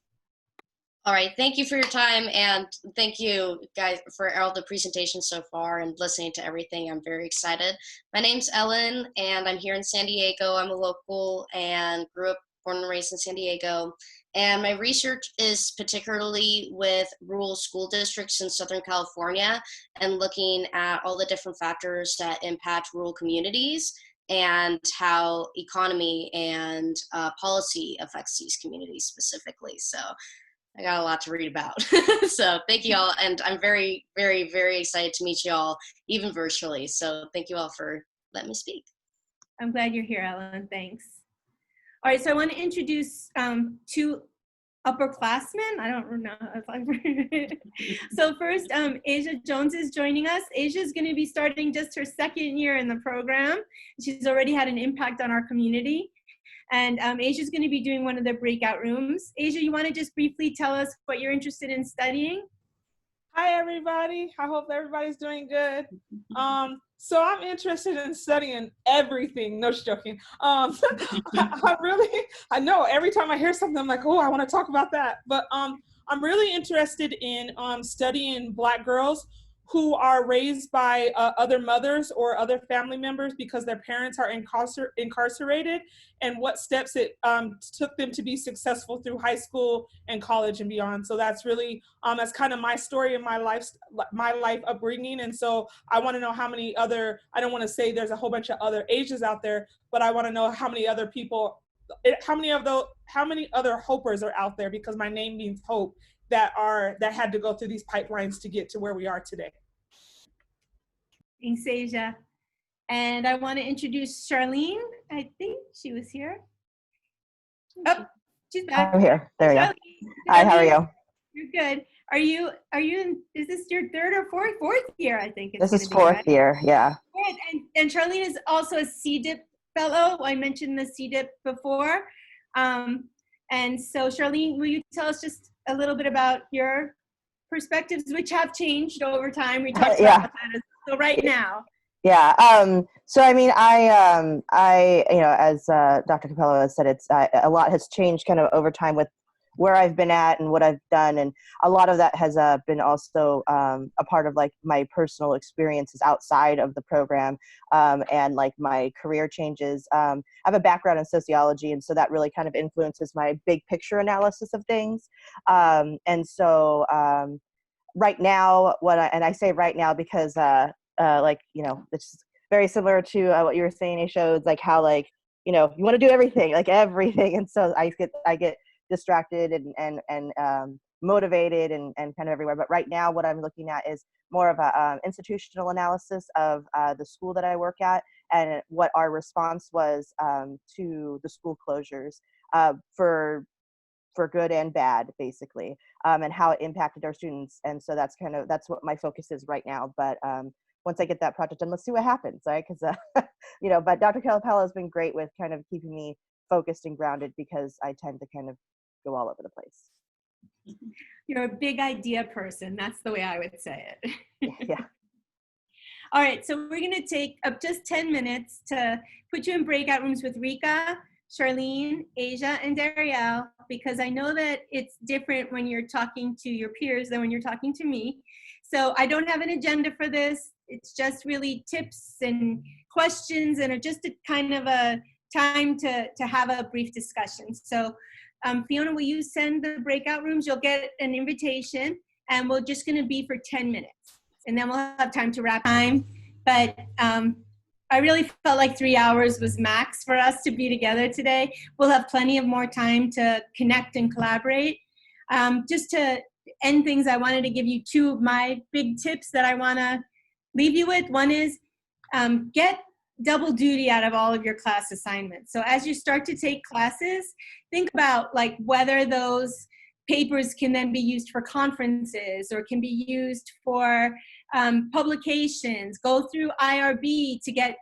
All right, thank you for your time, and thank you guys for all the presentations so far and listening to everything. I'm very excited. My name's Ellen, and I'm here in San Diego. I'm a local and grew up, born and raised in San Diego. And my research is particularly with rural school districts in Southern California and looking at all the different factors that impact rural communities and how economy and policy affects these communities specifically. So I got a lot to read about. So thank you all. And I'm very, very, very excited to meet you all, even virtually. So thank you all for letting me speak. I'm glad you're here, Ellen. Thanks. All right, so I want to introduce two upperclassmen. I don't know if I'm So first, Asia Jones is joining us. Asia is going to be starting just her second year in the program. She's already had an impact on our community. And Asia is going to be doing one of the breakout rooms. Asia, you want to just briefly tell us what you're interested in studying? Hi, everybody. I hope everybody's doing good. So I'm interested in studying everything. No, just joking. I know every time I hear something, I'm like, oh, I want to talk about that. But I'm really interested in studying Black girls who are raised by other mothers or other family members because their parents are incarcerated, and what steps it took them to be successful through high school and college and beyond. So that's really, that's kind of my story and my life upbringing. And so I want to know how many other, I don't want to say there's a whole bunch of other ages out there, but I want to know how many other people, how many other hopers are out there, because my name means hope, that had to go through these pipelines to get to where we are today. Thanks, Asia. And I want to introduce Charlene. I think she was here. Oh, she's back. I'm here. There we go. Hi, how are you? You're good. Are you is this your third or fourth year? I think it's This is fourth year, yeah. Good. And Charlene is also a CDIP fellow. I mentioned the CDIP before. And so Charlene, will you tell us just a little bit about your perspectives, which have changed over time? We talked about that. So right now. Yeah. So I mean, I you know, as Dr. Capello has said, it's a lot has changed kind of over time with where I've been at and what I've done, and a lot of that has been also a part of like my personal experiences outside of the program, and like my career changes. I have a background in sociology, and so that really kind of influences my big picture analysis of things. And so right now, and I say right now because like, you know, it's very similar to what you were saying, Aisha. It's like how, like, you know, you want to do everything, like everything, and so I get distracted and motivated and kind of everywhere. But right now, what I'm looking at is more of a institutional analysis of the school that I work at and what our response was to the school closures for good and bad, basically, and how it impacted our students. And so that's what my focus is right now. But once I get that project done, let's see what happens, right? Because, you know, but Dr. Calapella has been great with kind of keeping me focused and grounded, because I tend to kind of go all over the place. You're a big idea person. That's the way I would say it. Yeah. All right, so we're going to take up just 10 minutes to put you in breakout rooms with Rika, Charlene, Asia, and Darielle, because I know that it's different when you're talking to your peers than when you're talking to me. So I don't have an agenda for this. It's just really tips and questions, and just a kind of a time to have a brief discussion. So Fiona, will you send the breakout rooms? You'll get an invitation, and we're just going to be for 10 minutes, and then we'll have time to wrap time. But I really felt like 3 hours was max for us to be together today. We'll have plenty of more time to connect and collaborate. Just to end things, I wanted to give you two of my big tips that I want to leave you with. One is get double duty out of all of your class assignments. So as you start to take classes, think about like whether those papers can then be used for conferences or can be used for publications. Go through IRB to get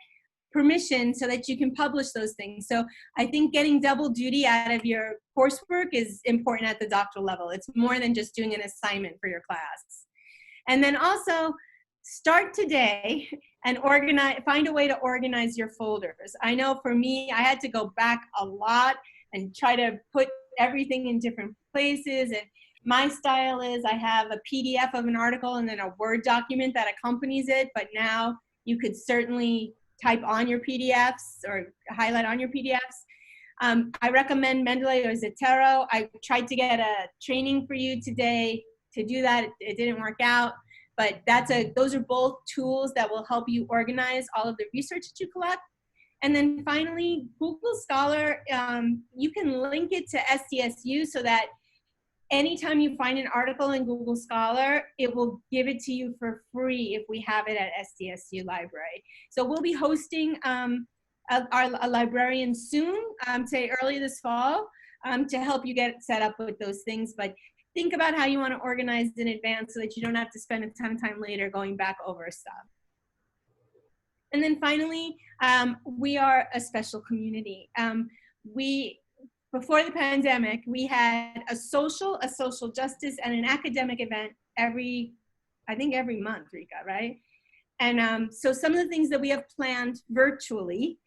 permission so that you can publish those things. So I think getting double duty out of your coursework is important at the doctoral level. It's more than just doing an assignment for your class. And then also start today and find a way to organize your folders. I know for me, I had to go back a lot and try to put everything in different places. And my style is I have a PDF of an article and then a Word document that accompanies it. But now you could certainly type on your PDFs or highlight on your PDFs. I recommend Mendeley or Zotero. I tried to get a training for you today to do that. It didn't work out. But those are both tools that will help you organize all of the research that you collect. And then finally, Google Scholar, you can link it to SDSU so that anytime you find an article in Google Scholar, it will give it to you for free if we have it at SDSU Library. So we'll be hosting a librarian soon, say early this fall, to help you get set up with those things. But think about how you want to organize in advance so that you don't have to spend a ton of time later going back over stuff. And then finally, we are a special community. Before the pandemic, we had a social justice, and an academic event every month, Rika, right? And so some of the things that we have planned virtually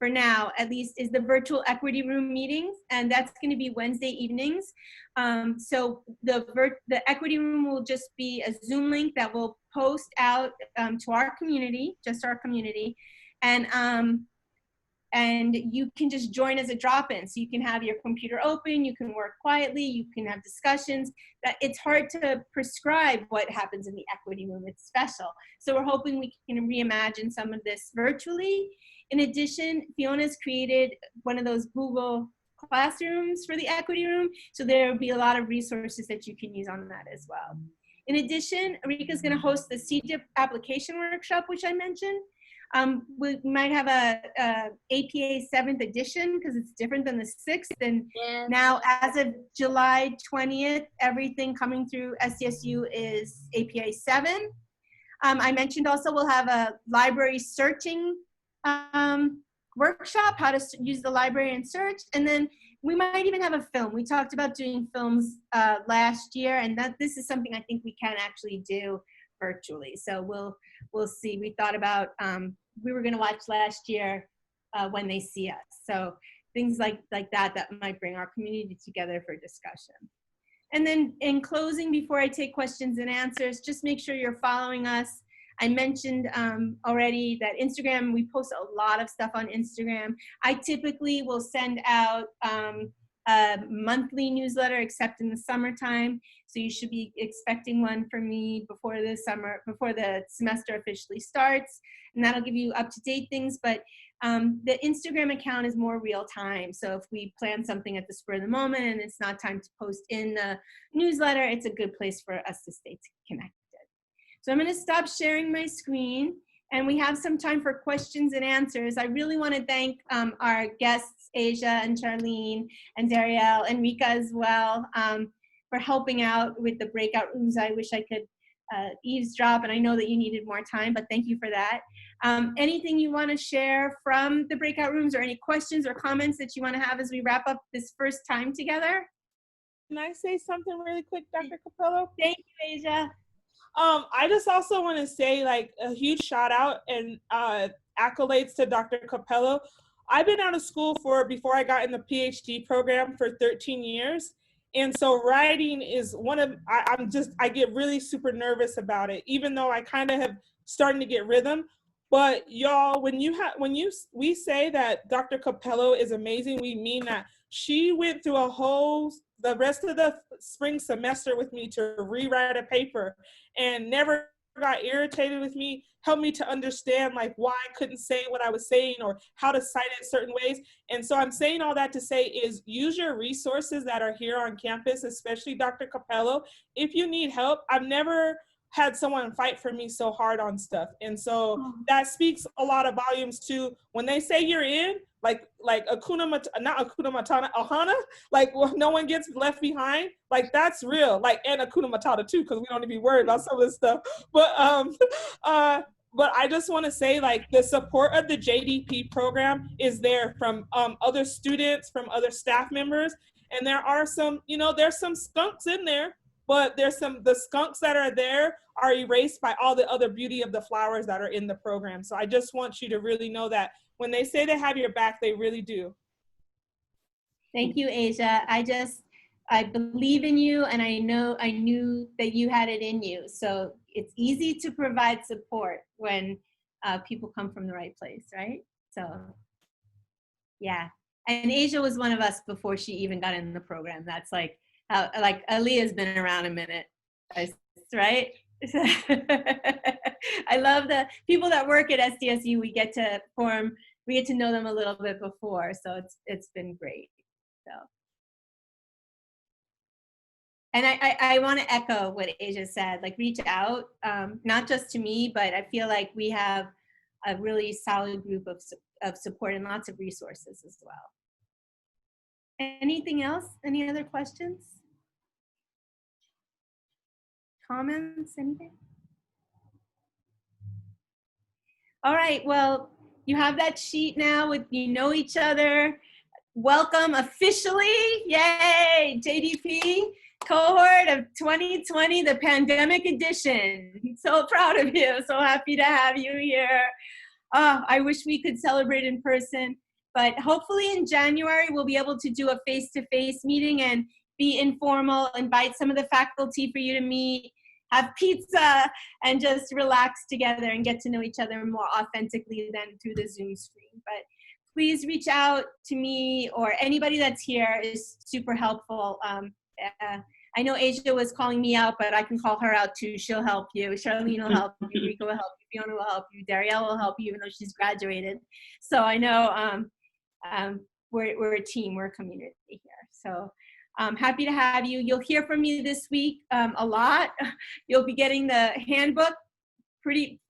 for now at least, is the virtual equity room meetings, and that's going to be Wednesday evenings. So the equity room will just be a Zoom link that we'll post out to our community, just our community, and you can just join as a drop-in. So you can have your computer open, you can work quietly, you can have discussions. That it's hard to prescribe what happens in the equity room. It's special. So we're hoping we can reimagine some of this virtually. In addition, Fiona's created one of those Google classrooms for the equity room. So there will be a lot of resources that you can use on that as well. In addition, Rika's gonna host the CJIP application workshop, which I mentioned. We might have a APA 7th edition because it's different than the 6th. And now as of July 20th, everything coming through SDSU is APA 7. I mentioned also we'll have a library searching workshop, how to use the library and search. And then we might even have a film. We talked about doing films last year, and this is something I think we can actually do virtually. So we'll see. We thought about, we were gonna watch last year When They See Us. So things like that might bring our community together for discussion. And then in closing, before I take questions and answers, just make sure you're following us. I mentioned already that Instagram, we post a lot of stuff on Instagram. I typically will send out a monthly newsletter, except in the summertime. So you should be expecting one from me before the semester officially starts. And that'll give you up-to-date things. But the Instagram account is more real time. So if we plan something at the spur of the moment and it's not time to post in the newsletter, it's a good place for us to stay connected. So I'm gonna stop sharing my screen, and we have some time for questions and answers. I really wanna thank our guests, Asia and Charlene and Darielle and Rika as well, for helping out with the breakout rooms. I wish I could eavesdrop, and I know that you needed more time, but thank you for that. Anything you wanna share from the breakout rooms, or any questions or comments that you wanna have as we wrap up this first time together? Can I say something really quick, Dr. Capello? Thank you, Asia. I just also want to say, like, a huge shout out and accolades to Dr. Capello. I've been out of school before I got in the PhD program for 13 years. And so writing is one of, I get really super nervous about it, even though I kind of have starting to get rhythm. But y'all, we say that Dr. Capello is amazing, we mean that. She went through the rest of the spring semester with me to rewrite a paper, and never got irritated with me, helped me to understand like why I couldn't say what I was saying or how to cite it certain ways. And so I'm saying all that to say is use your resources that are here on campus, especially Dr. Capello. If you need help, I've never had someone fight for me so hard on stuff. And so that speaks a lot of volumes to when they say you're in, like not Hakuna Matata, Ohana, like no one gets left behind, like that's real, like, and Hakuna Matata too, because we don't need to be worried about some of this stuff. But I just want to say, like, the support of the JDP program is there from other students, from other staff members, and there are some, there's some skunks in there, but the skunks that are there are erased by all the other beauty of the flowers that are in the program. So I just want you to really know that when they say they have your back, they really do. Thank you, Asia. I believe in you, and I knew that you had it in you. So it's easy to provide support when people come from the right place, right? So yeah, and Asia was one of us before she even got in the program. That's like Aaliyah's been around a minute, right? I love the people that work at SDSU. We get to know them a little bit before, so it's been great. So, and I want to echo what Asia said. Like, reach out, not just to me, but I feel like we have a really solid group of support and lots of resources as well. Anything else? Any other questions? Comments, anything? All right, well, you have that sheet now with you know each other. Welcome officially, yay, JDP cohort of 2020, the pandemic edition. So proud of you, so happy to have you here. I wish we could celebrate in person. But hopefully in January, we'll be able to do a face-to-face meeting and be informal, invite some of the faculty for you to meet, have pizza, and just relax together and get to know each other more authentically than through the Zoom screen. But please reach out to me, or anybody that's here is super helpful. I know Asia was calling me out, but I can call her out too. She'll help you. Charlene will help you. Rika will help you. Fiona will help you. Darielle will help you, even though she's graduated. So I know we're a team. We're a community here. So I'm happy to have you. You'll hear from me this week a lot. You'll be getting the handbook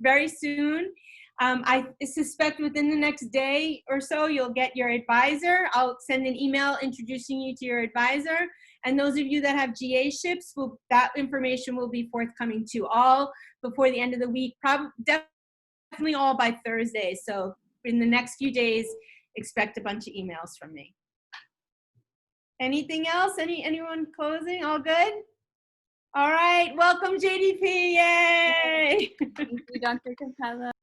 very soon. I suspect within the next day or so, you'll get your advisor. I'll send an email introducing you to your advisor. And those of you that have GA ships, that information will be forthcoming to all before the end of the week, definitely all by Thursday. So in the next few days, expect a bunch of emails from me. Anything else? Anyone closing? All good? All right. Welcome, JDP. Yay! Thank you, Dr. Capella.